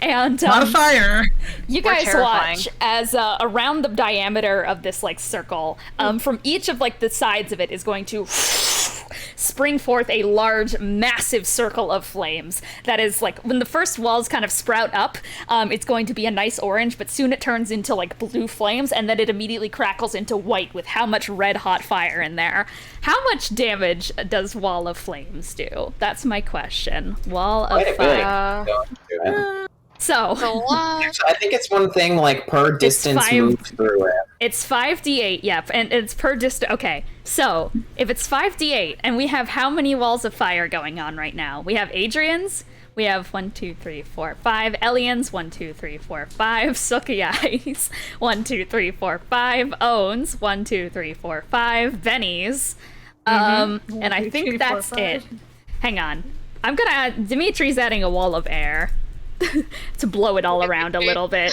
And Wall of Fire. you We're guys terrifying. watch as around the diameter of this circle, from each of the sides of it is going to spring forth a large, massive circle of flames. That is when the first walls kind of sprout up, it's going to be a nice orange, but soon it turns into blue flames, and then it immediately crackles into white with how much red hot fire in there. How much damage does Wall of Flames do? That's my question. Wall of Quite a bit. Fire. Going through it. So It's a lot. I think it's one thing per distance 5. moved through it. it's 5d8, yep, and it's per distance. Okay, so if it's 5d8, and we have how many walls of fire going on right now? We have Adrian's, we have 1, 2, 3, 4, 5, Ellion's, 1, 2, 3, 4, 5, Sukiyai's, 1, 2, 3, 4, 5, Owen's, 1, 2, 3, 4, 5, Benny's, and I think that's it. Hang on. I'm gonna add, Dimitri's adding a wall of air to blow it all around a little bit.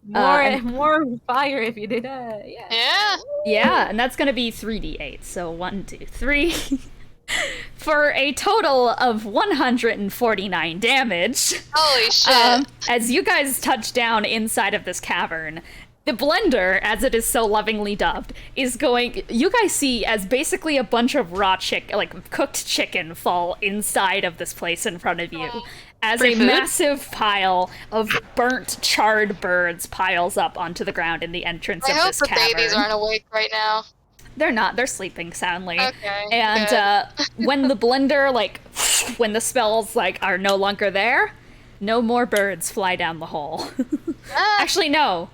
More fire if you did that. Yeah. Yeah. Yeah, and that's gonna be 3d8. So 1, 2, 3. For a total of 149 damage. Holy shit. As you guys touch down inside of this cavern, the blender, as it is so lovingly dubbed, is going. You guys see as basically a bunch of raw cooked chicken fall inside of this place in front of you. As Free a food? massive pile of burnt, charred birds piles up onto the ground in the entrance I of hope this the cavern. babies aren't awake right now. They're not. They're sleeping soundly. Okay, And when the blender, when the spells are no longer there, no more birds fly down the hole. Ah, Actually, no.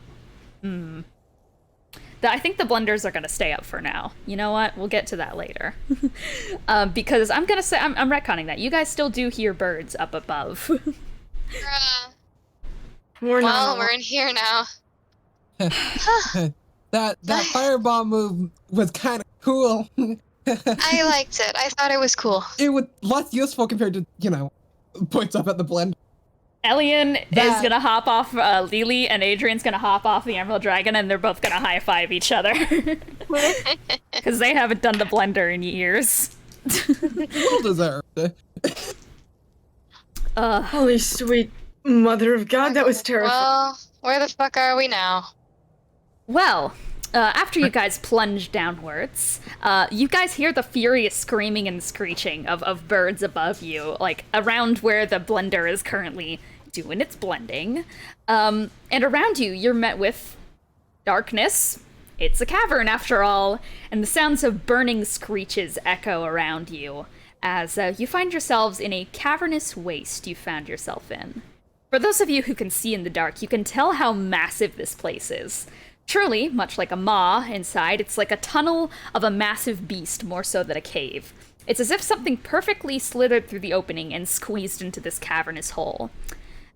I think the blenders are gonna stay up for now. You know what? We'll get to that later. Because I'm gonna say I'm retconning that. You guys still do hear birds up above. We're well, not. we're in here now. That fireball move was kind of cool. I liked it. I thought it was cool. It was less useful compared to points up at the blend. Ellion is That- gonna hop off Lelee, and Adrian's gonna hop off the Emerald Dragon, and they're both gonna high five each other. Because they haven't done the blender in years. Well deserved. Holy sweet mother of God, that was terrifying. Well, where the fuck are we now? Well, after you guys plunge downwards, you guys hear the furious screaming and screeching of birds above you, around where the blender is currently doing its blending. And around you, you're met with darkness. It's a cavern, after all, and the sounds of burning screeches echo around you as you find yourselves in a cavernous waste you found yourself in. For those of you who can see in the dark, you can tell how massive this place is. Truly, much like a maw inside, it's like a tunnel of a massive beast more so than a cave. It's as if something perfectly slithered through the opening and squeezed into this cavernous hole.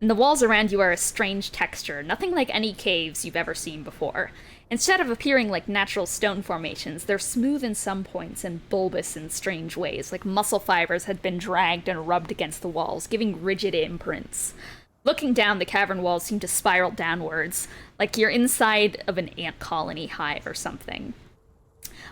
And the walls around you are a strange texture, nothing like any caves you've ever seen before. Instead of appearing like natural stone formations, they're smooth in some points and bulbous in strange ways, like muscle fibers had been dragged and rubbed against the walls, giving rigid imprints. Looking down, the cavern walls seem to spiral downwards, like you're inside of an ant colony hive or something.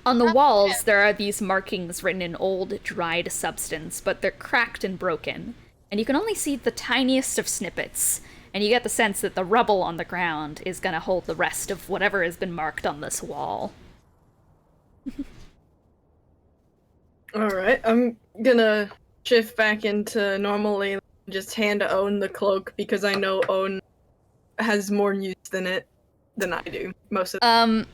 On the walls, there are these markings written in old, dried substance, but they're cracked and broken, and you can only see the tiniest of snippets, and you get the sense that the rubble on the ground is gonna hold the rest of whatever has been marked on this wall. Alright, I'm gonna shift back into normally and just hand Owen the cloak because I know Owen has more use than I do most of the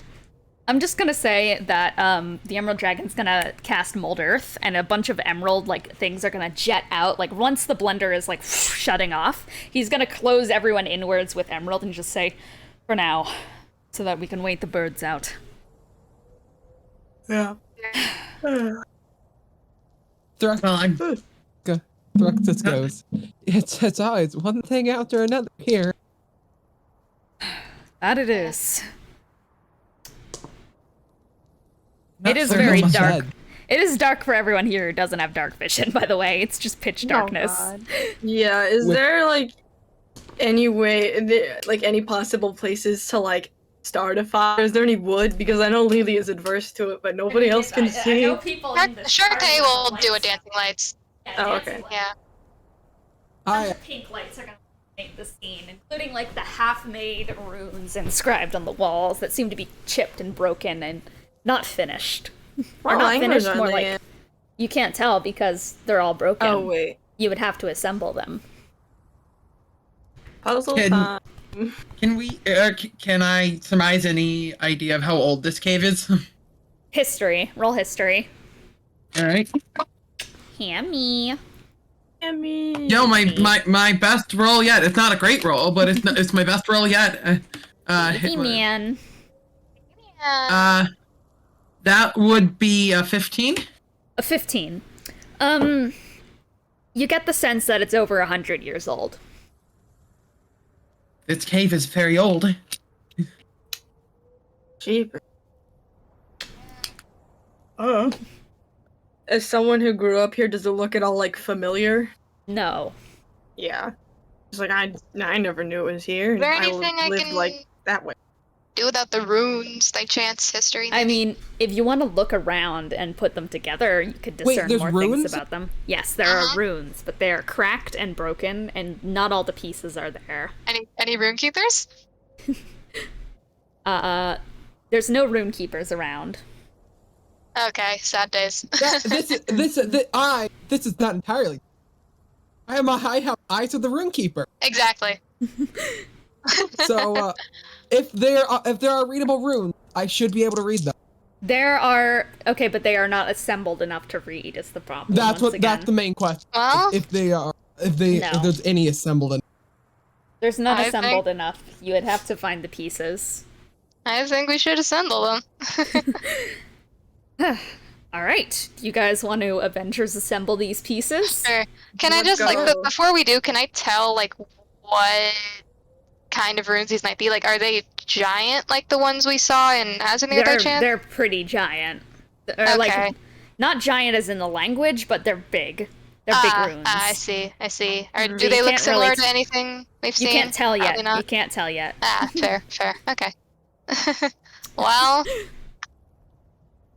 I'm just gonna say that the Emerald Dragon's gonna cast Mold Earth, and a bunch of emerald things are gonna jet out. Once the blender is shutting off, he's gonna close everyone inwards with emerald and just say, "For now," so that we can wait the birds out. Yeah. Thrux, Well, Thruxus goes. It's always one thing after another here. That it is. Not It is so very much dark. said. It is dark for everyone here who doesn't have dark vision, by the way. It's just pitch darkness. Oh, God. Yeah, is With- there like any way, like any possible places to like start a fire? Is there any wood? Because I know Lelee is adverse to it, but nobody else can see. Charpay will do a dancing lights. Oh, okay. Yeah. I Pink lights are gonna paint the scene, including like the half-made runes inscribed on the walls that seem to be chipped and broken and not finished. What Or not language finished, are more they like in? you can't tell because they're all broken. Oh wait, You would have to assemble them. puzzle Can- time. Can we? Can I surmise any idea of how old this cave is? History. Roll history. All right. Hammy. Yummy. Yo, my best roll yet. It's not a great roll, but it's my best roll yet. Hey man. Yeah. That would be a 15. A 15. You get the sense that it's over 100 years old. This cave is very old. Jeep. As someone who grew up here, does it look at all like familiar? No. Yeah. It's like I never knew it was here. Is there and anything I lived can like that way. do without the runes, like chance history? I mean, if you want to look around and put them together, you could Wait, discern there's more runes? things about them. Yes, there are runes, but they are cracked and broken, and not all the pieces are there. Any rune keepers? There's no rune keepers around. Okay, sad days. This is not entirely. I have eyes of the Runekeeper. Exactly. So if there are readable runes, I should be able to read them. There are okay, but they are not assembled enough to read. Is the problem? That's once again. that's the main question. Well, If No. there's any assembled. There's not I assembled think- enough. You would have to find the pieces. I think we should assemble them. All right, do you guys want to Avengers assemble these pieces? Sure. Can I Let's just like go. before we do? Can I tell like what kind of runes these might be? Like, are they giant like the ones we saw in Azimir by chance? They're pretty giant. Or Okay. like not giant as in the language, but they're big. They're big runes. I see. I see. Or Mhm. do You they look can't similar really to anything we've You seen? can't tell yet. Probably not. You can't tell yet. Fair. Okay. Well,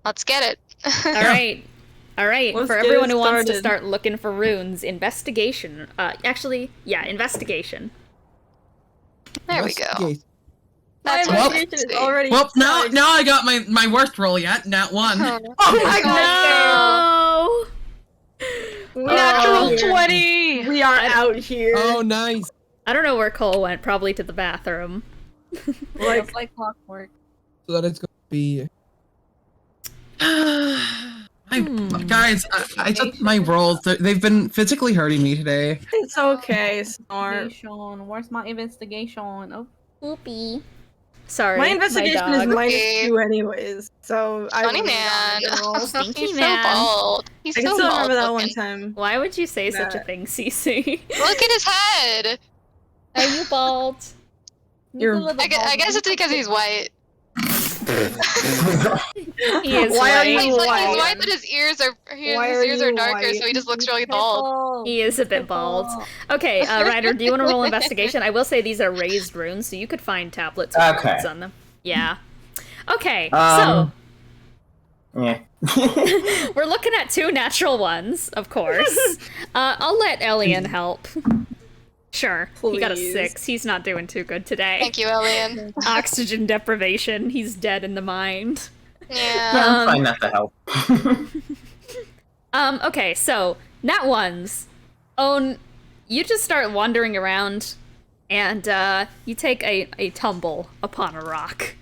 let's get it. All right. Let's For get everyone it who wants to started. start looking for runes, investigation. Investigation. There we go. Investigate. That's My Well- what investigation it is already. Well, now started. I got my worst roll yet. Nat 1. Oh my god! No. Natural Oh. 20! We are out here. Oh, nice. I don't know where Cole went. Probably to the bathroom. It's like clockwork. So that is going to be. Guys, I just my rolls. They've been physically hurting me today. It's okay, Snort. Investigation. Where's my investigation? Oh, Whoopee. Sorry, My investigation my is dog. -2 anyways, so I Funny would've man. gotten a roll. Stinky He's man. so bald. He's I can so still bald remember that one looking. time. Why would you say such a That- thing, Cece? Look at his head. Are you bald? You're- I guess it's because he's white. He is Why are white. you He's white? white, but his ears are Why are you darker, white? so he just looks really bald. He is a bit bald. Okay, Ryder, do you want to roll investigation? I will say these are raised runes, so you could find tablets with Okay. runes on them. Yeah. Okay, Yeah. so we're looking at 2 natural ones, of course. I'll let Ellion help. Sure, he got a Please. 6. He's not doing too good today. Thank you, Ellion. Oxygen deprivation. He's dead in the mind. Yeah. Fine not to help. Okay, so nat ones. You just start wandering around, and you take a tumble upon a rock.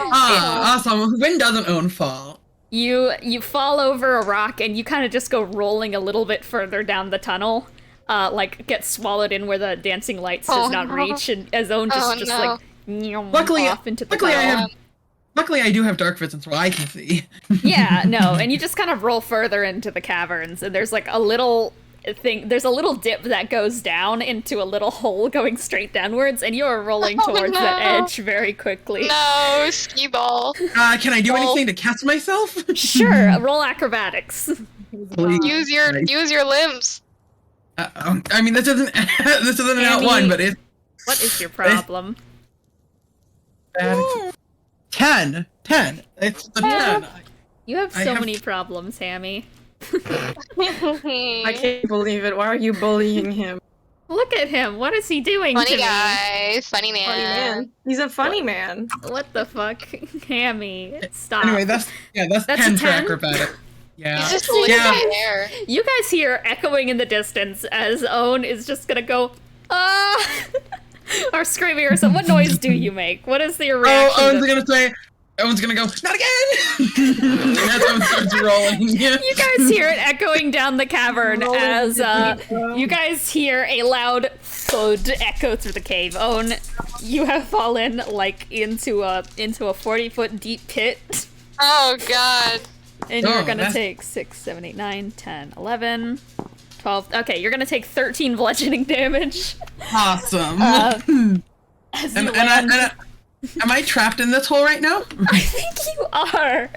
Awesome. Wind doesn't own fall. You fall over a rock, and you kind of just go rolling a little bit further down the tunnel. Like get swallowed in where the dancing lights does Oh, not no. reach, and Azone just Oh, just no. like nyum, Luckily, off into the luckily tunnel. Luckily, I do have dark vision, so I can see. Yeah, no, and you just kind of roll further into the caverns, and there's like a little thing. There's a little dip that goes down into a little hole going straight downwards, and you are rolling towards that edge very quickly. No, ski ball. Can I do anything to catch myself? Sure, roll acrobatics. Please. Use your limbs. I mean, this isn't an out one, but it's What is your problem? bad. 10. It's the 10. You have so many problems, Hammy. I can't believe it. Why are you bullying him? Look at him. What is he doing Funny to guy, funny man. Funny man. He's a funny man. me? What the fuck? Hammy, stop. Anyway, that's 10 for acrobatic. Yeah. He's just lifting the air. You guys hear echoing in the distance as Owen is just gonna go, or screaming or something. What noise do you make? What is your reaction? Owen's gonna go, not again! As Owen starts rolling. Yeah. You guys hear it echoing down the cavern as you guys hear a loud thud echo through the cave. Owen, you have fallen like into a 40-foot deep pit. Oh god. And you're gonna take 6, 7, 8, 9, 10, 11, 12. Okay, you're gonna take 13 bludgeoning damage. Awesome. As you land. Am I trapped in this hole right now? I think you are.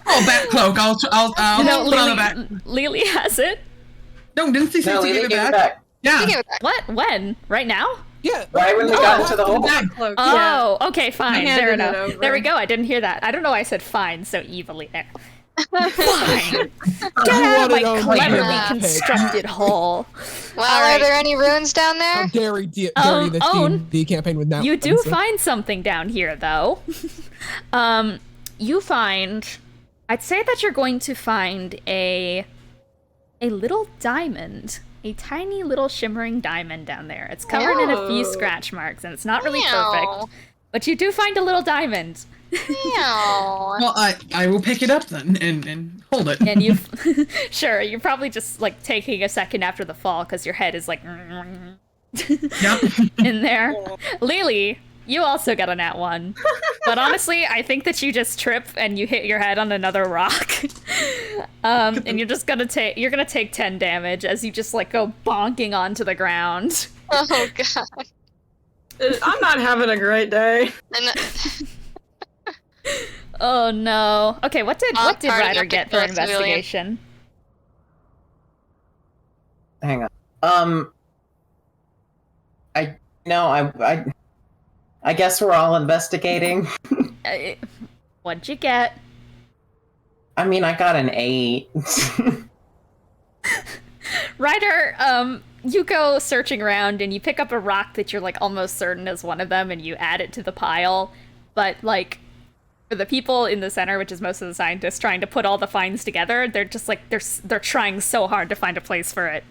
Oh, back cloak. I'll put on the back. Lelee has it. No, didn't she say No, to give Lelee it gave back? it back. Yeah. What? When? Right now? Yeah. Right when we got into the hole. Cloak. Oh, okay, fine. I There, handed it over. there we go. I didn't hear that. I don't know why I said fine so evilly there. Fine. Get You out of my wanted on cleverly like your constructed hole. Well, All are right. there any runes down there? How dare this Owen, the campaign with that. You do find something down here, though. You find... I'd say that you're going to find a little diamond. A tiny little shimmering diamond down there. It's covered in a few scratch marks, and it's not really perfect. But you do find a little diamond. Meow. Well, I will pick it up then and hold it. And you... Sure, you're probably just, like, taking a second after the fall, because your head is, like... Yep. in there. Lelee, you also got a nat 1. But honestly, I think that you just trip and you hit your head on another rock. And you're just gonna take 10 damage as you just like go bonking onto the ground. Oh god. I'm not having a great day. And Oh no. Okay, what did Ryder get for Civilian. investigation? Hang on. I guess we're all investigating. What'd you get? I mean, I got an 8. Ryder, you go searching around and you pick up a rock that you're like almost certain is one of them and you add it to the pile. But like for the people in the center, which is most of the scientists trying to put all the finds together, they're just like they're trying so hard to find a place for it,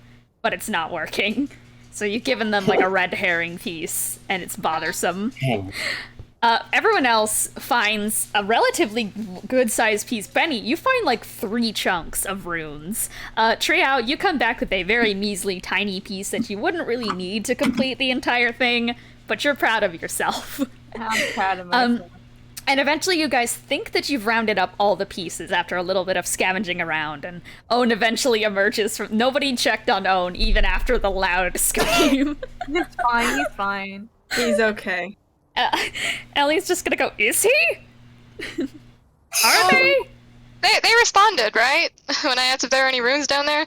but it's not working. So you've given them like a red herring piece and it's bothersome. Everyone else finds a relatively good-sized piece. Bennie, you find like 3 chunks of runes. Triao, you come back with a very measly, tiny piece that you wouldn't really need to complete the entire thing, but you're proud of yourself. I'm proud of myself. And eventually you guys think that you've rounded up all the pieces after a little bit of scavenging around, and Owen eventually emerges from... Nobody checked on Owen, even after the loud scream. It's fine, he's fine. He's okay. Ellie's just gonna go, is he? Are they? they responded, right? When I asked if there were any runes down there?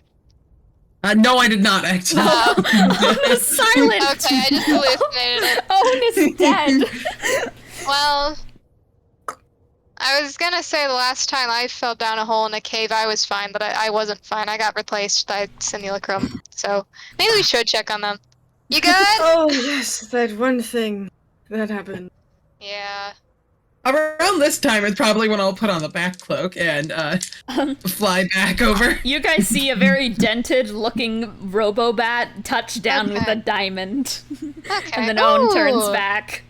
No, I did not, actually. Owen is silent! Okay, I just hallucinated it. Owen is dead! Well, I was gonna say the last time I fell down a hole in a cave, I was fine, but I wasn't fine. I got replaced by simulacrum, so maybe we should check on them. You good? Oh yes, that one thing that happened. Yeah. Around this time is probably when I'll put on the back cloak and fly back over. You guys see a very dented-looking Robobat touch down with a diamond. Okay. And then Owen turns Ooh. back.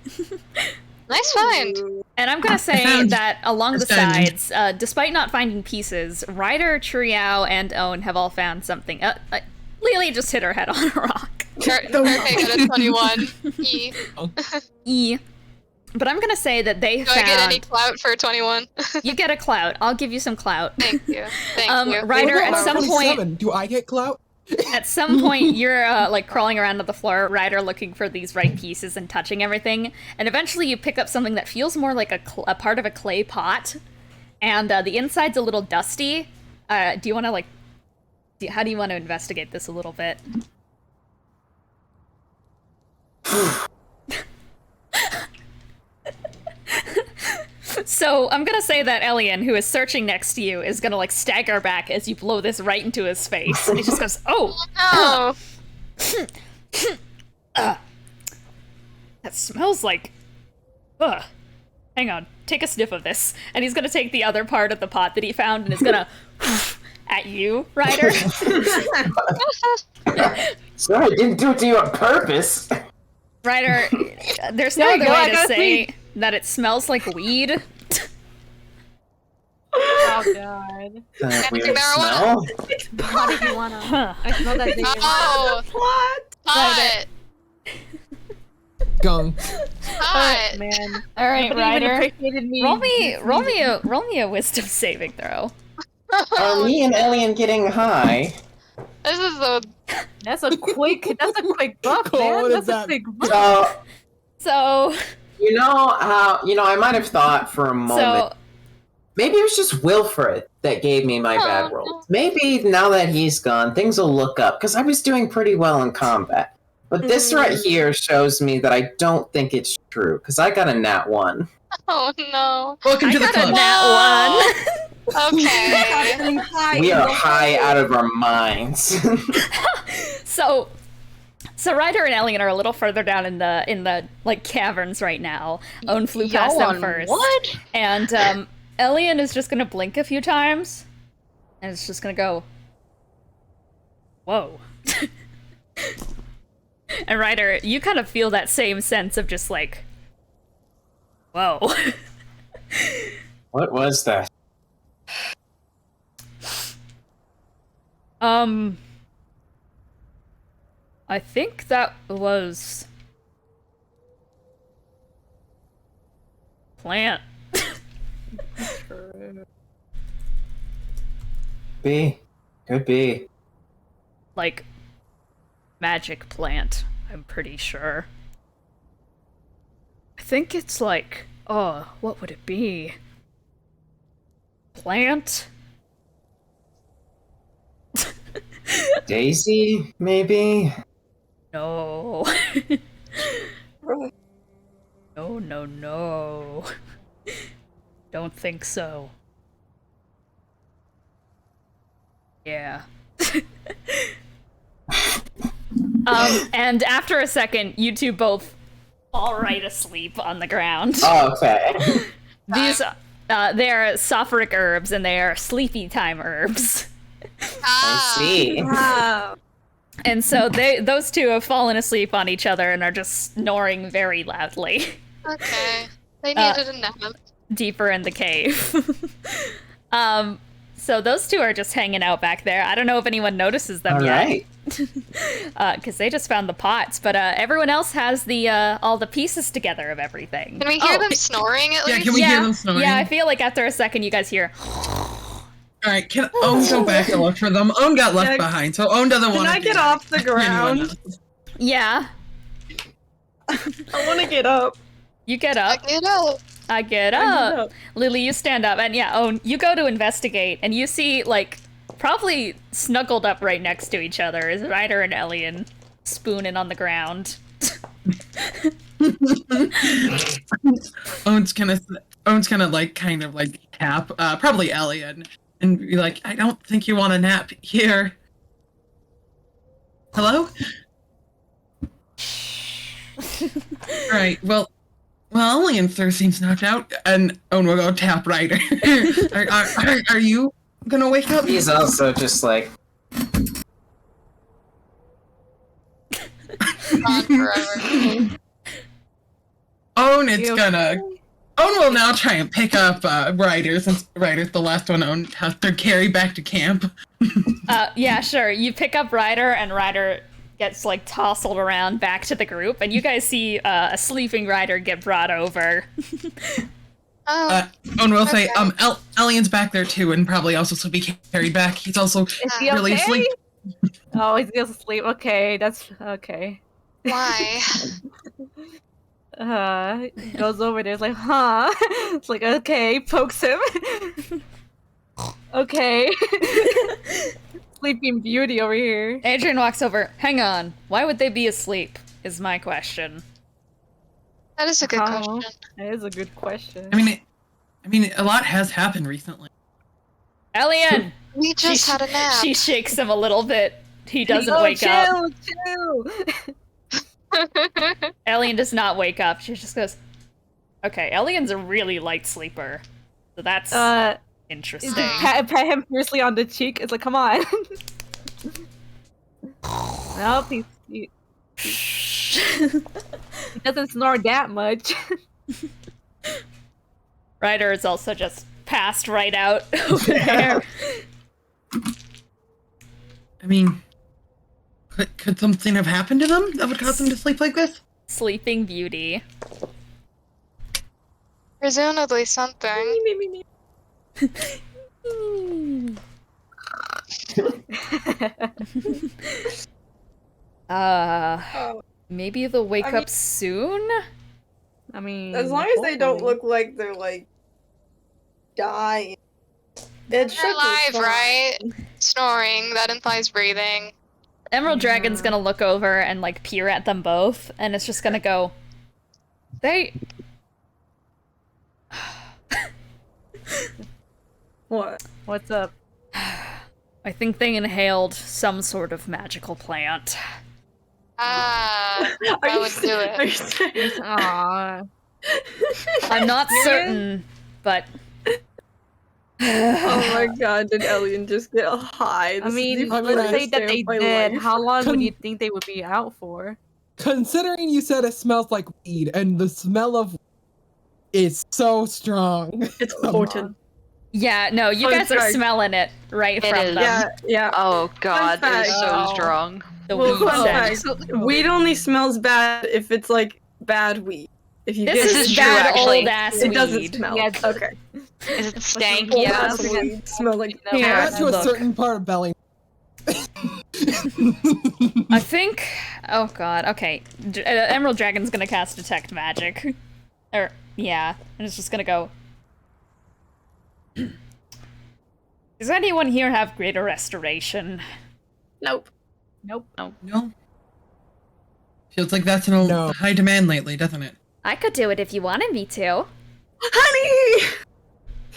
Nice find. And I'm gonna say that along the diamond. sides, despite not finding pieces, Ryder, Triao, and Owen have all found something. Lelee just hit her head on a rock. Okay, got a 21. E. E. But I'm gonna say that they Do found... I get any clout for 21? You get a clout. I'll give you some clout. Thank you. Thank you. Ryder, What at about some 27? point... Do I get clout? At some point, you're like crawling around on the floor, Ryder, looking for these right pieces and touching everything, and eventually you pick up something that feels more like a part of a clay pot, and the inside's a little dusty. Do you want to how do you want to investigate this a little bit? So I'm gonna say that Ellion, who is searching next to you, is gonna like stagger back as you blow this right into his face, and he just goes, "Oh, No. that smells like, hang on, take a sniff of this." And he's gonna take the other part of the pot that he found and is gonna at you, Ryder. Sorry, I didn't do it to you on purpose. Ryder, there's no There you other go, I way to got say that it smells like weed. Oh god. That weird marijuana. smell. How did you wanna? Huh. I smell that thing. Oh, hot. Gong. Hot. Man. All right, Nobody even Ryder. appreciated me. Roll me a wisdom saving throw. Are me and Ellion getting high? This is the That's a quick buff, Cool, man. what is That's a that? quick buff. So, So, you know how, I might have thought for a moment, maybe it was just Wilfred that gave me my bad rolls. Maybe now that he's gone, things will look up, because I was doing pretty well in combat. But this right here shows me that I don't think it's true, because I got a nat 1. oh no. Welcome to the got a club. nat 1. Okay. We are high out of our minds. So Ryder and Ellion are a little further down in the like caverns right now. Owen flew past Y'all them on first. what? And Ellion is just gonna blink a few times, and it's just gonna go, "Whoa." And Ryder, you kind of feel that same sense of just like, "Whoa." What was that? I think that was plant. Could be. Like magic plant, I'm pretty sure. I think it's like, what would it be? Plant? Daisy, maybe? No. No. Don't think so. Yeah. And after a second, you two both fall right asleep on the ground. Oh, okay. These, they're sophoric herbs, and they are sleepy time herbs. I see. Wow. And so those two have fallen asleep on each other and are just snoring very loudly. Okay. They needed a nap. Deeper in the cave. So those two are just hanging out back there. I don't know if anyone notices them All yet. right. Because they just found the pots, but everyone else has the all the pieces together of everything. Can we hear them snoring at Yeah, least? can we hear them snoring? Yeah, I feel like after a second you guys hear. Alright, can Owen go back and look for them? Owen got left behind, so Owen doesn't want to. Can I get off the ground? Yeah, I want to get up. you get up. Get up. I get up. Lelee, you stand up, and yeah, Owen, you go to investigate, and you see like probably snuggled up right next to each other is Ryder and Ellion spooning on the ground. Owen's gonna like kind of like tap probably Ellion and be like, I don't think you want a nap here. Hello? Alright, well Ellion seems knocked out, and Owen will go tap Ryder. Are you gonna wake up? He's also just like, On forever. Owen will now try and pick up Ryder, since Ryder's the last one Owen has to carry back to camp. Yeah, sure. You pick up Ryder, and Ryder gets like tousled around back to the group, and you guys see a sleeping Ryder get brought over. Oh, Owen will say, Ellion's back there too, and probably also will be carried back. He's also Is he really okay? asleep. Oh, he's just asleep. Okay, that's okay. Why? Goes over there. It's like, huh? It's like, okay, pokes him. Okay. Sleeping Beauty over here. Adrian walks over. Hang on. Why would they be asleep? Is my question. That is a good Oh, question. that is a good question. I mean, a lot has happened recently. Ellion! We just had a nap. She shakes him a little bit. He doesn't Oh, wake up. chill. Ellion does not wake up. She just goes, okay, Ellion's a really light sleeper. So that's interesting. Pat him fiercely on the cheek. It's like, come on. Nope, he doesn't snore that much. Ryder is also just passed right out over there. I mean, could something have happened to them that would cause them to sleep like this? Sleeping Beauty. Presumably something. Maybe they'll wake I mean- up soon? I mean, As long as they don't hopefully. look like they're like dying. It They're should be alive, fine. right? Snoring, that implies breathing. Emerald Dragon's gonna look over and like peer at them both, and it's just gonna go, they... What? What's up? I think they inhaled some sort of magical plant. Ah, I would do Are it. you serious? Aww. I'm not certain, but... Oh my god, did Ellion just get high? I This is mean, the let's first say that day they of my did. life. How long would you think they would be out for? Considering you said it smells like weed, and the smell of is so strong. It's Come potent. Yeah, no, you Fun guys are fact. smelling it right It from is. them. Yeah, yeah. Oh god, it is so fact. strong. The Well, weed fun scent. fact, weed only smells bad if it's like bad weed. If you This get is is true, bad actually. old-ass it weed. doesn't smell. Yeah, Okay. Is it stank? Old Yeah. ass weed smell like Yeah, Not to a look. certain part of Belly. I think... Oh god, okay. Emerald Dragon's gonna cast Detect Magic. Or, yeah. And it's just gonna go... Does anyone here have Greater Restoration? Nope. Nope. No. Feels like that's in No. high demand lately, doesn't it? I could do it if you wanted me to. Honey!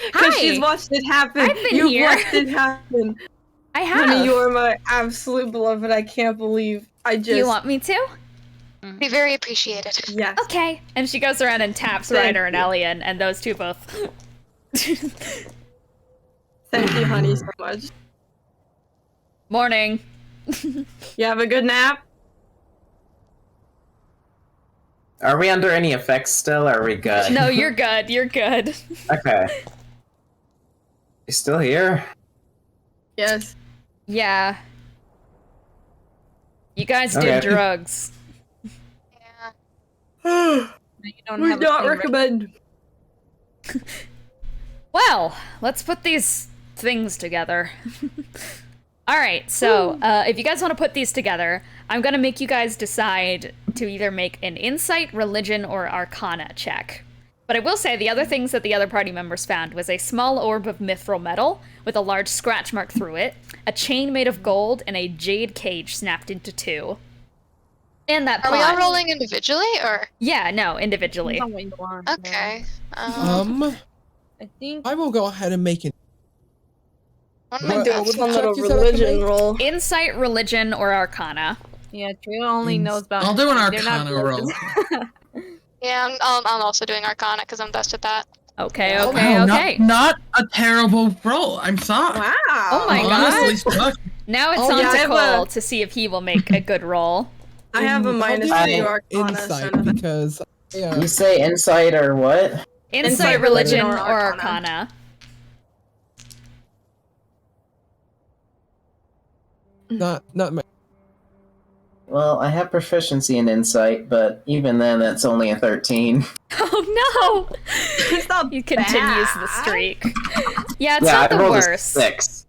Because Hi! she's watched it happen. I've been You've here. watched it happen. I have. Honey, you are my absolute beloved. I can't believe I just. Do you want me to? Be very appreciated. Yes. Okay. And she goes around and taps Thank Ryder and you. Ellion, and those two both... Thank you, honey, so much. Morning. You have a good nap? Are we under any effects still, or are we good? No, you're good. You're good. Okay. You still here? Yes. Yeah. You guys Okay. did drugs. Yeah. You don't Would have a not favorite. recommend. Well, let's put these things together. Alright, so, if you guys want to put these together, I'm gonna make you guys decide to either make an Insight, Religion, or Arcana check. But I will say, the other things that the other party members found was a small orb of mithril metal with a large scratch mark through it, a chain made of gold, and a jade cage snapped into two. And that Are we all pot. rolling individually, or? Yeah, no, individually. Depends on what you want, Okay. I think I will go ahead and make it. What am I What- doing? what That's one check little you said I could religion make? roll. Insight, Religion, or Arcana. yeah, Trio only knows about. I'll do an they're not Arcana roll. Yeah, I'm also doing Arcana because I'm best at that. Okay, Oh, okay, Wow, okay. Not a terrible roll. I'm sorry. Wow. Oh my god. Honestly, sucks. Now it's Oh, on yeah, I to have Cole a- to see if he will make a good roll. I have a I'll minus do 2 Arcana. Insight so because yeah. You say insight or what? Insight, Religion, or Arcana. Not my. Well, I have proficiency in insight, but even then, that's only a 13. Oh no! It's not He continues the bad. streak. Yeah, it's yeah, not I the rolled a worst. 6.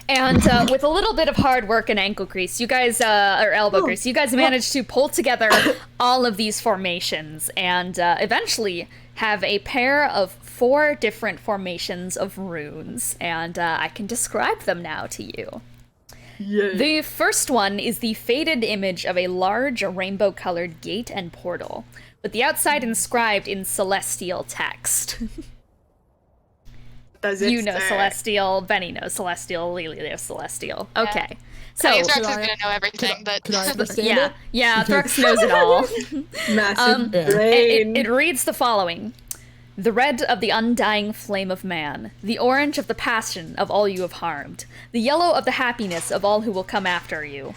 And with a little bit of hard work and ankle grease, you guys, or elbow grease, you guys managed to pull together all of these formations and eventually have a pair of 4 different formations of runes. And I can describe them now to you. Yay. The first one is the faded image of a large rainbow-colored gate and portal, with the outside inscribed in celestial text. Does it You know say? Celestial, Bennie knows Celestial, Lelee knows Celestial. Yeah. Okay. So, So, Thrux is Could I- gonna know everything, but Could I understand yeah, it? yeah, Because- Thrux knows it all. Massive Yeah. brain. It reads the following. The red of the undying flame of man, the orange of the passion of all you have harmed, the yellow of the happiness of all who will come after you,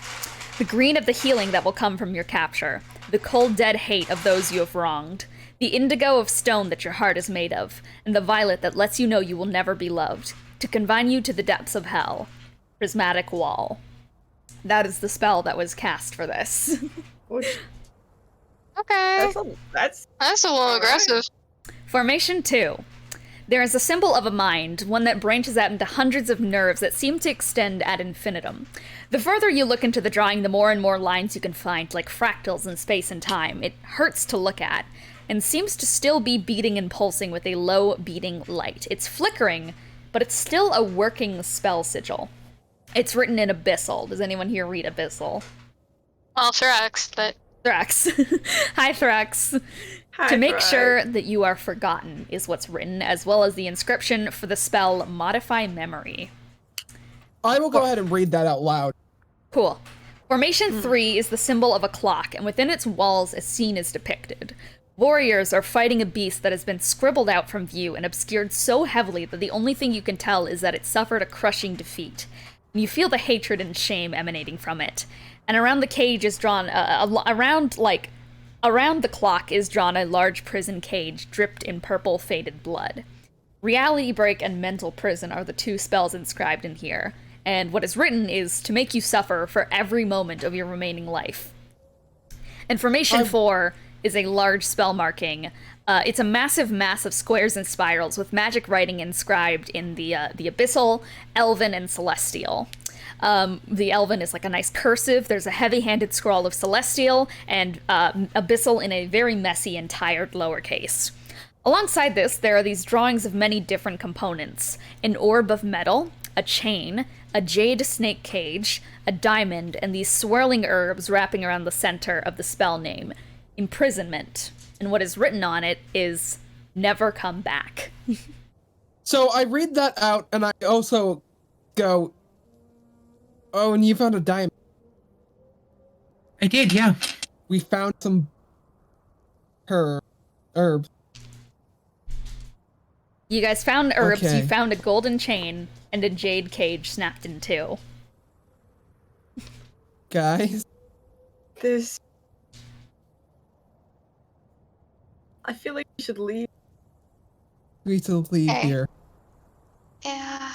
the green of the healing that will come from your capture, the cold dead hate of those you have wronged, the indigo of stone that your heart is made of, and the violet that lets you know you will never be loved, to confine you to the depths of hell. Prismatic Wall. That is the spell that was cast for this. Which- okay, that's that's a little aggressive. Formation 2. There is a symbol of a mind, one that branches out into hundreds of nerves that seem to extend ad infinitum. The further you look into the drawing, the more and more lines you can find, like fractals in space and time. It hurts to look at, and seems to still be beating and pulsing with a low beating light. It's flickering, but it's still a working spell sigil. It's written in Abyssal. Does anyone here read Abyssal? Well, Thrux, but Thrax. Hi, Thrax. Hi, To make Thrax. sure that you are forgotten is what's written, as well as the inscription for the spell Modify Memory. I will go ahead and read that out loud. Cool. Formation 3 is the symbol of a clock, and within its walls a scene is depicted. Warriors are fighting a beast that has been scribbled out from view and obscured so heavily that the only thing you can tell is that it suffered a crushing defeat. You feel the hatred and shame emanating from it. And around the cage is drawn, around the clock is drawn a large prison cage dripped in purple faded blood. Reality Break and Mental Prison are the 2 spells inscribed in here, and what is written is to make you suffer for every moment of your remaining life. And Formation 4 is a large spell marking. It's a massive mass of squares and spirals with magic writing inscribed in the Abyssal, Elven, and Celestial. The Elven is like a nice cursive. There's a heavy-handed scroll of Celestial, and Abyssal in a very messy and tired lowercase. Alongside this, there are these drawings of many different components. An orb of metal, a chain, a jade snake cage, a diamond, and these swirling herbs wrapping around the center of the spell name, Imprisonment. And what is written on it is, Never Come Back. So I read that out, and I also go, oh, and you found a diamond. I did, yeah. We found some herbs. You guys found herbs, Okay. you found a golden chain, and a jade cage snapped in 2. Guys, this. I feel like we should leave. we need to leave Okay. here. Yeah.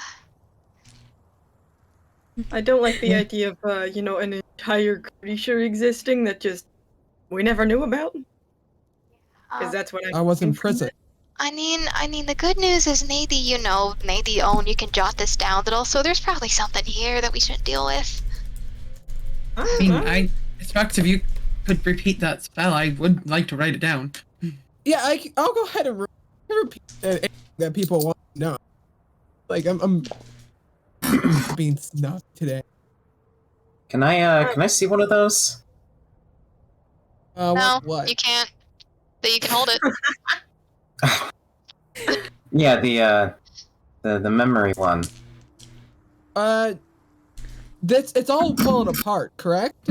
I don't like the idea of, an entire creature existing that just we never knew about. Because that's what I was in prison. I mean, the good news is maybe you can jot this down, but also there's probably something here that we shouldn't deal with. I mean, Thrux, if you could repeat that spell, I would like to write it down. Yeah, I'll go ahead and repeat anything that people want to know. Like, I'm being snubbed today. Can I see one of those? No, What? you can't. But you can hold it. Yeah, the memory one. It's all falling apart, correct?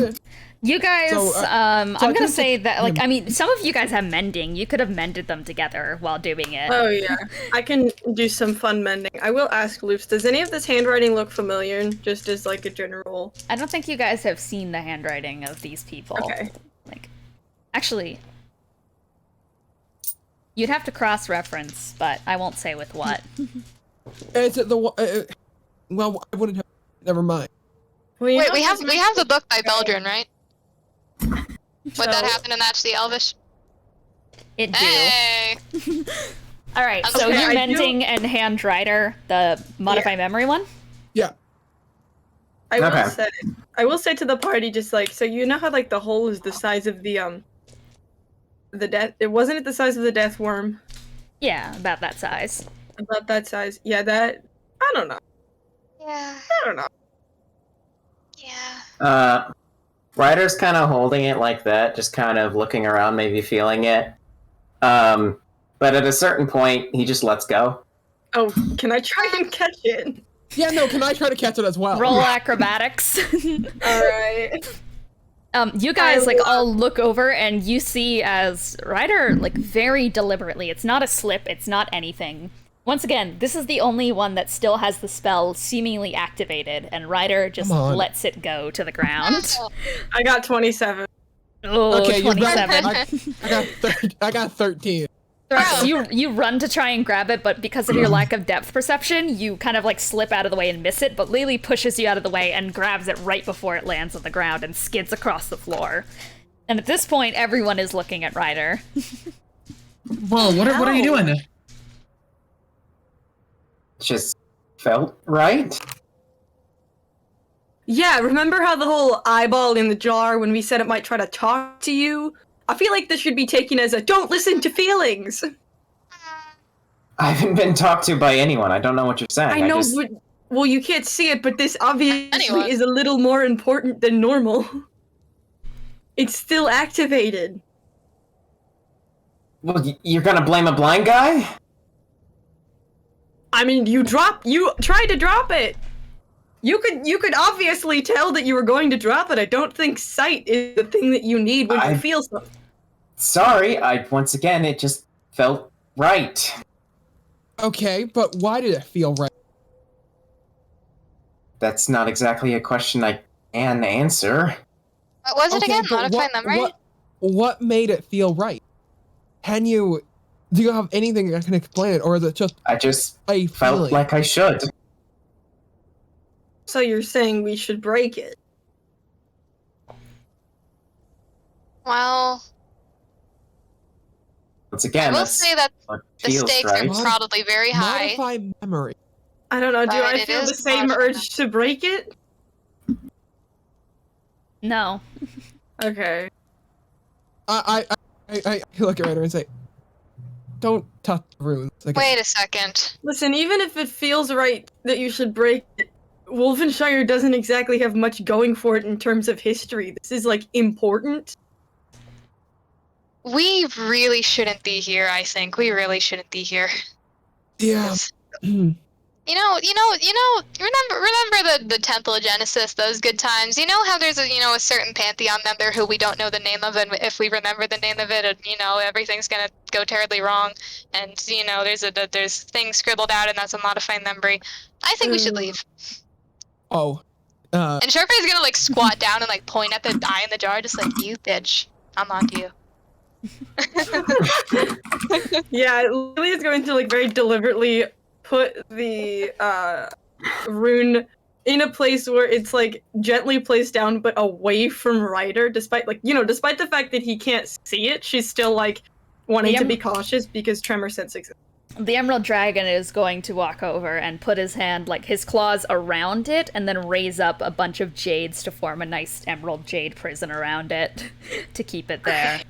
You guys, So, I'm I gonna could've say took that, like, them- I mean, some of you guys have mending. You could have mended them together while doing it. Oh yeah, I can do some fun mending. I will ask Loops, does any of this handwriting look familiar? Just as like a general. I don't think you guys have seen the handwriting of these people. Okay. Like, actually, you'd have to cross-reference, but I won't say with what. Is it the one? Well, I wouldn't have. Never mind. Well, you Wait, know, we have this the book by Beldrin, right? Would that So- happen to match the Elvish? It do. Hey! All right, so Okay, you're I do- mending and hand Ryder, the modify memory one. Yeah. I will say to the party, just like, so you know how like the hole is the size of the death. It wasn't the size of the death worm. Yeah, about that size. About that size. Yeah, that. I don't know. Yeah. I don't know. Yeah. Ryder's kind of holding it like that, just kind of looking around, maybe feeling it. But at a certain point, he just lets go. Oh, can I try and catch it? Yeah, no, can I try to catch it as well? Roll acrobatics. Alright. You guys like all look over and you see as Ryder like very deliberately, it's not a slip, it's not anything. Once again, this is the only one that still has the spell seemingly activated, and Ryder just lets it go to the ground. I got 27. Oh, Okay, 27. I got 13. Thrux, you run to try and grab it, but because of your lack of depth perception, you kind of like slip out of the way and miss it, but Lelee pushes you out of the way and grabs it right before it lands on the ground and skids across the floor. And at this point, everyone is looking at Ryder. Well, what are you doing? Just felt right. Yeah, remember how the whole eyeball in the jar when we said it might try to talk to you? I feel like this should be taken as a don't listen to feelings. I haven't been talked to by anyone. I don't know what you're saying. I know, but, well, you can't see it, but this obviously is a little more important than normal. It's still activated. Well, you're gonna blame a blind guy? I mean, you tried to drop it. You could obviously tell that you were going to drop it. I don't think sight is the thing that you need when you feel something. Sorry, once again, it just felt right. Okay, but why did it feel right? That's not exactly a question I can answer. What was it again? but Modify memory? What made it feel right? Do you have anything that can explain it, or is it just I just a felt feeling? like I should. So you're saying we should break it? Well, Once again, I will that's say that what the feels stakes right. are probably very high. Modify memory. I don't know. Do Right, I it feel the is same modify urge to break it? No. Okay. I look at Ryder and say, "Don't touch the runes." Like, Wait a second. Listen, even if it feels right that you should break it, Wolfenshire doesn't exactly have much going for it in terms of history. This is, like, important. We really shouldn't be here, I think. We really shouldn't be here. yeah. Remember the Temple of Genesis, those good times? You know how there's a certain Pantheon member who we don't know the name of, and if we remember the name of it, everything's gonna go terribly wrong. And, there's things scribbled out, and that's a modifying memory. I think we should leave. Oh. And Charpay's gonna, like, squat down and, like, point at the eye in the jar, just like, you bitch, I'm on to you. Yeah, Lily is going to, like, very deliberately put the rune in a place where it's, like, gently placed down but away from Ryder, despite the fact that he can't see it. She's still, like, wanting to be cautious because tremor sense exists. The Emerald Dragon is going to walk over and put his hand, like his claws around it, and then raise up a bunch of jades to form a nice emerald jade prison around it to keep it there.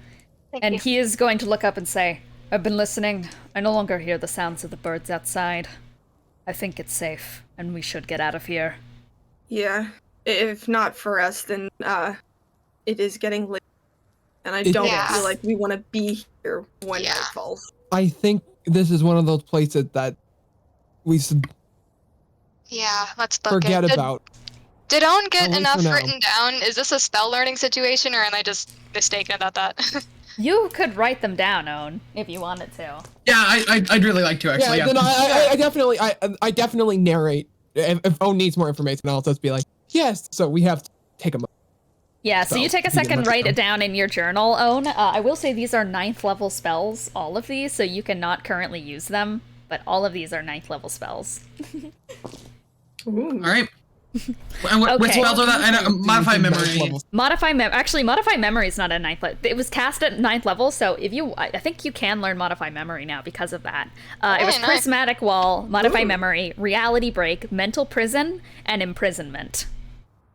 And he is going to look up and say, "I've been listening. I no longer hear the sounds of the birds outside. I think it's safe, and we should get out of here." Yeah. If not for us, then it is getting late. And I don't feel like we want to be here when night falls. I think this is one of those places that we should let's look forget at about. Did Owen get At least enough for now. written down? Is this a spell learning situation, or am I just mistaken about that? You could write them down, Owen, if you wanted to. Yeah, I'd really like to actually. Yeah, then I definitely narrate. If Owen needs more information, I'll just be like, yes. So we have to take a moment. Yeah, so you take a second, write it down in your journal, Owen. I will say these are 9th level spells, all of these, so you cannot currently use them, but all of these are 9th level spells. All right. And what spells are that? And modify memory. Modify memory is not a 9th level. It was cast at 9th level, so I think you can learn modify memory now because of that. It was prismatic wall, modify memory, reality break, mental prison, and imprisonment.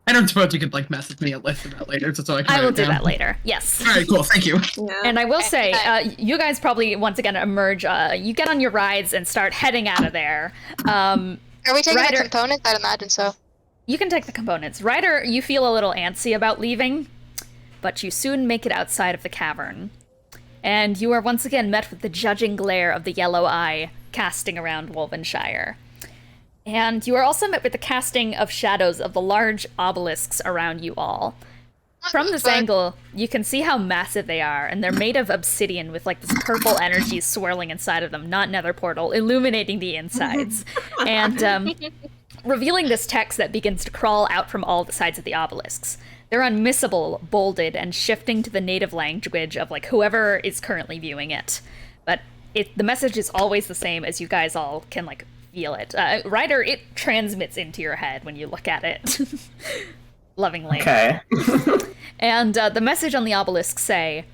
I don't suppose you could like message me a list of that later, just so I can. I write will it do down. that later. Yes. All right, cool. Thank you. Yeah. And I will say, you guys probably once again emerge. You get on your rides and start heading out of there. Are we taking Ryder- the components? I'd imagine so. You can take the components. Ryder, you feel a little antsy about leaving, but you soon make it outside of the cavern. And you are once again met with the judging glare of the yellow eye casting around Wolvenshire. And you are also met with the casting of shadows of the large obelisks around you all. From this angle, you can see how massive they are, and they're made of obsidian with like this purple energy swirling inside of them, not nether portal, illuminating the insides. And revealing this text that begins to crawl out from all the sides of the obelisks. They're unmissable, bolded, and shifting to the native language of like whoever is currently viewing it. But the message is always the same, as you guys all can like feel it. Ryder, it transmits into your head when you look at it. Lovingly. Okay. And the message on the obelisk say,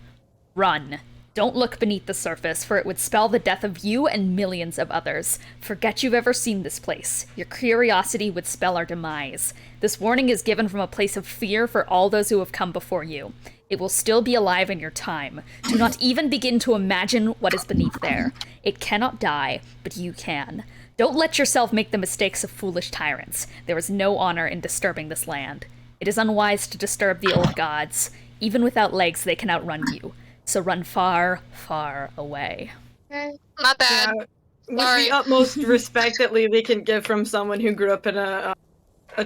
"Run. Don't look beneath the surface, for it would spell the death of you and millions of others. Forget you've ever seen this place. Your curiosity would spell our demise. This warning is given from a place of fear for all those who have come before you. It will still be alive in your time. Do not even begin to imagine what is beneath there. It cannot die, but you can. Don't let yourself make the mistakes of foolish tyrants. There is no honor in disturbing this land. It is unwise to disturb the old gods. Even without legs, they can outrun you. So run far, far away." My bad. With Sorry. the utmost respect that Lelee can give from someone who grew up in a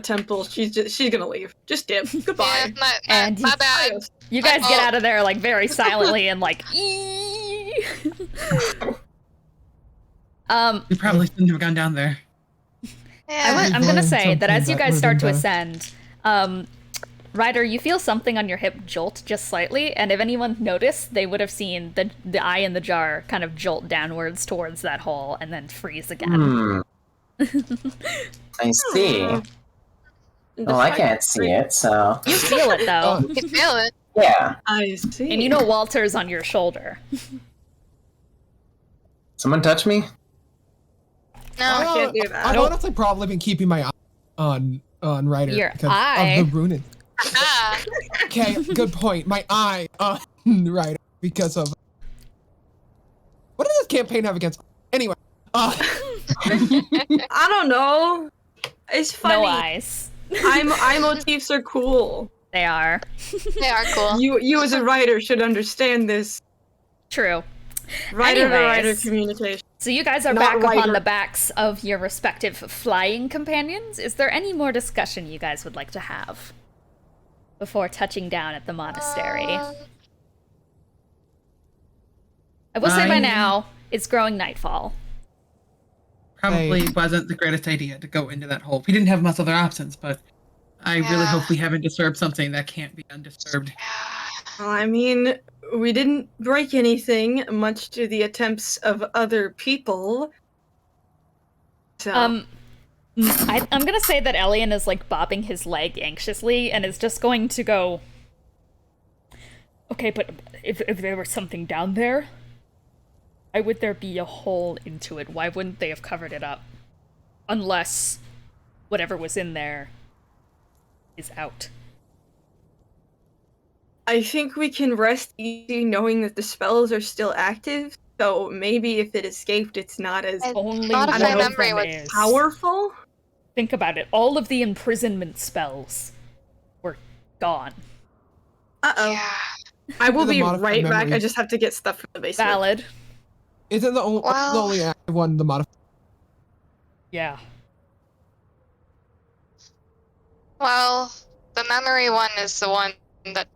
temple, she's gonna leave. Just dip. Goodbye. Yeah, And my bad. You guys get Oh. out of there like very silently and like, You probably shouldn't have gone down there. Yeah. I'm gonna learned say that as something you that guys would've start to been ascend, Ryder, you feel something on your hip jolt just slightly, and if anyone noticed, they would have seen the eye in the jar kind of jolt downwards towards that hole and then freeze again. I see. Well, I can't see it, so You feel it though, You feel it. yeah. I see. and you know Walter's on your shoulder. Someone touch me? No. I can't do that. I've honestly probably been keeping my eye on Ryder Your because eye? of the Rune. Ah. Okay, good point. My eye on Ryder because of what does this campaign have against? Anyway, I don't know. It's funny. No eyes. Eye motifs are cool. They are. They are cool. You as a writer should understand this. True. Writer to writer Anyways. communication. So you guys are Not back upon Ryder. the backs of your respective flying companions. Is there any more discussion you guys would like to have before touching down at the monastery? I will say by now, it's growing nightfall. Probably wasn't the greatest idea to go into that hole. We didn't have much other options, but I really Yeah. hope we haven't disturbed something that can't be undisturbed. I mean, we didn't break anything, much to the attempts of other people. So, I'm gonna say that Ellion is like bobbing his leg anxiously and is just going to go, "Okay, but if there was something down there, why would there be a hole into it? Why wouldn't they have covered it up? Unless whatever was in there is out." I think we can rest easy knowing that the spells are still active. So maybe if it escaped, it's not as I Only thought one if my of memory them was is. powerful. Think about it. All of the imprisonment spells were gone. Uh-oh. Yeah. I will The be modified right back. memory. I just have to get stuff from the basement. Valid. isn't the only, Well- the only active one the modifier? Yeah. Well, the memory one is the one that,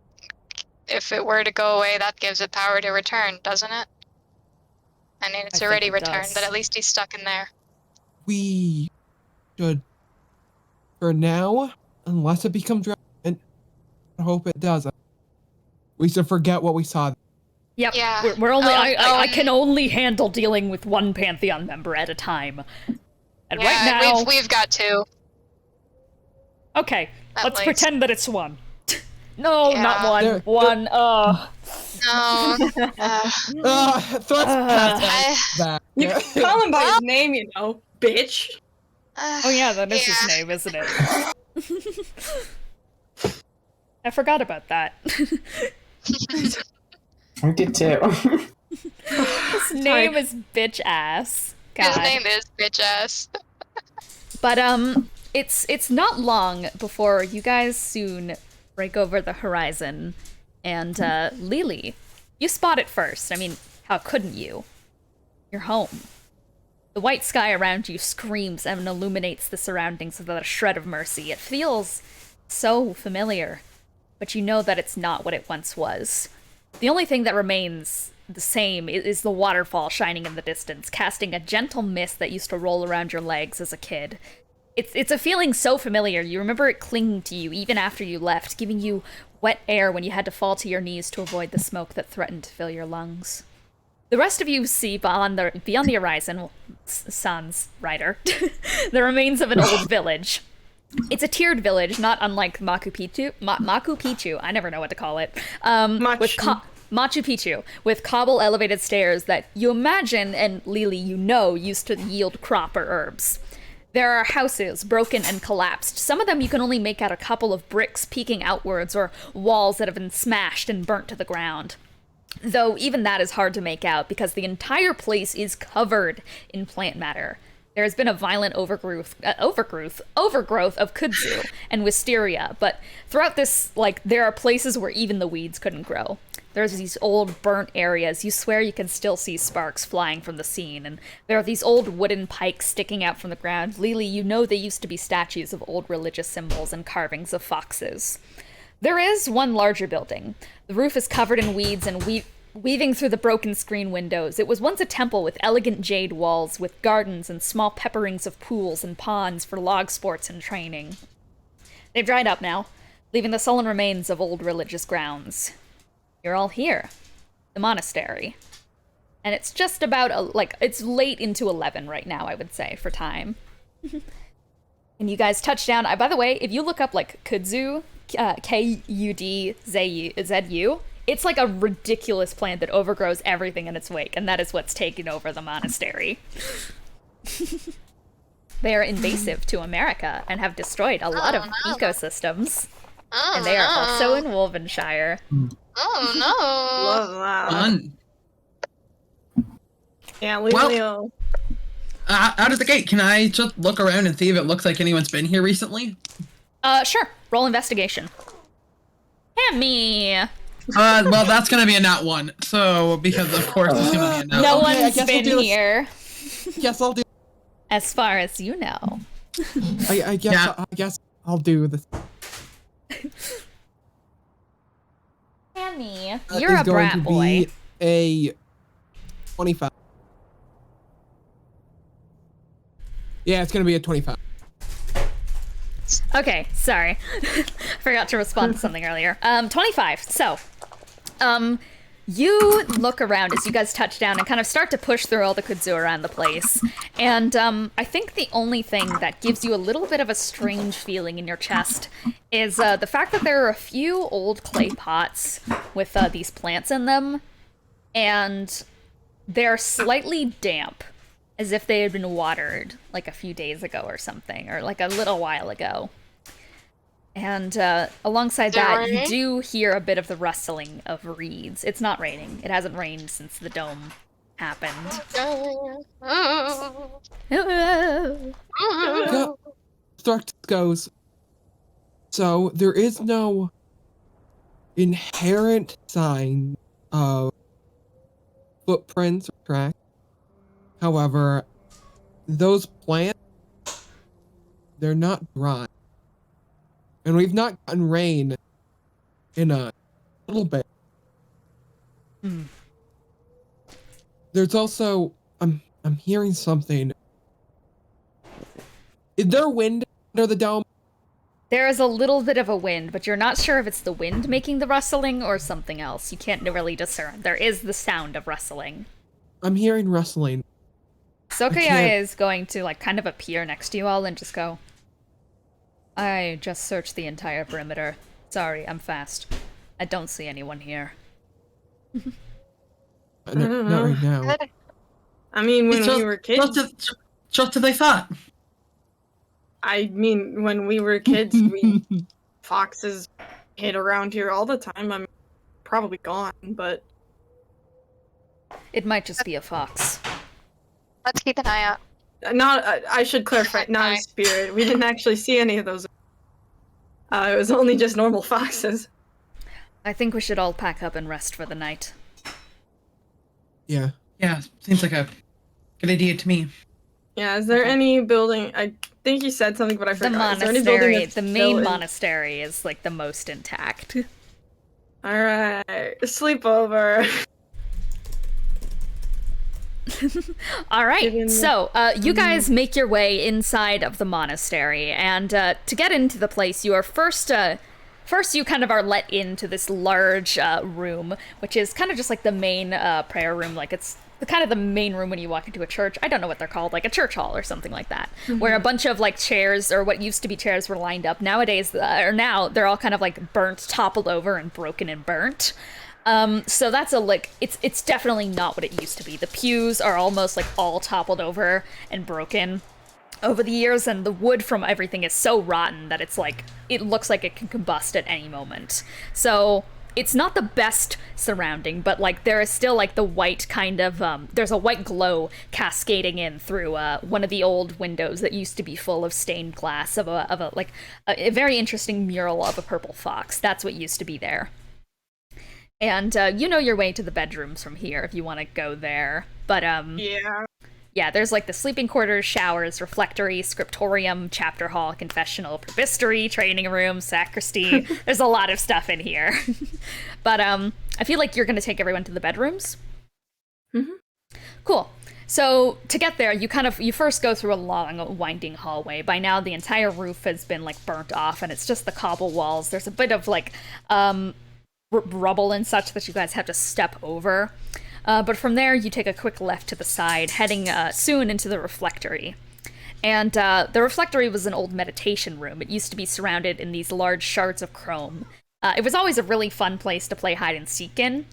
if it were to go away, that gives it power to return, doesn't it? I mean, it's I think already it returned, does. but at least he's stuck in there. We should, for now, unless it becomes relevant, I hope it doesn't. We should forget what we saw. Yep. Yeah. We're only. I Um, can only handle dealing with one Pantheon member at a time. And right Yeah, now, we've got two. okay, at let's least. pretend that it's one. No, not Yeah. one. There- One. No. Threats past I- that. You can call him by his name, you know, bitch. Oh yeah, that is his Yeah. name, isn't it? I forgot about that. I did too. His name is Bitch Ass. God. His name is bitch ass. But it's not long before you guys soon break over the horizon, and Lelee, you spot it first. I mean, how couldn't you? You're home. The white sky around you screams and illuminates the surroundings without a shred of mercy. It feels so familiar, but you know that it's not what it once was. The only thing that remains the same is the waterfall shining in the distance, casting a gentle mist that used to roll around your legs as a kid. It's a feeling so familiar. You remember it clinging to you even after you left, giving you wet air when you had to fall to your knees to avoid the smoke that threatened to fill your lungs. The rest of you see beyond the horizon, well, sans Ryder, the remains of an old village. It's a tiered village, not unlike Machu Picchu. I never know what to call it. Machu Picchu, with cobble elevated stairs that you imagine, and Lelee, you know, used to yield crop or herbs. There are houses, broken and collapsed. Some of them you can only make out a couple of bricks peeking outwards, or walls that have been smashed and burnt to the ground. Though even that is hard to make out, because the entire place is covered in plant matter. There has been a violent overgrowth of kudzu and wisteria, but throughout this, there are places where even the weeds couldn't grow. There's these old burnt areas. You swear you can still see sparks flying from the scene, and there are these old wooden pikes sticking out from the ground. Lelee, you know they used to be statues of old religious symbols and carvings of foxes. There is one larger building. The roof is covered in weeds and weaving through the broken screen windows. It was once a temple with elegant jade walls, with gardens and small pepperings of pools and ponds for log sports and training. They've dried up now, leaving the sullen remains of old religious grounds. You're all here. The monastery. And it's just about, it's late into 11 right now, I would say, for time. And you guys touch down. By the way, if you look up, kudzu, Kudzu, it's like a ridiculous plant that overgrows everything in its wake, and that is what's taking over the monastery. They are invasive to America and have destroyed a lot of ecosystems. And they are also in Wolvenshire. Oh no! Love that. Fun. Yeah, Well, out of the gate, can I just look around and see if it looks like anyone's been here recently? Sure. Roll investigation. Hammy! Well, that's gonna be a nat 1. So, because of course it's gonna be a nat 1. No Okay, I one's guess been we'll do here, Yes, I'll do. as far as you know. I guess I'll do this. Hammy, That you're is a going brat to boy. be a 25. Yeah, it's gonna be a 25. Okay, sorry. Forgot to respond to something earlier. 25. So, you look around as you guys touch down and kind of start to push through all the kudzu around the place. And I think the only thing that gives you a little bit of a strange feeling in your chest is the fact that there are a few old clay pots with these plants in them, and they're slightly damp, as if they had been watered a few days ago or something, or a little while ago. And alongside that, you do hear a bit of the rustling of reeds. It's not raining. It hasn't rained since the dome happened. Thrux goes. So there is no inherent sign of footprints or tracks. However, those plants, they're not dry. And we've not gotten rain in a little bit. There's also, I'm hearing something. Is there wind under the dome? There is a little bit of a wind, but you're not sure if it's the wind making the rustling or something else. You can't really discern. There is the sound of rustling. I'm hearing rustling. Sokoya is going to kind of appear next to you all and just go, I just searched the entire perimeter. Sorry, I'm fast. I don't see anyone here. Not right now. I mean, when we were kids. Just as I thought. I mean, when we were kids, foxes hit around here all the time. I'm probably gone, but It might just be a fox. Let's keep an eye out. not. I should clarify, not a spirit. We didn't actually see any of those. It was only just normal foxes. I think we should all pack up and rest for the night. Yeah. Yeah, seems like a good idea to me. Yeah, is there any building? I think you said something, but I The forgot. Is there any building monastery, that's the still main in- monastery is like the most intact. Alright, sleepover. All right, Given- so you guys make your way inside of the monastery, and to get into the place, you are first you kind of are let into this large room, which is kind of just like the main prayer room. Like it's kind of the main room when you walk into a church. I don't know what they're called, like a church hall or something like that, where a bunch of like chairs, or what used to be chairs, were lined up. Nowadays, or now, they're all kind of like burnt, toppled over, and broken and burnt. So that's it's definitely not what it used to be. The pews are almost like all toppled over and broken over the years, and the wood from everything is so rotten that it's like, it looks like it can combust at any moment. So it's not the best surrounding, but like there is still like the white kind of, there's a white glow cascading in through one of the old windows that used to be full of stained glass of a very interesting mural of a purple fox. That's what used to be there. And you know your way to the bedrooms from here if you want to go there. But yeah, there's like the sleeping quarters, showers, refectory, scriptorium, chapter hall, confessional, prebistery, training room, sacristy. There's a lot of stuff in here. But I feel like you're going to take everyone to the bedrooms. Mm-hmm. Cool. So to get there, you first go through a long, winding hallway. By now, the entire roof has been like burnt off, and it's just the cobble walls. There's a bit of like rubble and such that you guys have to step over. But from there, you take a quick left to the side, heading soon into the refectory. And the refectory was an old meditation room. It used to be surrounded in these large shards of chrome. It was always a really fun place to play hide and seek in.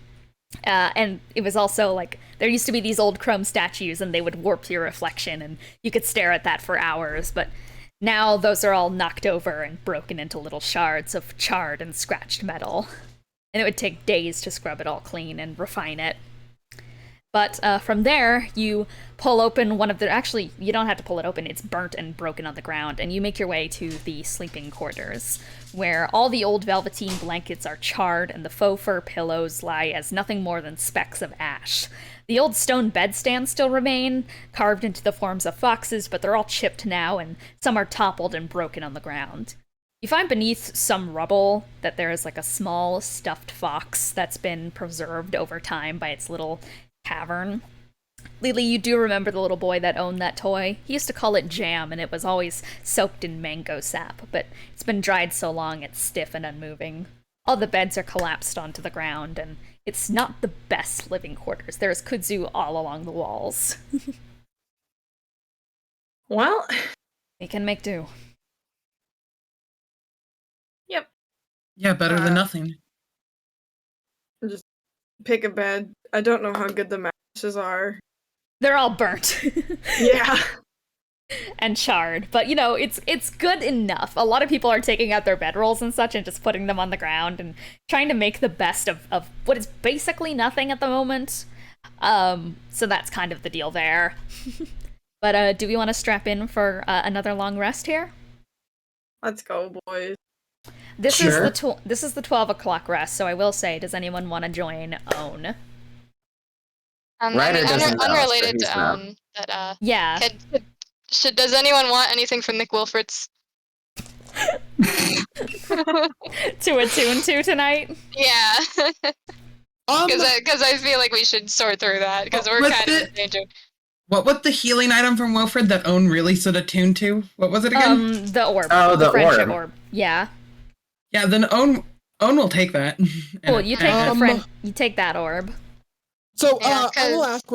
And it was also like, there used to be these old chrome statues, and they would warp your reflection, and you could stare at that for hours. But now those are all knocked over and broken into little shards of charred and scratched metal. And it would take days to scrub it all clean and refine it. But from there, you pull open one of the... Actually, you don't have to pull it open. It's burnt and broken on the ground. And you make your way to the sleeping quarters, where all the old velveteen blankets are charred and the faux fur pillows lie as nothing more than specks of ash. The old stone bedstands still remain, carved into the forms of foxes, but they're all chipped now, and some are toppled and broken on the ground. You find beneath some rubble that there is like a small stuffed fox that's been preserved over time by its little cavern. Lelee, you do remember the little boy that owned that toy? He used to call it Jam, and it was always soaked in mango sap, but it's been dried so long it's stiff and unmoving. All the beds are collapsed onto the ground, and it's not the best living quarters. There's kudzu all along the walls. Well, We can make do. yep. Yeah, better than nothing. Just pick a bed. I don't know how good the mattresses are. They're all burnt. Yeah. And charred, but you know, it's good enough. A lot of people are taking out their bedrolls and such and just putting them on the ground and trying to make the best of what is basically nothing at the moment. So that's kind of the deal there. But do we want to strap in for another long rest here? Let's go, boys. This Sure. this is the 12 o'clock rest, so I will say, does anyone want to join OWN? Ryder doesn't know, unrelated so he's to not. that Yeah. does anyone want anything from Nick Wilfred's? To attune to tonight? Yeah. Um, Because I feel like we should sort through that, because we're What's kind of the- in danger. What was the healing item from Wilfred that Owen really stood attuned to? What was it again? The orb. Oh, the friendship orb. Yeah. Yeah, then Owen will take that. Cool, you take Um, you take that orb. So, Yeah, I'll ask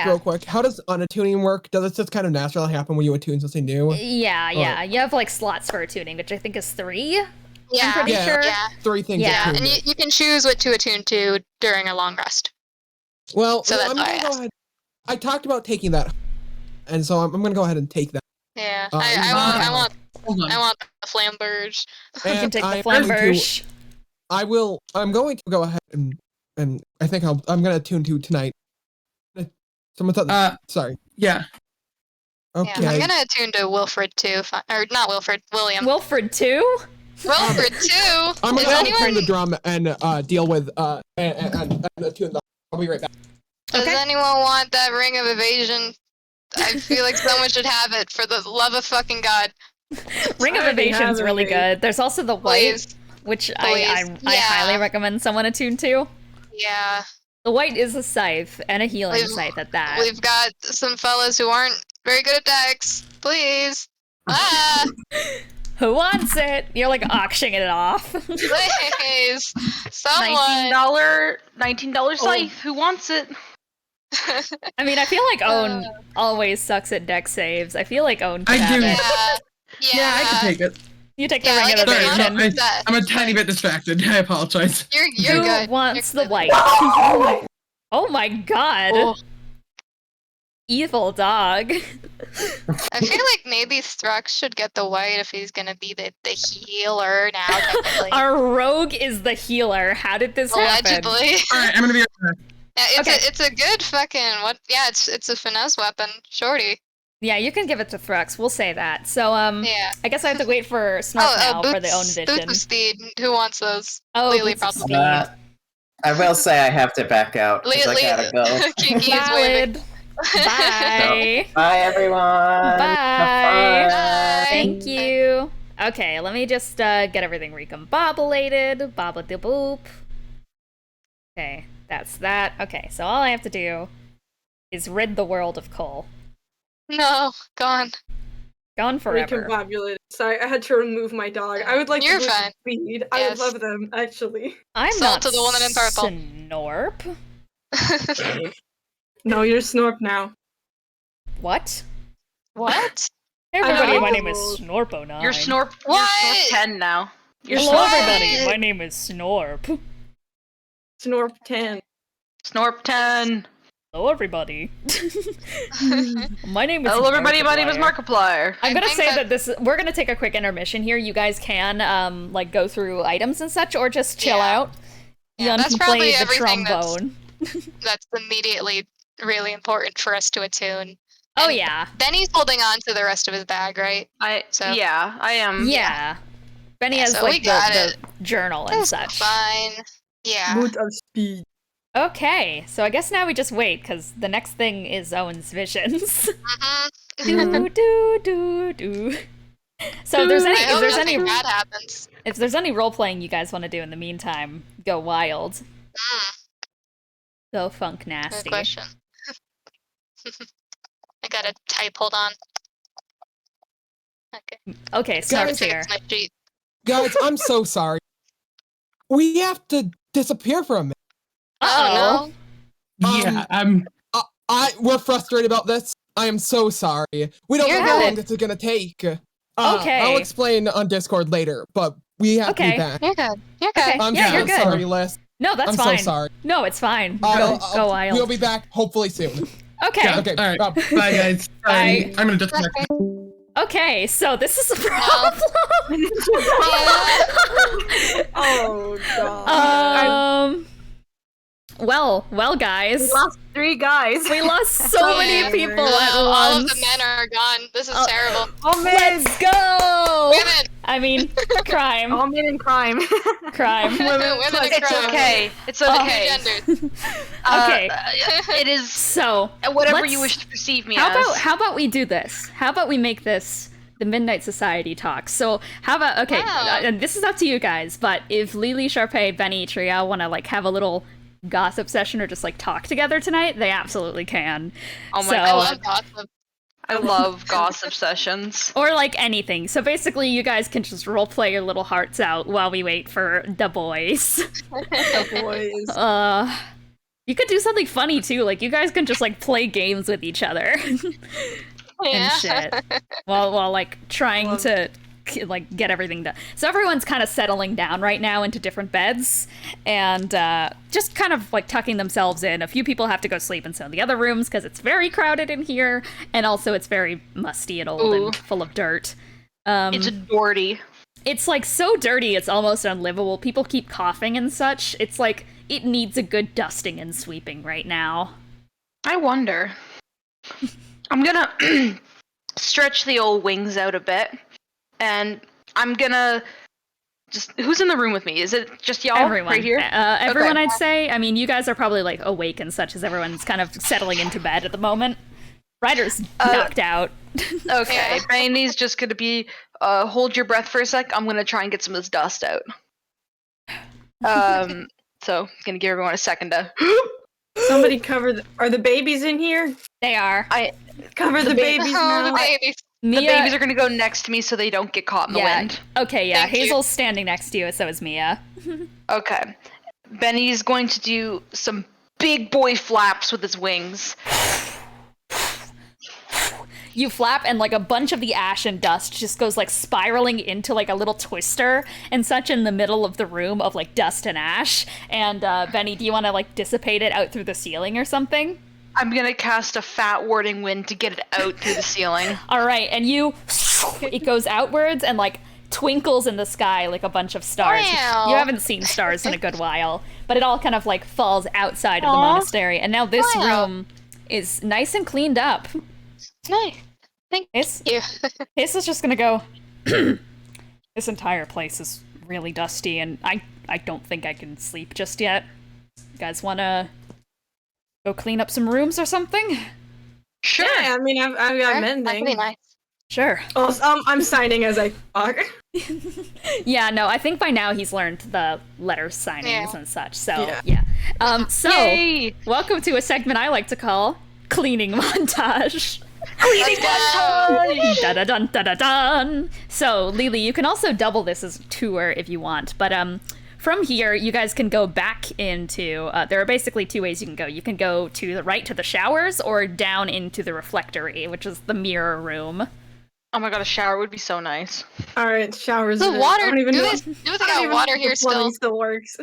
real quick. How does unattuning work? Does it just kind of naturally happen when you attune something new? Yeah. You have like slots for attuning, which I think is 3. Yeah. pretty Yeah. sure. Yeah. 3 things. Yeah, attune And it. you can choose what to attune to during a long rest. Well, so that's I'm why gonna I go asked. ahead. I talked about taking that, and so I'm gonna go ahead and take that. Yeah. I I want Hold on. I want the flamberge. You can And take the I'm going to- flamberge. I'm going to go ahead and I think I'm going to tune to tonight. Someone thought. Sorry. Yeah. Okay. Yeah, I'm gonna attune to Wilfred too, or not Wilfred, William. Wilfred too? Wilfred too. I'm Is gonna anyone? turn the drum and deal with and attune the. I'll be right back. Does Okay. anyone want that ring of evasion? I feel like someone should have it for the love of fucking God. Ring of I already Evasion's have really it. good. There's also the white, Please. which Please. I Yeah. highly recommend someone attune to. Yeah, The white is a scythe, and a healing We've- scythe at that. we've got some fellas who aren't very good at decks. Please. Ah, Who wants it? You're like auctioning it off. please. Someone. $19 scythe. Who wants it? I mean, I feel like Owen always sucks at deck saves. I feel like Owen could I have do. it. Yeah. I can take it. You take the Yeah, ring like of it's Sorry, not- evasion. I'm a tiny bit distracted. I apologize. You're Who good. wants You're the good. white? Oh my god. Oh. Evil dog. I feel like maybe Thrux should get the white if he's gonna be the healer now, technically. Our rogue is the healer. How did this happen? Allegedly. All right, I'm gonna be. Yeah, it's Okay. it's a good fucking what? Yeah, it's a finesse weapon, shorty. Yeah, you can give it to Thrux. We'll say that. So, Yeah. I guess I have to wait for Snarf now for the own boots vision. of speed. Who wants those? Oh, Lelee boots of probably. speed. I will say I have to back out because I gotta go. Kiki is waving. Valid. Bye. Bye, everyone. Bye. Have fun. Thank you. Okay, let me just get everything recombobulated. Bobble de boop. Okay, that's that. Okay, so all I have to do is rid the world of coal. No, gone. Gone forever. Recombobulated. Sorry, I had to remove my dog. I would like You're to boost fine. speed. I Yes. would love them, actually. I'm Salt not to the woman in purple. Snorp. No, you're Snorp now. What? What? Hey everybody, know. my name is Snorp09. You're Snorp. What? You're Snorp 10 now. You're Hello Snorp. everybody, my name is Snorp. Snorp 10. Snorp 10. Hello everybody. My name is Hello everybody. My name is Markiplier. Markiplier. I'm gonna think say that- that we're gonna take a quick intermission here. You guys can like go through items and such, or just chill Yeah. out. Yeah, Yun that's can probably play the everything trombone. That's immediately really important for us to attune. Oh And yeah, Benny's holding on to the rest of his bag, right? So- Yeah, I am. yeah. Benny Yeah, has so we like got the journal and That's such. fine. Yeah. Boot of speed. Okay, so I guess now we just wait because the next thing is Owen's visions. Mhm. do do do do. So if there's I any, hope nothing bad happens. if there's any role playing you guys want to do in the meantime, go wild. Mm, Go funk good nasty. question. I gotta type. Hold on. Okay. Okay, Guys, Snarp's here. It's my sheet. Guys, I'm so sorry. We have to disappear for a minute. Uh-oh. Yeah, We're frustrated about this. I am so sorry. We don't know You're how long good. this is gonna take. Okay. I'll explain on Discord later, but we have to Okay. be back. You're good. You're good. Okay. I'm Yeah, so you're good. sorry, Les. No, that's I'm fine. so sorry. No, it's fine. I'll- Go wild. We'll be back hopefully soon. Okay. Okay. all right. uh, Bye, guys. Bye. I'm gonna disconnect. Okay, so this is a problem. Oh, God. Well, guys. We lost 3 guys. We lost so many Yeah. people No, at all of once. the men are gone. This is Oh. terrible. All men. Let's go! Women. I mean, crime. All men in crime. Crime. Women in It's crime. okay. It's Oh. okay. Genders. Okay. It is So, whatever let's- you wish to perceive me how as. about we do this? How about we make this the Midnight Society talk? So, how about Wow. and this is up to you guys, but if Lelee, Charpay, Bennie, Triao want to like have a little gossip session or just like talk together tonight, they absolutely can. Oh my So- I god. love gossip. I love gossip sessions. Or like anything. So basically, you guys can just roleplay your little hearts out while we wait for the boys. Boys. You could do something funny too. Like you guys can just like play games with each other Yeah. and shit while like trying to like get everything done. So everyone's kind of settling down right now into different beds and just kind of like tucking themselves in. A few people have to go sleep in some of the other rooms because it's very crowded in here, and also it's very musty and old Ooh. and full of dirt. It's dirty. It's like so dirty it's almost unlivable. People keep coughing and such. It's like it needs a good dusting and sweeping right now. I wonder. I'm gonna stretch the old wings out a bit, and I'm gonna just. Who's in the room with me? Is it just y'all Everyone. right here? Everyone, Okay. I'd say. I mean, you guys are probably like awake and such as everyone's kind of settling into bed at the moment. Ryder's knocked out. Okay, Yeah. Bennie's just gonna be. Hold your breath for a sec. I'm gonna try and get some of this dust out. So gonna give everyone a second to. Somebody cover are the babies in here? They are. Cover the babies Oh, the now. babies. The Mia, babies are gonna go next to me so they don't get caught in the wind. Okay, yeah. Thank you. Hazel's standing next to you, so is Mia. Okay. Bennie's going to do some big boy flaps with his wings. You flap, and like a bunch of the ash and dust just goes like spiraling into like a little twister and such in the middle of the room of like dust and ash. And Bennie, do you want to like dissipate it out through the ceiling or something? I'm gonna cast a fat warding wind to get it out through the ceiling. All right, and it goes outwards and like twinkles in the sky like a bunch of stars. Wow. You haven't seen stars in a good while, but it all kind of like falls outside of the Aw. monastery. And now this Wow. room is nice and cleaned up. Nice. Thank This you. is just gonna go. This entire place is really dusty, and I don't think I can sleep just yet. You guys wanna go clean up some rooms or something? Sure. Yeah, I mean, I've got That'd be mending. nice. Sure. Oh, I'm signing as I talk. Yeah, no, I think by now he's learned the letter signings Yeah. and such. So Yeah. yeah. So Yay! welcome to a segment I like to call cleaning montage. Cleaning montage! Da-da-dun, da-da-dun. So, Lelee, you can also double this as a tour if you want, but from here, you guys can go back into, there are basically two ways you can go. You can go to the right to the showers, or down into the reflectory, which is the mirror room. Oh my god, a shower would be so nice. All right, showers. The it is. water. I don't even Do know. they got water here still? Still works.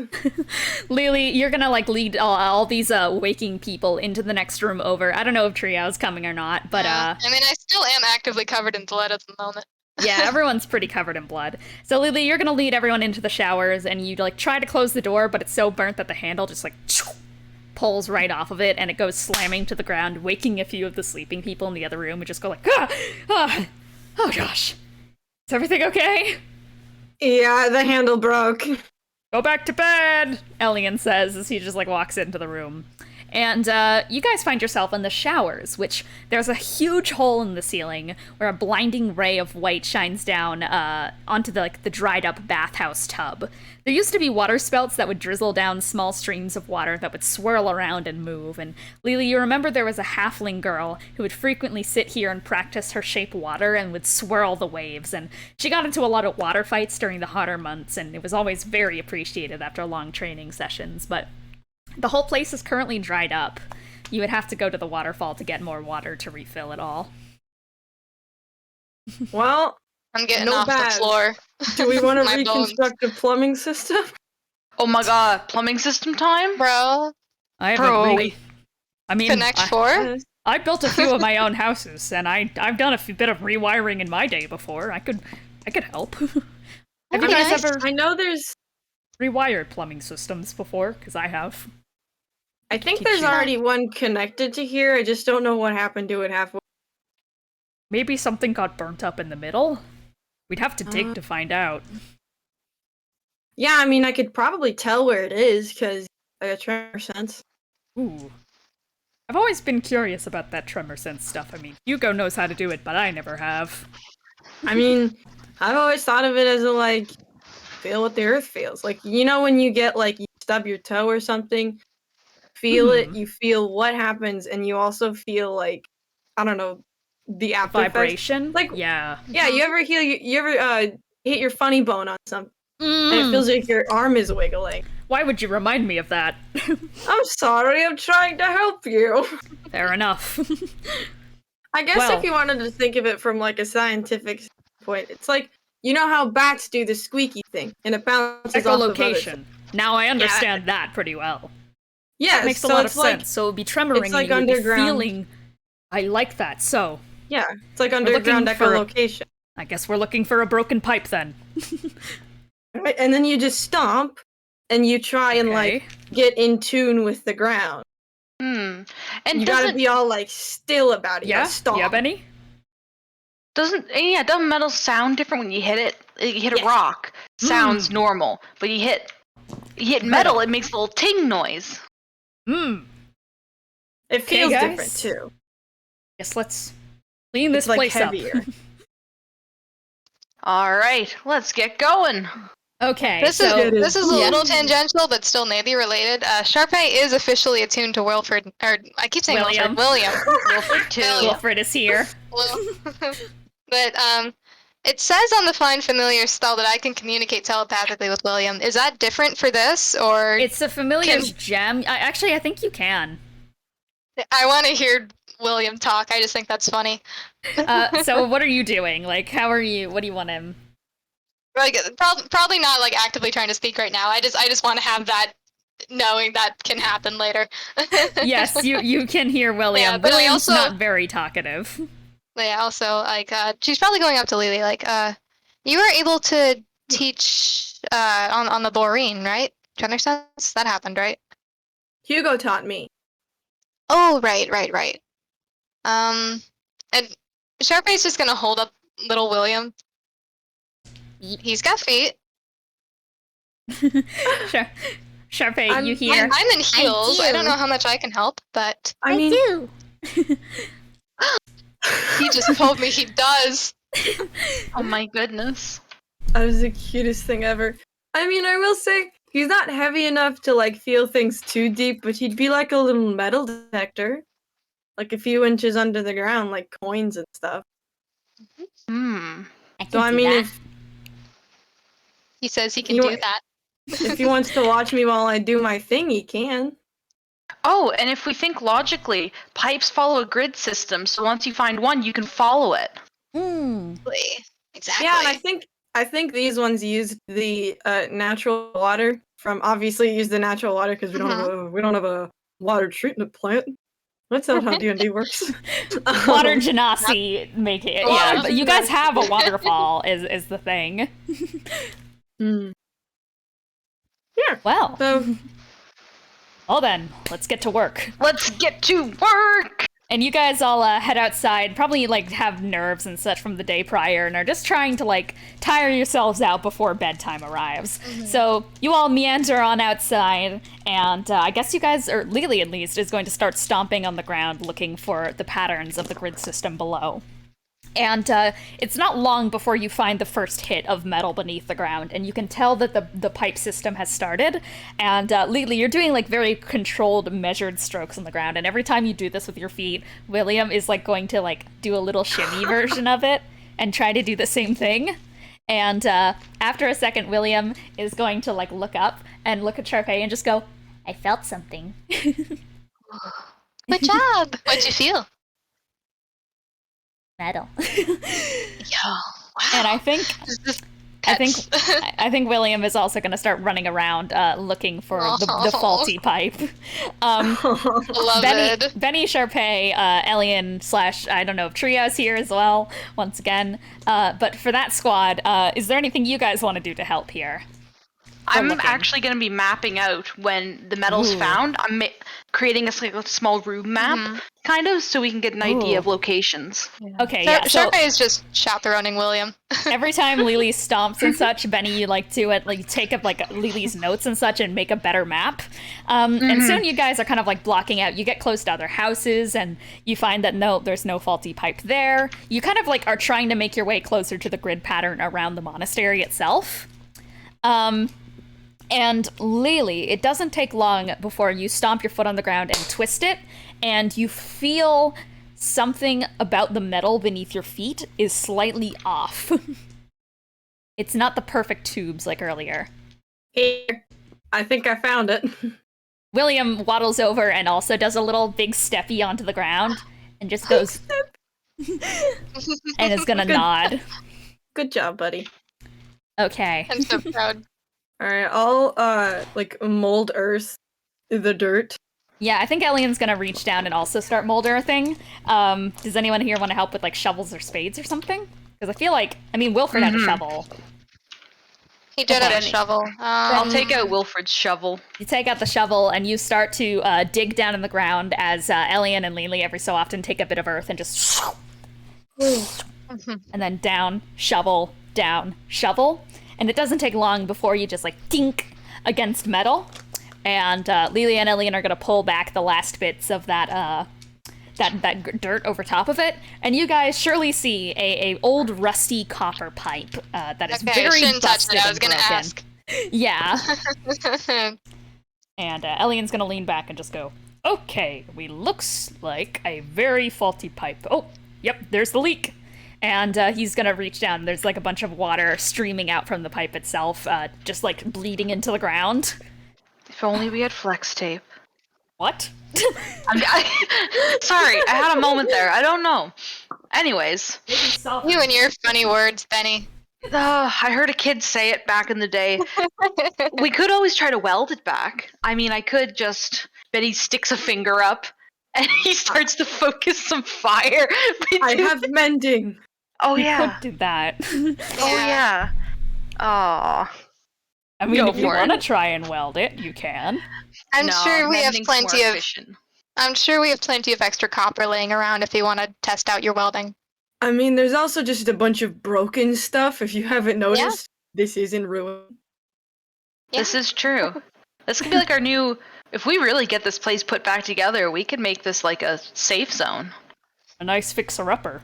Lelee, you're gonna like lead all these waking people into the next room over. I don't know if Triao's coming or not, but I mean, I still am actively covered in blood at the moment. yeah, everyone's pretty covered in blood. So Lelee, you're gonna lead everyone into the showers, and you like try to close the door, but it's so burnt that the handle just like pulls right off of it, and it goes slamming to the ground, waking a few of the sleeping people in the other room, who just go like, oh gosh, is everything okay? Yeah, the handle broke. Go back to bed, Ellion says as he just like walks into the room. And you guys find yourself in the showers, which there's a huge hole in the ceiling where a blinding ray of white shines down onto the dried up bathhouse tub. There used to be water spouts that would drizzle down small streams of water that would swirl around and move. And Lelee, you remember there was a halfling girl who would frequently sit here and practice her shape water and would swirl the waves. And she got into a lot of water fights during the hotter months, and it was always very appreciated after long training sessions. But the whole place is currently dried up. You would have to go to the waterfall to get more water to refill it all. Well, I'm getting No off bad. the floor. do we want to My bones. reconstruct a plumbing system? Oh my god, plumbing system time? Bro, I haven't Bro. really... I mean, Connect 4? I built a few of my own houses, and I've done a bit of rewiring in my day before. I could help. Have you That'd be guys nice. ever I know there's. rewired plumbing systems before? Because I have. I think Teach there's you. already one connected to here. I just don't know what happened to it halfway. Maybe something got burnt up in the middle? We'd have to dig to find out. Yeah, I mean, I could probably tell where it is because I got tremor sense. Ooh. I've always been curious about that tremor sense stuff. I mean, Hugo knows how to do it, but I never have. I mean, I've always thought of it as a like, feel what the earth feels. Like, you know, when you get like, you stub your toe or something, feel it, you feel what happens, and you also feel like, I don't know, the after effects. Vibration? Like, yeah. Yeah, you ever hit your funny bone on something, and Mm. it feels like your arm is wiggling. Why would you remind me of that? I'm sorry, I'm trying to help you. Fair enough. I guess Well- if you wanted to think of it from like a scientific point, it's like, you know how bats do the squeaky thing, and it bounces off of other things. Echolocation. Now I understand that pretty well. Yeah, That makes so a lot of it's like, sense. So it would be tremoring it's like and you'd be underground. feeling... I like that. So, Yeah, it's like looking underground for a- echolocation. I guess we're looking for a broken pipe then. Right, and then you just stomp, and you try and like get in tune with the ground. And you gotta be all like still about it. You gotta stomp. Yeah, Benny? Doesn't metal sound different when you hit it? You hit a rock, sounds normal, but you hit metal, it makes a little ting noise. It feels different too. Guess let's clean this like place heavier. up. All right, let's get going. Okay, This is a little tangential, but still maybe related. Charpay is officially attuned to Wilfred, or I keep saying William. William. Wilfred too. Wilfred is here. But it says on the Find Familiar spell that I can communicate telepathically with William. Is that different for this, or It's a familiar's gem. I think you can. I want to hear William talk. I just think that's funny. So what are you doing? Like, how are you? What do you want him? Like, probably not like actively trying to speak right now. I just want to have that knowing that can happen later. Yes, you can hear William. Yeah, but William's I also not very talkative. Yeah, also like she's probably going up to Lelee like you were able to teach on the Boreen, right? Do you understand? That happened, right? Hugo taught me. Oh, right. And Charpay's just gonna hold up little William. He's got feet. Charpay, you here? I'm in heels. I don't know how much I can help, but I mean, do. he just told me he does. Oh my goodness. that was the cutest thing ever. I mean, I will say he's not heavy enough to like feel things too deep, but he'd be like a little metal detector, like a few inches under the ground, like coins and stuff. So I mean, if He says he can do that. if he wants to watch me while I do my thing, he can. Oh, and if we think logically, pipes follow a grid system, so once you find one, you can follow it. Exactly. Yeah, and I think these ones use the natural water from. Obviously, use the natural water because we don't have a water treatment plant. That's not how D&D works. Water genasi make it. Yeah, but you guys have a waterfall. Is the thing. Yeah. Well. So. Well then, let's get to work. Let's get to work! And you guys all head outside, probably like have nerves and such from the day prior, and are just trying to like tire yourselves out before bedtime arrives. So you all meander on outside, and I guess you guys, or Lelee at least, is going to start stomping on the ground looking for the patterns of the grid system below. And it's not long before you find the first hit of metal beneath the ground, and you can tell that the pipe system has started. And Lelee, you're doing like very controlled, measured strokes on the ground, and every time you do this with your feet, William is like going to like do a little shimmy version of it and try to do the same thing. And after a second, William is going to like look up and look at Charpay and just go, "I felt something." Good job. What'd you feel? Metal. Yo, wow. And I think William is also going to start running around looking for the faulty pipe. Beloved. Bennie, Charpay, Ellion / I don't know if Triao's here as well, once again. But for that squad, is there anything you guys want to do to help here? I'm actually going to be mapping out when the metal's found. I'm creating a small room map, kind of, so we can get an idea of locations. Okay, yeah. Charpay is just chaperoning William. Every time Lelee stomps and such, Bennie, you like to take up like Lelee's notes and such and make a better map. And soon you guys are kind of like blocking out. You get close to other houses and you find that no, there's no faulty pipe there. You kind of like are trying to make your way closer to the grid pattern around the monastery itself. And Lelee, it doesn't take long before you stomp your foot on the ground and twist it, and you feel something about the metal beneath your feet is slightly off. It's not the perfect tubes like earlier. Here, I think I found it. William waddles over and also does a little big steppy onto the ground and just goes and is gonna nod. Good job, buddy. Okay. I'm so proud. Alright, I'll like mold earth the dirt. Yeah, I think Ellion's gonna reach down and also start mold earthing. Does anyone here want to help with like shovels or spades or something? Because I feel like, I mean, Wilfred had a shovel. He did have a Bennie. shovel. I'll take out Wilfred's shovel. You take out the shovel and you start to dig down in the ground as Ellion and Lelee every so often take a bit of earth and just and then down, shovel, and it doesn't take long before you just like dink against metal, and Lelee and Ellion are gonna pull back the last bits of that that dirt over top of it, and you guys surely see a old rusty copper pipe that is Okay, very shouldn't touch busted it. I was and gonna broken. ask. Yeah. And Ellion's gonna lean back and just go, okay, we looks like a very faulty pipe. Oh, yep, there's the leak. And he's gonna reach down. There's like a bunch of water streaming out from the pipe itself, just like bleeding into the ground. If only we had flex tape. What? Sorry, I had a moment there. I don't know. Anyways. You and your funny words, Bennie. I heard a kid say it back in the day. We could always try to weld it back. I mean, I could just... Bennie sticks a finger up, and he starts to focus some fire. I have mending. Oh, You yeah. could do that. Oh, yeah. Aw. I mean, Go if you for it. want to try and weld it, you can. I'm No, sure we have mending's plenty more of. efficient. I'm sure we have plenty of extra copper laying around if you want to test out your welding. I mean, there's also just a bunch of broken stuff. If you haven't noticed, this is in ruin. Yeah. This is true. This could be like our new... If we really get this place put back together, we could make this like a safe zone. A nice fixer-upper.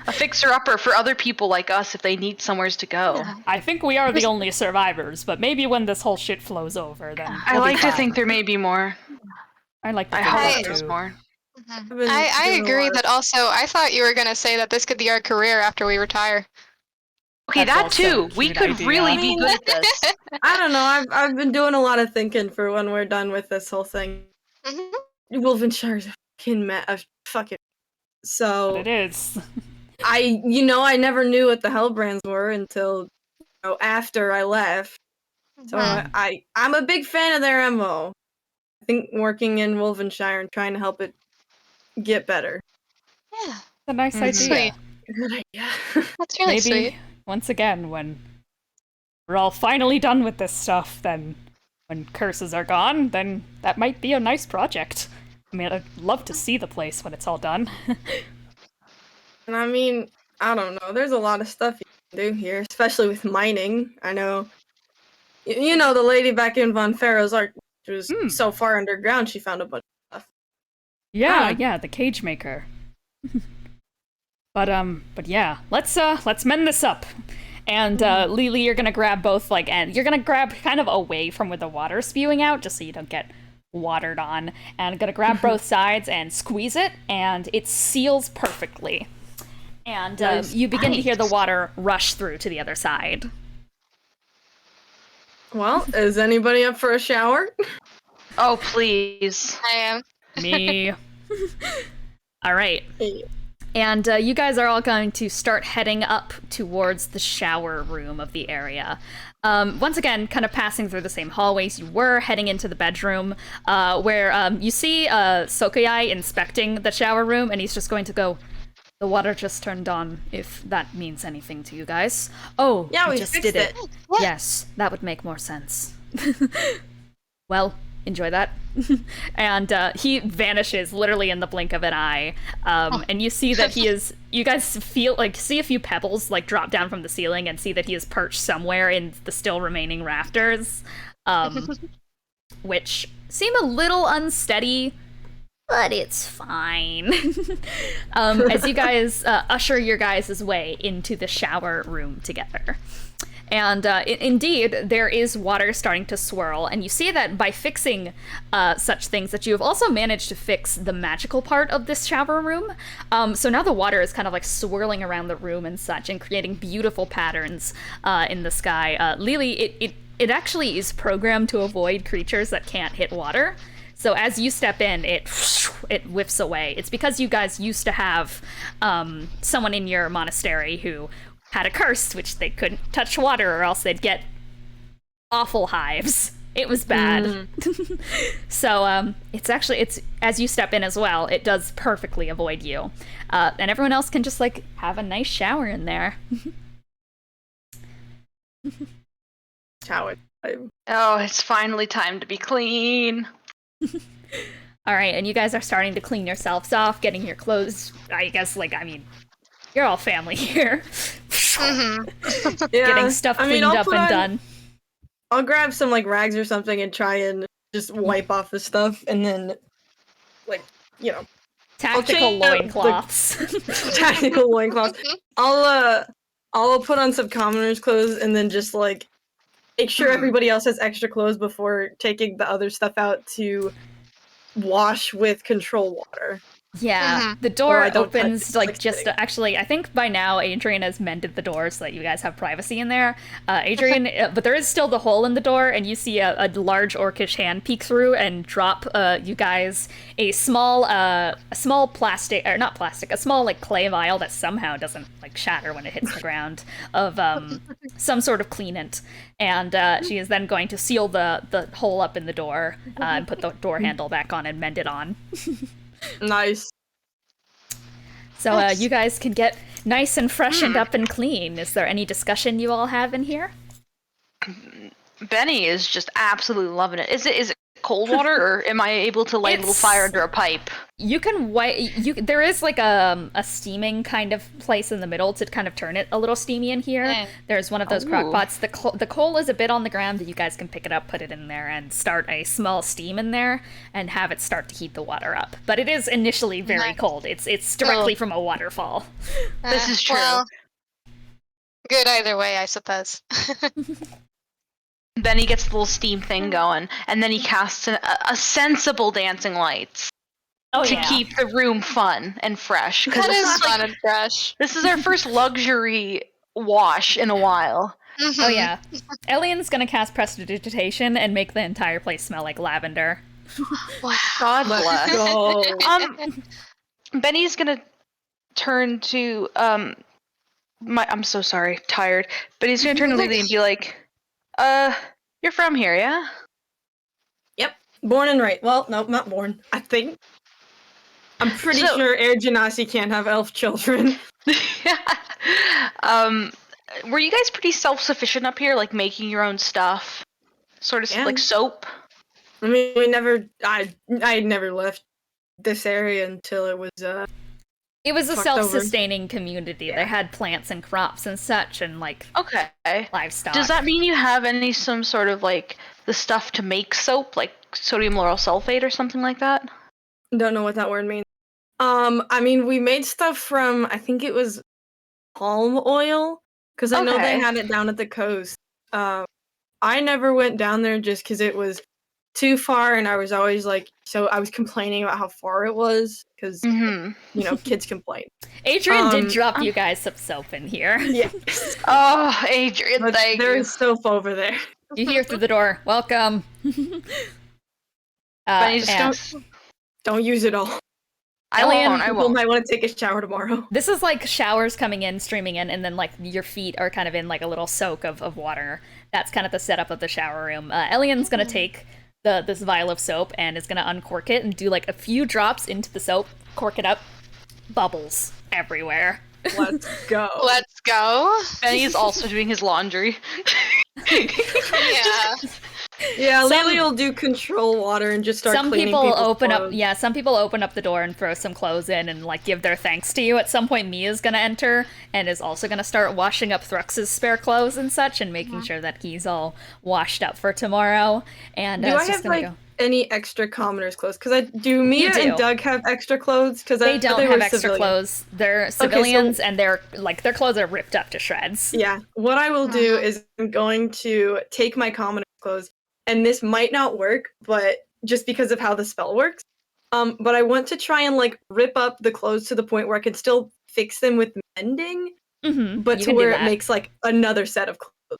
A fixer-upper for other people like us if they need somewheres to go. I think we are the only survivors, but maybe when this whole shit flows over, then I we'll be like to fine. think there may be more. I like to I think hope that there's too. more. been I doing a agree, lot. but also I thought you were gonna say that this could be our career after we retire. Okay, That's that also too. a We cute could idea. really be good at this. I don't know. I've been doing a lot of thinking for when we're done with this whole thing. Mhm. Wolfenshire's a fucking so But it is. I never knew what the Hellbrands were until after I left. So I'm a big fan of their MO. I think working in Wolfenshire and trying to help it get better. Yeah, A nice Mhm. idea. Sweet. Good idea. that's really Maybe sweet. once again, when we're all finally done with this stuff, then when curses are gone, then that might be a nice project. I mean, I'd love to see the place when it's all done. And I mean, I don't know. There's a lot of stuff you can do here, especially with mining. I know. You know, the lady back in Von Pharaoh's Ark, which was so far underground, she found a bunch of stuff. Yeah, Ah. yeah, the cage maker. But yeah, let's mend this up. And Lelee, you're gonna grab both and you're gonna grab kind of away from where the water's spewing out, just so you don't get watered on. And gonna grab both sides and squeeze it, and it seals perfectly. And Nice. you begin to hear the water rush through to the other side. Well, is anybody up for a shower? Oh, please. I am. Me. All right. Yeah. And you guys are all going to start heading up towards the shower room of the area. Once again, kind of passing through the same hallways you were, heading into the bedroom, where you see Sokuyai inspecting the shower room, and he's just going to go, "The water just turned on, if that means anything to you guys." "Oh, Yeah, you we just fixed did it. it. Yes, that would make more sense." Well, enjoy that. And he vanishes literally in the blink of an eye. And you see that he is, you guys see a few pebbles drop down from the ceiling and see that he is perched somewhere in the still remaining rafters, which seem a little unsteady, but it's fine. As you guys usher your guys' way into the shower room together. And indeed, there is water starting to swirl, and you see that by fixing such things that you have also managed to fix the magical part of this shower room. So now the water is kind of swirling around the room and such, and creating beautiful patterns in the sky. Lelee, it actually is programmed to avoid creatures that can't hit water. So as you step in, it whiffs away. It's because you guys used to have someone in your monastery who had a curse, which they couldn't touch water or else they'd get awful hives It was bad. So it's as you step in as well, it does perfectly avoid you. And everyone else can just like have a nice shower in there. Shower. Oh, it's finally time to be clean. All right, and you guys are starting to clean yourselves off, getting your clothes, I guess, you're all family here. Yeah, Getting stuff cleaned up and done. I'll grab some like rags or something and try and just wipe off the stuff, and then, like, you know, Tactical loincloths. tactical loincloths. I'll put on some commoner's clothes and then just like make sure everybody else has extra clothes before taking the other stuff out to wash with control water. Yeah, the door I don't touch opens it, like just sitting. actually. I think by now Adrian has mended the door so that you guys have privacy in there. Adrian, but there is still the hole in the door, and you see a large orcish hand peek through and drop you guys a small plastic, or not plastic, a small like clay vial that somehow doesn't like shatter when it hits the ground of some sort of cleanant. And she is then going to seal the hole up in the door and put the door handle back on and mend it on. Nice. So you guys can get nice and freshened up and clean. Is there any discussion you all have in here? Bennie is just absolutely loving it. Is it cold water, or am I able to light a little fire under a pipe? You can there is like a steaming kind of place in the middle to kind of turn it a little steamy in here. Yeah. There's one of those crock pots. The coal is a bit on the ground, but you guys can pick it up, put it in there, and start a small steam in there, and have it start to heat the water up. But it is initially very cold. It's directly from a waterfall. This is true. Well, good either way, I suppose. Bennie gets the little steam thing going, and then he casts a sensible dancing lights to keep the room fun and fresh. That is fun and fresh. This is our first luxury wash in a while. Mm-hmm. Oh yeah. Ellion's gonna cast Prestidigitation and make the entire place smell like lavender. Wow. God bless. Go. Bennie's gonna turn to I'm so sorry, tired. But he's gonna turn to Lelee and be like, you're from here, yeah? Yep. Born and raised. Well, no, not born. I think. I'm pretty sure Air Genasi can't have elf children. Were you guys pretty self-sufficient up here, like making your own stuff? Sort of like soap? I mean, I never left this area until it was It was a fucked over. self-sustaining community. They had plants and crops and such, and like livestock. Does that mean you have some sort of like the stuff to make soap, like sodium lauryl sulfate or something like that? Don't know what that word means. I mean, we made stuff from, I think it was palm oil, because I know they had it down at the coast. I never went down there just because it was too far, and I was always like, so I was complaining about how far it was, because, you know, kids complain. Adrian did drop you guys some soap in here. Yeah. Oh, Adrian, But thank there you. is soap over there. You hear through the door, welcome. Don't use it all. I won't. People might want to take a shower tomorrow. This is like showers coming in, streaming in, and then like your feet are kind of in like a little soak of water. That's kind of the setup of the shower room. Ellion's gonna take this vial of soap and is gonna uncork it and do like a few drops into the soap, cork it up, bubbles everywhere. Let's go. Let's go. Bennie is also doing his laundry. Yeah. Yeah, Lelee will do control water and just start cleaning people's clothes. Some people open up the door and throw some clothes in and like give their thanks to you. At some point Mia's gonna enter and is also gonna start washing up Thrux's spare clothes and such and making sure that he's all washed up for tomorrow. And do I have like any extra commoners clothes? Because Mia and Doug have extra clothes? Because they don't have extra clothes. They're civilians, and their clothes are ripped up to shreds. Yeah, what I will do is I'm going to take my commoners clothes, and this might not work, but just because of how the spell works. But I want to try and like rip up the clothes to the point where I can still fix them with mending, but to where it makes like another set of clothes.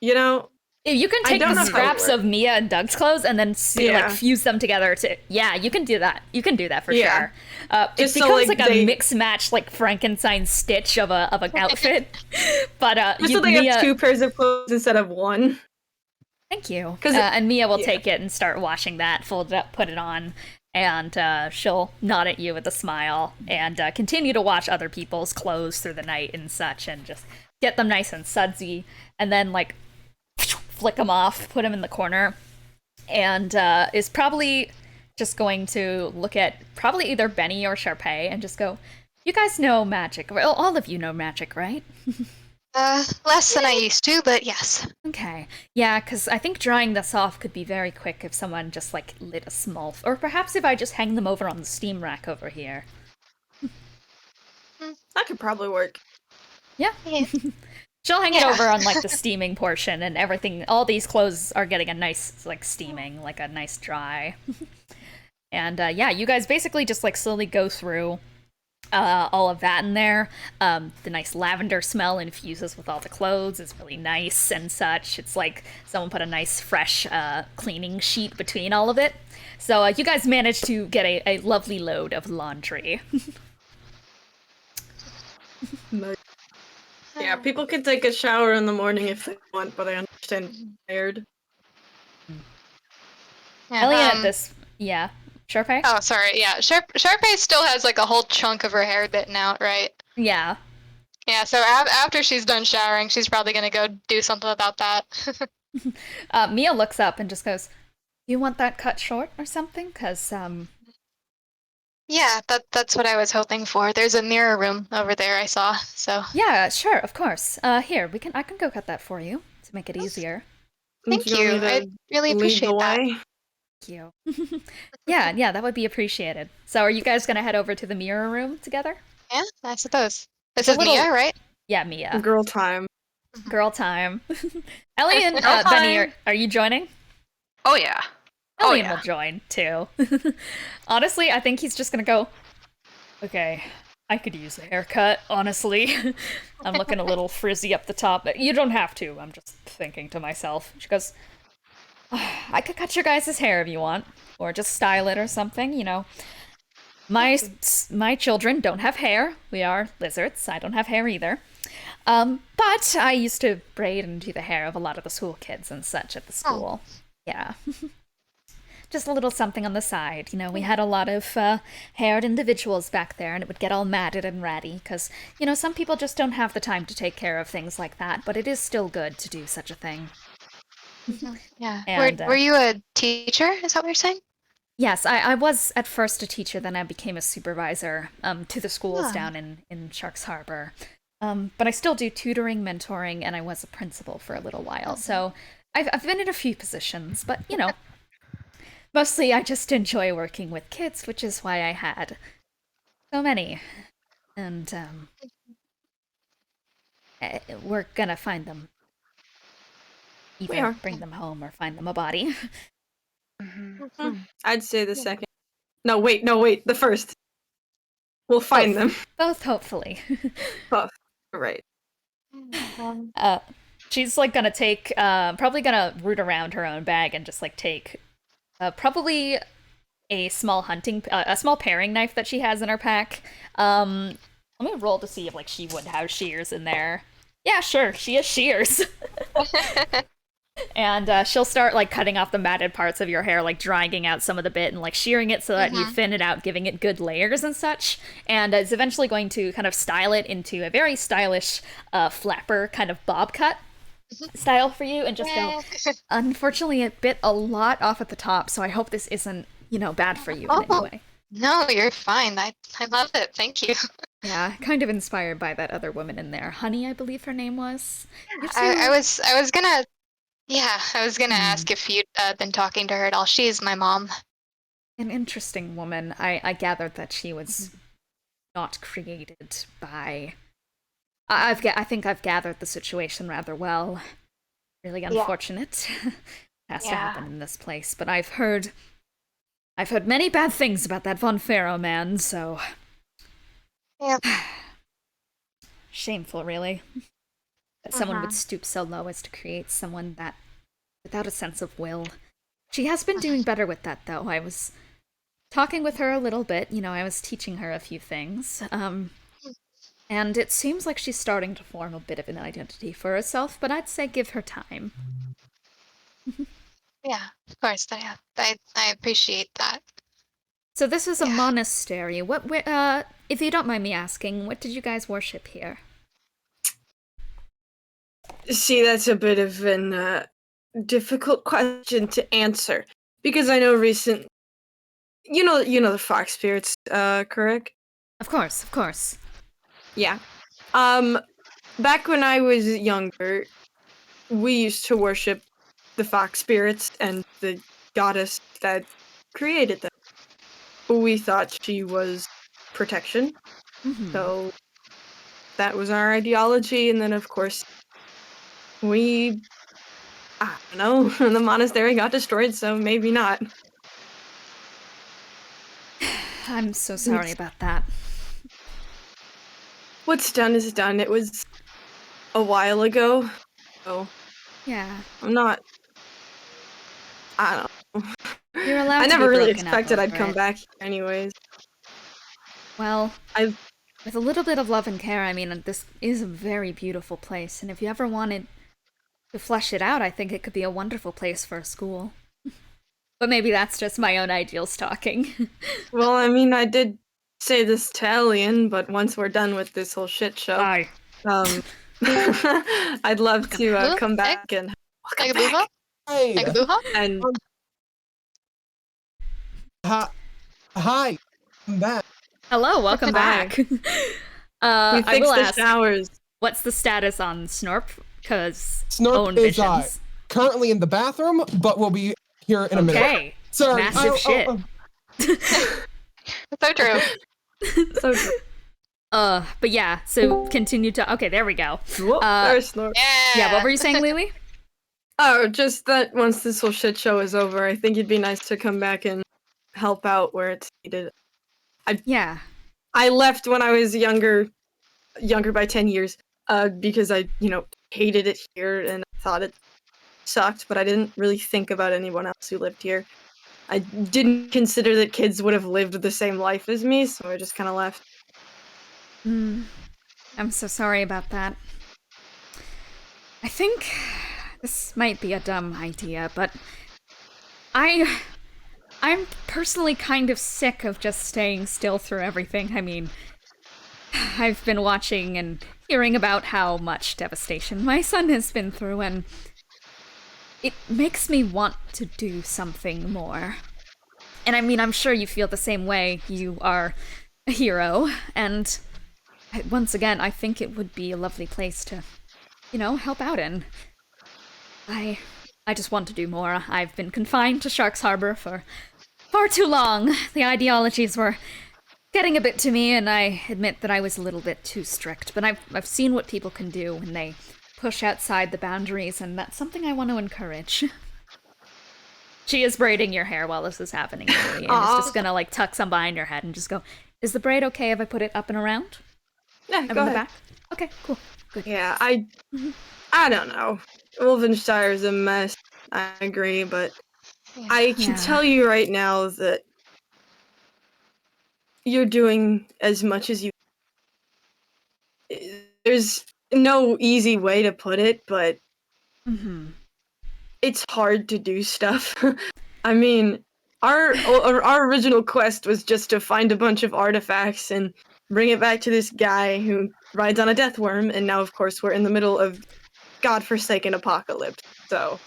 You know? You can take the scraps of Mia and Doug's clothes and then like fuse them together to. Yeah, you can do that. You can do that for sure. It becomes like a mix match, like Frankenstein stitch of an outfit. But just so they have two pairs of clothes instead of one. Thank you. 'Cause And Mia will yeah. take it and start washing that, fold it up, put it on, and she'll nod at you with a smile and continue to wash other people's clothes through the night and such, and just get them nice and sudsy, and then like flick them off, put them in the corner, and is probably just going to look at probably either Bennie or Charpay and just go, "You guys know magic. Well, all of you know magic, right?" Less than I used to, but yes. Okay. Yeah, because I think drying this off could be very quick if someone just, like, lit a small... Or perhaps if I just hang them over on the steam rack over here. That could probably work. Yeah. Yeah. She'll hang it Yeah. over on, like, the steaming portion, and everything... All these clothes are getting a nice, like, steaming, like a nice dry. And, yeah, you guys basically just, like, slowly go through... all of that in there. The nice lavender smell infuses with all the clothes is really nice and such. It's like someone put a nice fresh cleaning sheet between all of it. So you guys managed to get a lovely load of laundry. Nice. Yeah, people can take a shower in the morning if they want, but I understand tired. Yeah, Ellion, yeah. Charpay? Oh, sorry. Yeah, Charpay still has like a whole chunk of her hair bitten out, right? Yeah. Yeah. So after she's done showering, she's probably gonna go do something about that. Mia looks up and just goes, "You want that cut short or something? 'Cause Yeah, that's what I was hoping for. There's a mirror room over there I saw. So yeah, sure, of course. Here, I can go cut that for you to make it easier." thank Do want you. me to I really lead appreciate the that. way? Thank you. Yeah, that would be appreciated. So are you guys gonna head over to the mirror room together? Yeah, I suppose. This A is little- Mia, right? Yeah, Mia. Girl time. Girl time. Ellion, Girl Bennie, time. are you joining? Oh yeah. Oh Ellion yeah. will join, too. Honestly, I think he's just gonna go, "Okay, I could use a haircut, honestly." I'm looking a little frizzy up the top. You don't have to, I'm just thinking to myself. She goes, "I could cut your guys' hair if you want, or just style it or something, you know. My children don't have hair. We are lizards. I don't have hair either. But I used to braid and do the hair of a lot of the school kids and such at the school. Yeah. Just a little something on the side. You know, we had a lot of haired individuals back there, and it would get all matted and ratty, because, you know, some people just don't have the time to take care of things like that, but it is still good to do such a thing." Yeah. And, were you a teacher? Is that what you're saying? Yes, I was at first a teacher, then I became a supervisor to the schools Ah. down in Sharks Harbor. But I still do tutoring, mentoring, and I was a principal for a little while. So I've been in a few positions, but, you know, mostly I just enjoy working with kids, which is why I had so many. And we're gonna find them. We Either are. bring them home or find them a body. I'd say the second. No, wait, the first. We'll find them. Both, hopefully. Right. She's like gonna take, probably gonna root around her own bag and just like take, probably a small a small paring knife that she has in her pack. Let me roll to see if like she would have shears in there. Yeah, sure, she has shears. And she'll start like cutting off the matted parts of your hair, like drying out some of the bit and like shearing it so that you thin it out, giving it good layers and such. And is eventually going to kind of style it into a very stylish flapper kind of bob cut style for you, and just go, "Unfortunately, it bit a lot off at the top, so I hope this isn't, you know, bad for you in any way." No, you're fine. I love it. Thank you. Yeah, kind of inspired by that other woman in there. Honey, I believe her name was. I was gonna. Yeah, I was gonna ask if you'd been talking to her at all. She's my mom. An interesting woman. I gathered that she was not created by... I think I've gathered the situation rather well. Really unfortunate. Has to happen in this place, but I've heard many bad things about that Von Pharaoh man, so... Yep. Shameful, really. That someone would stoop so low as to create someone that without a sense of will. She has been doing better with that, though. I was talking with her a little bit. You know, I was teaching her a few things. And it seems like she's starting to form a bit of an identity for herself, but I'd say give her time. Yeah, of course. I appreciate that. So this is a Yeah. monastery. If you don't mind me asking, what did you guys worship here? See, that's a bit of an difficult question to answer because I know you know the fox spirits, correct? Of course, of course. Yeah. Back when I was younger, we used to worship the fox spirits and the goddess that created them. We thought she was protection, Mhm. so that was our ideology. And then, of course, I don't know, the monastery got destroyed, so maybe not. I'm so sorry about that. What's done is done. It was a while ago, so Yeah. I'm not. I don't know. You're allowed I to never be really broken up expected I'd over come it. back, anyways. Well, I've with a little bit of love and care, I mean, this is a very beautiful place, and if you ever wanted to flesh it out, I think it could be a wonderful place for a school. But maybe that's just my own ideals talking. Well, I mean, I did say this to Ellion, but once we're done with this whole shit show, Aye. I'd love to come back and Nagabuha? Hey, Nagabuha? and hi, I'm back. Hello, welcome Hi. back. we I fixed will the ask, showers. what's the status on Snorp? Because Snorp own is visions. currently in the bathroom, but we'll be here in a minute. Okay, Sorry, massive shit. So true. So true. But yeah, so continue to. Okay, there we go. Whoop, there's Snorp. Yeah, what were you saying, Lelee? Oh, just that once this whole shit show is over, I think it'd be nice to come back and help out where it's needed. Yeah. I left when I was younger by 10 years, because I, hated it here and I thought it sucked, but I didn't really think about anyone else who lived here. I didn't consider that kids would have lived the same life as me, so I just kind of left. I'm so sorry about that. I think this might be a dumb idea, but I'm personally kind of sick of just staying still through everything. I mean, I've been watching and hearing about how much devastation my son has been through, and it makes me want to do something more. And I mean, I'm sure you feel the same way. You are a hero, and once again, I think it would be a lovely place to, help out in. I just want to do more. I've been confined to Shark's Harbor for far too long. The ideologies were getting a bit to me, and I admit that I was a little bit too strict. But I've seen what people can do when they push outside the boundaries, and that's something I want to encourage. She is braiding your hair while this is happening, really, and is just gonna tuck some behind her head and just go, "Is the braid okay if I put it up and around? Yeah, Up go in the ahead. back? Okay, cool, good." Yeah, I don't know. Wolfenstire's a mess. I agree, but I can Yeah. tell you right now that you're doing as much as you. There's no easy way to put it, but it's hard to do stuff. I mean, our original quest was just to find a bunch of artifacts and bring it back to this guy who rides on a death worm, and now, of course, we're in the middle of godforsaken apocalypse, so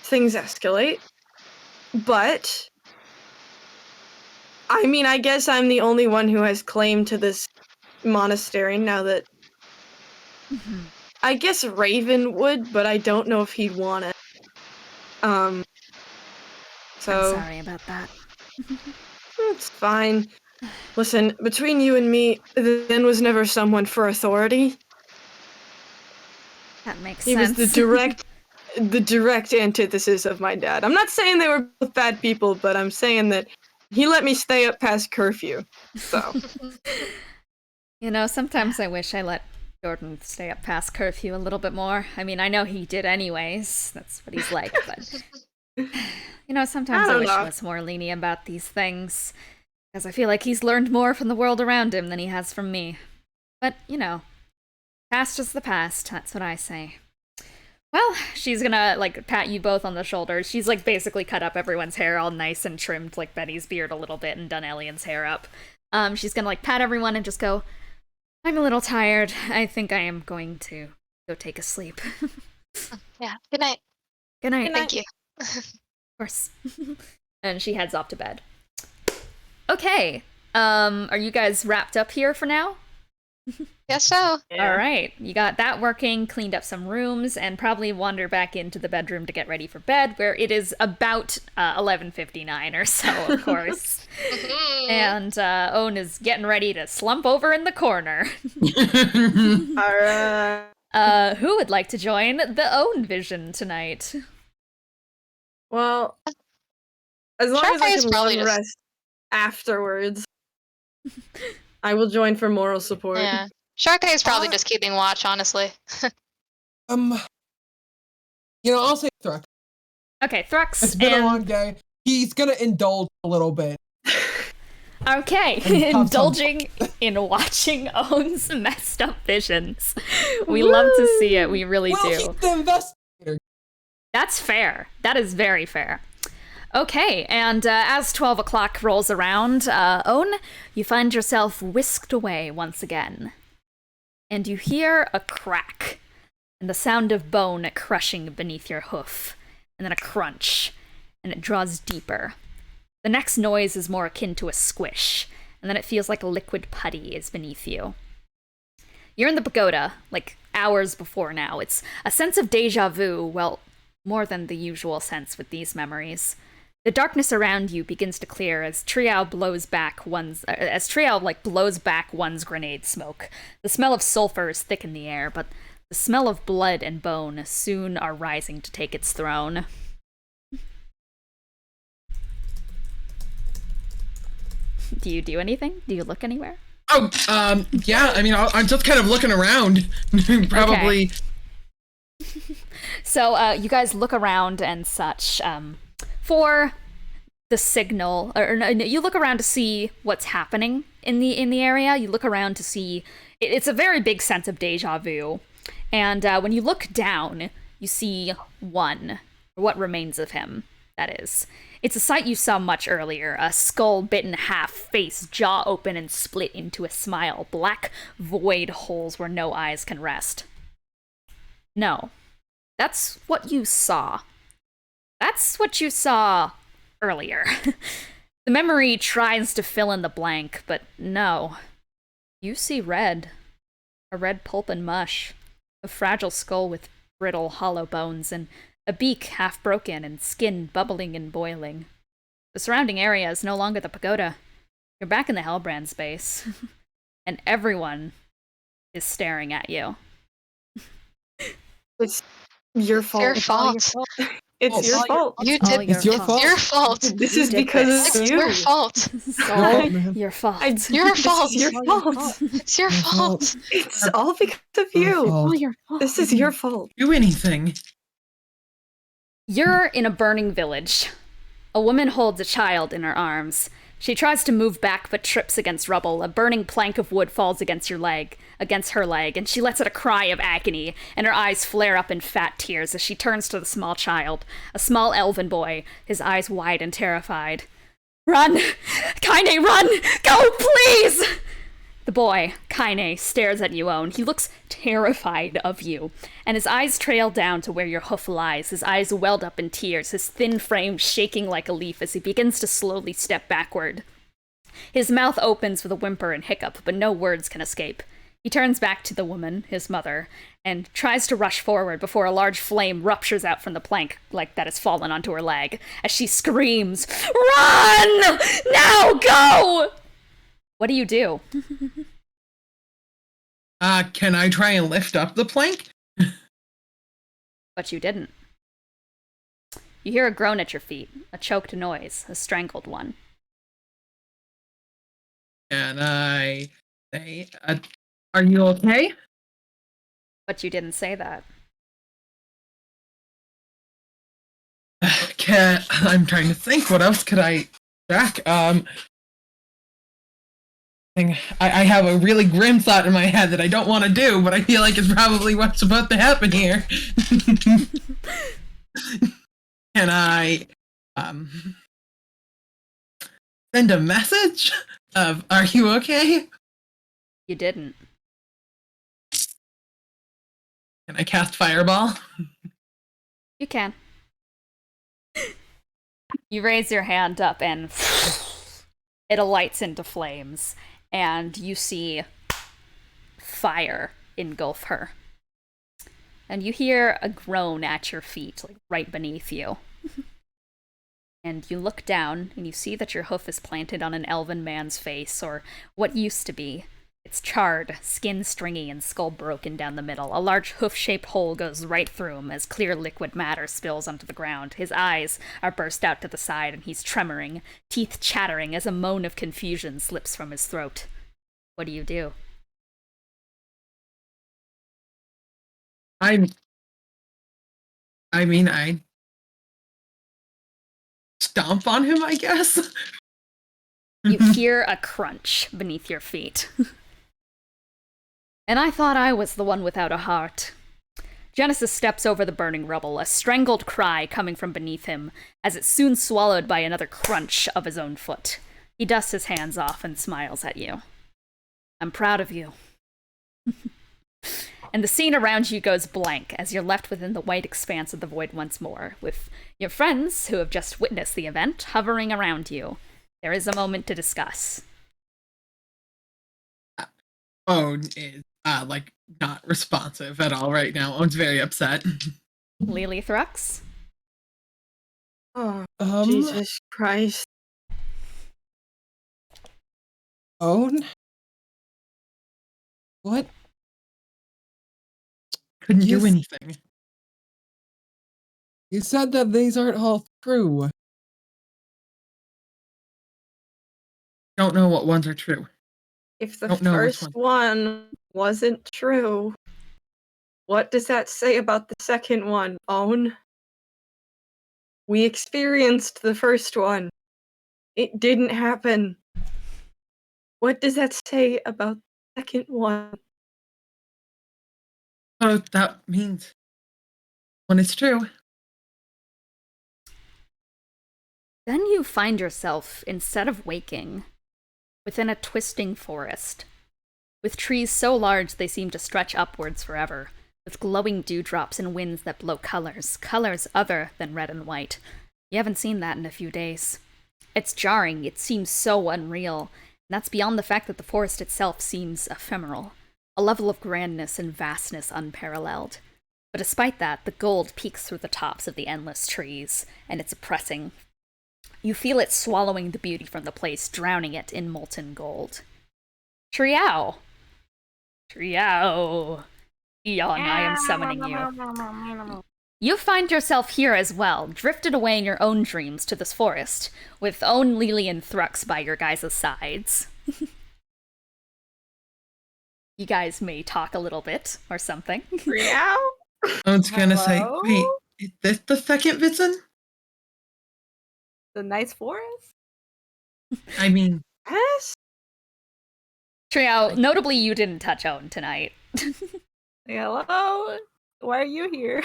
things escalate. But I mean, I guess I'm the only one who has claim to this monastery now that I guess Raven would, but I don't know if he'd want it. So I'm sorry about that. it's fine. Listen, between you and me, the man was never someone for authority. That makes He sense. was the direct antithesis of my dad. I'm not saying they were both bad people, but I'm saying that he let me stay up past curfew. So Sometimes I wish I let Jordan stay up past curfew a little bit more. I mean, I know he did anyways. That's what he's like, but sometimes I don't wish know. he was more lenient about these things. Because I feel like he's learned more from the world around him than he has from me. But, past is the past, that's what I say. Well, she's gonna, like, pat you both on the shoulders. She's, like, basically cut up everyone's hair all nice and trimmed, like, Benny's beard a little bit and done Ellion's hair up. She's gonna, like, pat everyone and just go, I'm a little tired. I think I am going to go take a sleep. Yeah. Good night. Good night. Thank you. Of course. And she heads off to bed. Okay. Are you guys wrapped up here for now? Guess so. Yeah. All right. You got that working, cleaned up some rooms, and probably wander back into the bedroom to get ready for bed, where it is about 11:59 or so, of course. And Owen is getting ready to slump over in the corner. Alright. Who would like to join the Owen vision tonight? Well, as long as Charpay I is can probably long just- rest afterwards, I will join for moral support. Yeah. Charpay is probably just keeping watch, honestly. I'll say Thrux. Okay, Thrux. It's been a and- long day. He's gonna indulge a little bit. Okay, And have some- indulging in watching Owen's messed up visions. We love to see it, we really Well, do. he's the investigator. That's fair. That is very fair. Okay, and as 12 o'clock rolls around, Owen, you find yourself whisked away once again. And you hear a crack, and the sound of bone crushing beneath your hoof, and then a crunch, and it draws deeper. The next noise is more akin to a squish, and then it feels like a liquid putty is beneath you. You're in the pagoda, like hours before now. It's a sense of deja vu, well, more than the usual sense with these memories. The darkness around you begins to clear as Triao blows back one's grenade smoke. The smell of sulfur is thick in the air, but the smell of blood and bone soon are rising to take its throne. Do you do anything? Do you look anywhere? Yeah, I mean, I'm just kind of looking around. Probably. So, you guys look around and such, for the signal, or no, you look around to see what's happening in the area. You look around to see, it's a very big sense of deja vu. And when you look down, you see one, or what remains of him, that is. It's a sight you saw much earlier, a skull bitten half, face jaw open and split into a smile, black void holes where no eyes can rest. No. That's what you saw. That's what you saw earlier. The memory tries to fill in the blank, but no. You see red. A red pulp and mush. A fragile skull with brittle, hollow bones, and a beak half broken and skin bubbling and boiling. The surrounding area is no longer the pagoda. You're back in the Hellbrand space. And everyone is staring at you. It's your fault. Your fault. It's your fault. You all did. your It's your fault. fault. Your fault. This You is did because this. it's It's you. your fault. It's Oh, all man. your fault. It's Your fault. It's your fault. It's your fault. It's all because of Your you. fault. All your fault. This is your fault. Do anything. You're in a burning village. A woman holds a child in her arms. She tries to move back but trips against rubble. A burning plank of wood falls against her leg, and she lets out a cry of agony, and her eyes flare up in fat tears as she turns to the small child, a small elven boy, his eyes wide and terrified. Run! Kaine, run! Go, please! The boy, Kaine, stares at you, Owen. He looks terrified of you, and his eyes trail down to where your hoof lies. His eyes welled up in tears, his thin frame shaking like a leaf as he begins to slowly step backward. His mouth opens with a whimper and hiccup, but no words can escape. He turns back to the woman, his mother, and tries to rush forward before a large flame ruptures out from the plank like that has fallen onto her leg, as she screams, "Run! Now, go!" What do you do? Can I try and lift up the plank? But you didn't. You hear a groan at your feet, a choked noise, a strangled one. Can I say, are you okay? But you didn't say that. I'm trying to think, what else could I check? I have a really grim thought in my head that I don't want to do, but I feel like it's probably what's supposed to happen here. Can I send a message of "Are you okay?" You didn't. Can I cast Fireball? You can. You raise your hand up and it alights into flames, and you see fire engulf her. And you hear a groan at your feet, like right beneath you. And you look down, and you see that your hoof is planted on an elven man's face, or what used to be. It's charred, skin stringy, and skull broken down the middle. A large hoof-shaped hole goes right through him as clear liquid matter spills onto the ground. His eyes are burst out to the side, and he's tremoring, teeth chattering as a moan of confusion slips from his throat. What do you do? I stomp on him, I guess. You hear a crunch beneath your feet. And I thought I was the one without a heart. Genesis steps over the burning rubble, a strangled cry coming from beneath him, as it's soon swallowed by another crunch of his own foot. He dusts his hands off and smiles at you. I'm proud of you. And the scene around you goes blank as you're left within the white expanse of the void once more, with your friends, who have just witnessed the event, hovering around you. There is a moment to discuss. Owen is, not responsive at all right now. Owen's very upset. Lelee Thrux? Oh, Jesus Christ. Owen? What? Couldn't do anything. You said that these aren't all true. Don't know what ones are true. If the Don't know which first one wasn't true, what does that say about the second one, Owen? We experienced the first one. It didn't happen. What does that say about the second one? Oh, that means when it's true. Then you find yourself, instead of waking, within a twisting forest, with trees so large they seem to stretch upwards forever, with glowing dewdrops and winds that blow colors other than red and white. You haven't seen that in a few days. It's jarring, it seems so unreal, and that's beyond the fact that the forest itself seems ephemeral, a level of grandness and vastness unparalleled. But despite that, the gold peeks through the tops of the endless trees, and it's oppressing. You feel it swallowing the beauty from the place, drowning it in molten gold. Triao! Triao! Eon, I am summoning you. You find yourself here as well, drifted away in your own dreams to this forest, with own Lelee and Thrux by your guys' sides. You guys may talk a little bit, or something. Triao? I was gonna say, Hello? wait, is this the second visit? The nice forest? I mean, Yes? Triao, notably you didn't touch Owen tonight. Hello? Why are you here?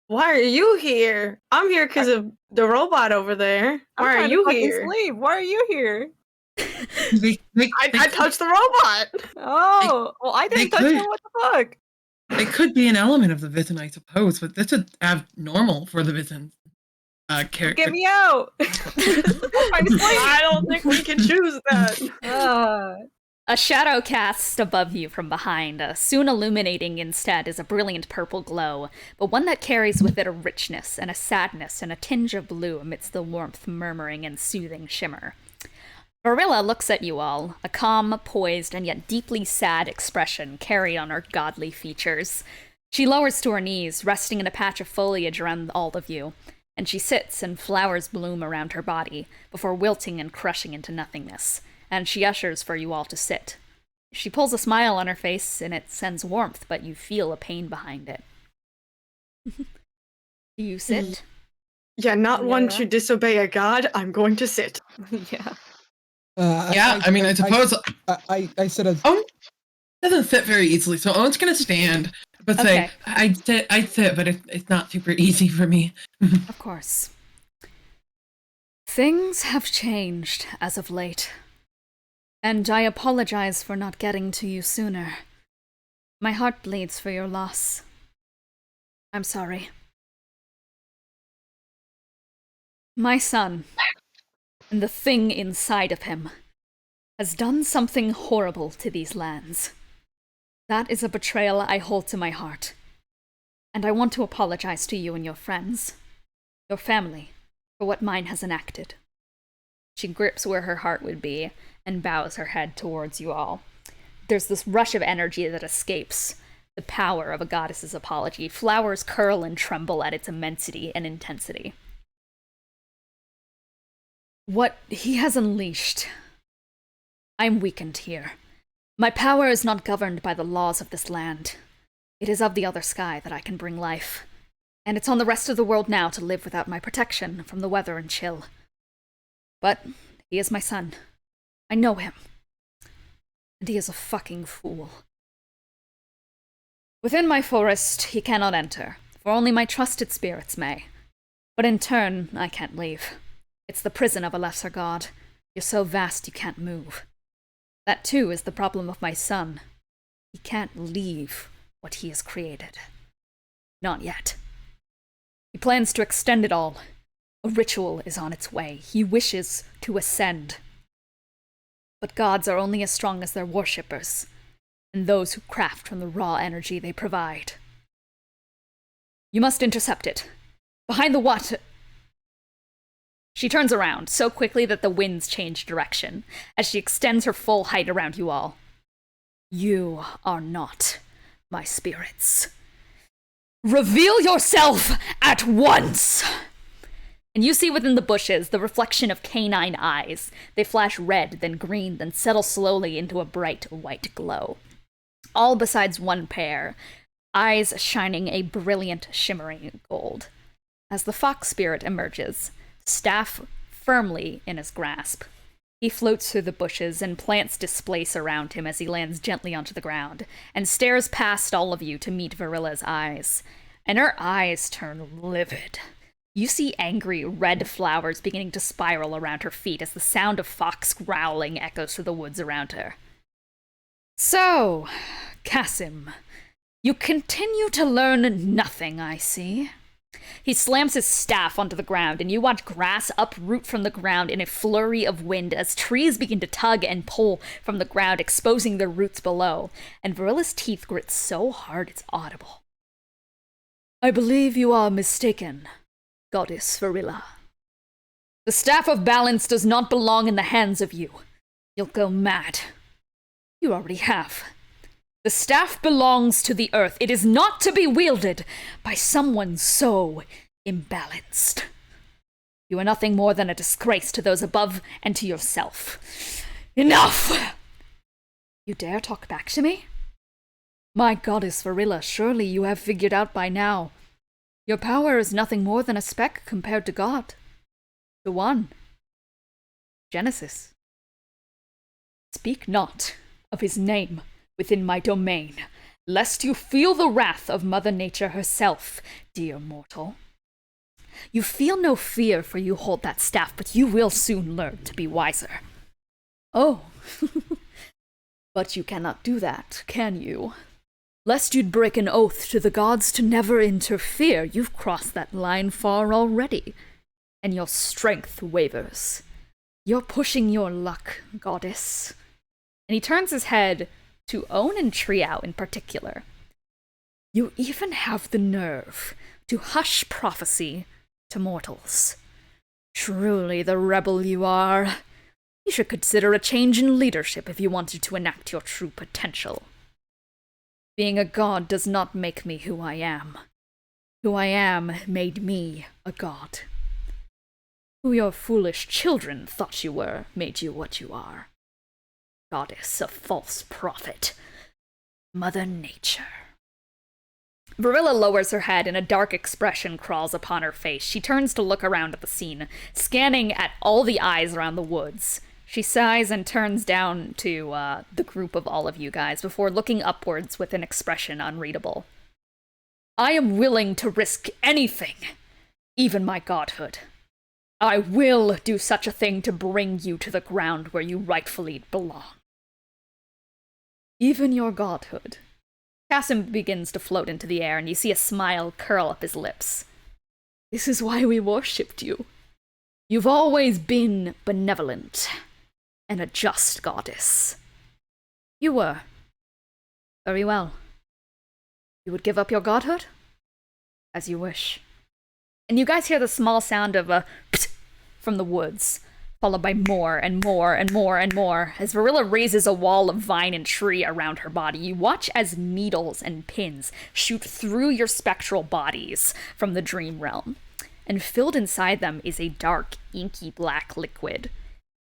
Why are you here? I'm here because of the robot over there. Why are you here? Sleep. Why are you here? I touched the robot! Oh, well, I didn't touch could. it. What the fuck? It could be an element of the Vision, I suppose, but this is abnormal for the Vision character. Get me out! I'm trying to sleep. I don't think we can choose that. A shadow casts above you from behind, soon illuminating instead is a brilliant purple glow, but one that carries with it a richness and a sadness and a tinge of blue amidst the warmth, murmuring, and soothing shimmer. Varilla looks at you all, a calm, poised, and yet deeply sad expression carried on her godly features. She lowers to her knees, resting in a patch of foliage around all of you, and she sits and flowers bloom around her body, before wilting and crushing into nothingness, and she ushers for you all to sit. She pulls a smile on her face, and it sends warmth, but you feel a pain behind it. Do you sit? Yeah, not one to disobey a god. I'm going to sit. Yeah. I suppose. I said a. Owen doesn't sit very easily, so Owen's gonna stand, but Okay. say, I'd sit, but it's not super easy for me. Of course. Things have changed as of late, and I apologize for not getting to you sooner. My heart bleeds for your loss. I'm sorry. My son, and the thing inside of him, has done something horrible to these lands. That is a betrayal I hold to my heart, and I want to apologize to you and your friends, your family, for what mine has enacted. She grips where her heart would be and bows her head towards you all. There's this rush of energy that escapes, the power of a goddess's apology. Flowers curl and tremble at its immensity and intensity. What he has unleashed, I am weakened here. My power is not governed by the laws of this land. It is of the other sky that I can bring life. And it's on the rest of the world now to live without my protection from the weather and chill. But he is my son. I know him. And he is a fucking fool. Within my forest, he cannot enter, for only my trusted spirits may. But in turn, I can't leave. It's the prison of a lesser god. You're so vast you can't move. That too is the problem of my son. He can't leave what he has created. Not yet. He plans to extend it all. A ritual is on its way. He wishes to ascend. But gods are only as strong as their worshippers, and those who craft from the raw energy they provide. You must intercept it. Behind the water. She turns around so quickly that the winds change direction as she extends her full height around you all. You are not my spirits. Reveal yourself at once! And you see within the bushes the reflection of canine eyes. They flash red, then green, then settle slowly into a bright white glow. All besides one pair, eyes shining a brilliant shimmering gold. As the fox spirit emerges, staff firmly in his grasp, he floats through the bushes and plants displace around him as he lands gently onto the ground, and stares past all of you to meet Varilla's eyes. And her eyes turn livid. You see angry red flowers beginning to spiral around her feet as the sound of fox growling echoes through the woods around her. So, Kasim, you continue to learn nothing, I see. He slams his staff onto the ground, and you watch grass uproot from the ground in a flurry of wind as trees begin to tug and pull from the ground, exposing their roots below, and Varilla's teeth grit so hard it's audible. I believe you are mistaken, Goddess Varilla. The Staff of Balance does not belong in the hands of you. You'll go mad. You already have. The staff belongs to the earth. It is not to be wielded by someone so imbalanced. You are nothing more than a disgrace to those above and to yourself. Enough! You dare talk back to me? My goddess Varilla, surely you have figured out by now. Your power is nothing more than a speck compared to God. The One. Genesis. Speak not of his name within my domain, lest you feel the wrath of Mother Nature herself, dear mortal. You feel no fear, for you hold that staff, but you will soon learn to be wiser. Oh, but you cannot do that, can you? Lest you'd break an oath to the gods to never interfere, you've crossed that line far already, and your strength wavers. You're pushing your luck, goddess. And he turns his head to Owen and Triao in particular. You even have the nerve to hush prophecy to mortals. Truly the rebel you are. You should consider a change in leadership if you wanted to enact your true potential. Being a god does not make me who I am. Who I am made me a god. Who your foolish children thought you were made you what you are. Goddess of false prophet. Mother Nature. Varilla lowers her head and a dark expression crawls upon her face. She turns to look around at the scene, scanning at all the eyes around the woods. She sighs and turns down to the group of all of you guys before looking upwards with an expression unreadable. I am willing to risk anything, even my godhood. I will do such a thing to bring you to the ground where you rightfully belong. Even your godhood. Cassim begins to float into the air, and you see a smile curl up his lips. This is why we worshipped you. You've always been benevolent, and a just goddess. You were. Very well. You would give up your godhood? As you wish. And you guys hear the small sound of a pst from the woods, followed by more and more and more and more. As Verilla raises a wall of vine and tree around her body, you watch as needles and pins shoot through your spectral bodies from the dream realm. And filled inside them is a dark, inky black liquid.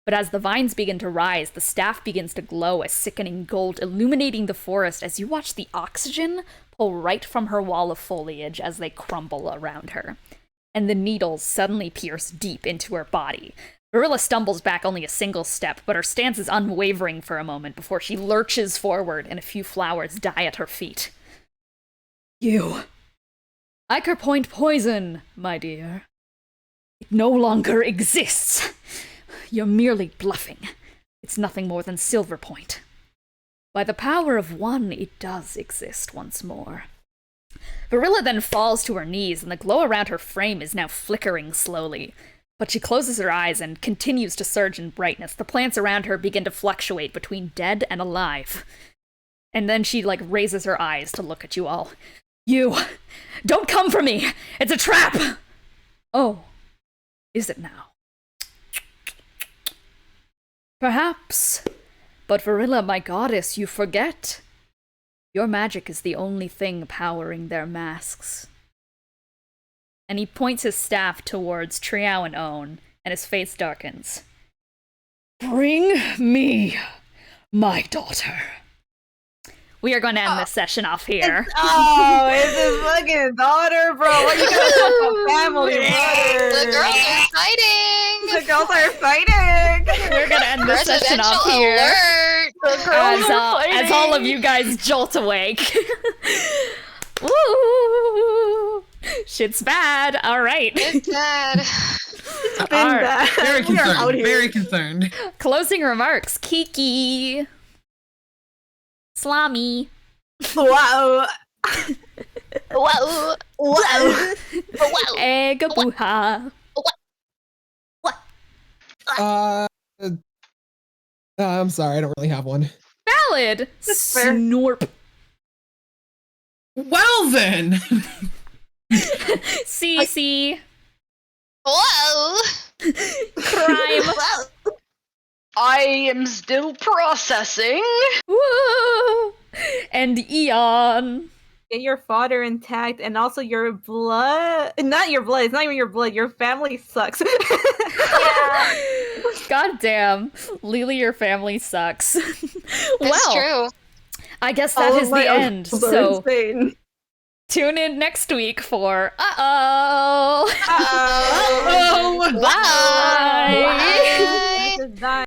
But as the vines begin to rise, the staff begins to glow a sickening gold, illuminating the forest as you watch the oxygen pull right from her wall of foliage as they crumble around her. And the needles suddenly pierce deep into her body. Verilla stumbles back only a single step, but her stance is unwavering for a moment before she lurches forward and a few flowers die at her feet. You. Ichor Point poison, my dear. It no longer exists. You're merely bluffing. It's nothing more than Silver Point. By the power of one, it does exist once more. Verilla then falls to her knees, and the glow around her frame is now flickering slowly. But she closes her eyes and continues to surge in brightness. The plants around her begin to fluctuate between dead and alive. And then she, raises her eyes to look at you all. You! Don't come for me! It's a trap! Oh, is it now? Perhaps. But Verilla, my goddess, you forget. Your magic is the only thing powering their masks. And he points his staff towards Triao and Own, and his face darkens. Bring me my daughter. We are going to end this session off here. It's his fucking daughter, bro. What are you gonna talk about family, brother? The girls are fighting. The girls are fighting. We're going to end this session off here. As all of you guys jolt awake. Woo! Shit's bad. All right. It's bad. It's been bad. Very We are out concerned. here. Very concerned. Closing remarks. Kiki. Slami. Wow. Wow. Wow. Egabuha. I'm sorry, I don't really have one. Valid. That's fair. Snorp. Well then. CC. Whoa. Crime. I am still processing. Woo! And Eon. Get your fodder intact, and also your blood. Not your blood. It's not even your blood. Your family sucks. God damn. Lelee, your family sucks. It's Well, true. I guess that is the end. So insane. tune in next week for Uh-oh. Oh. Bye. Bye. Just die.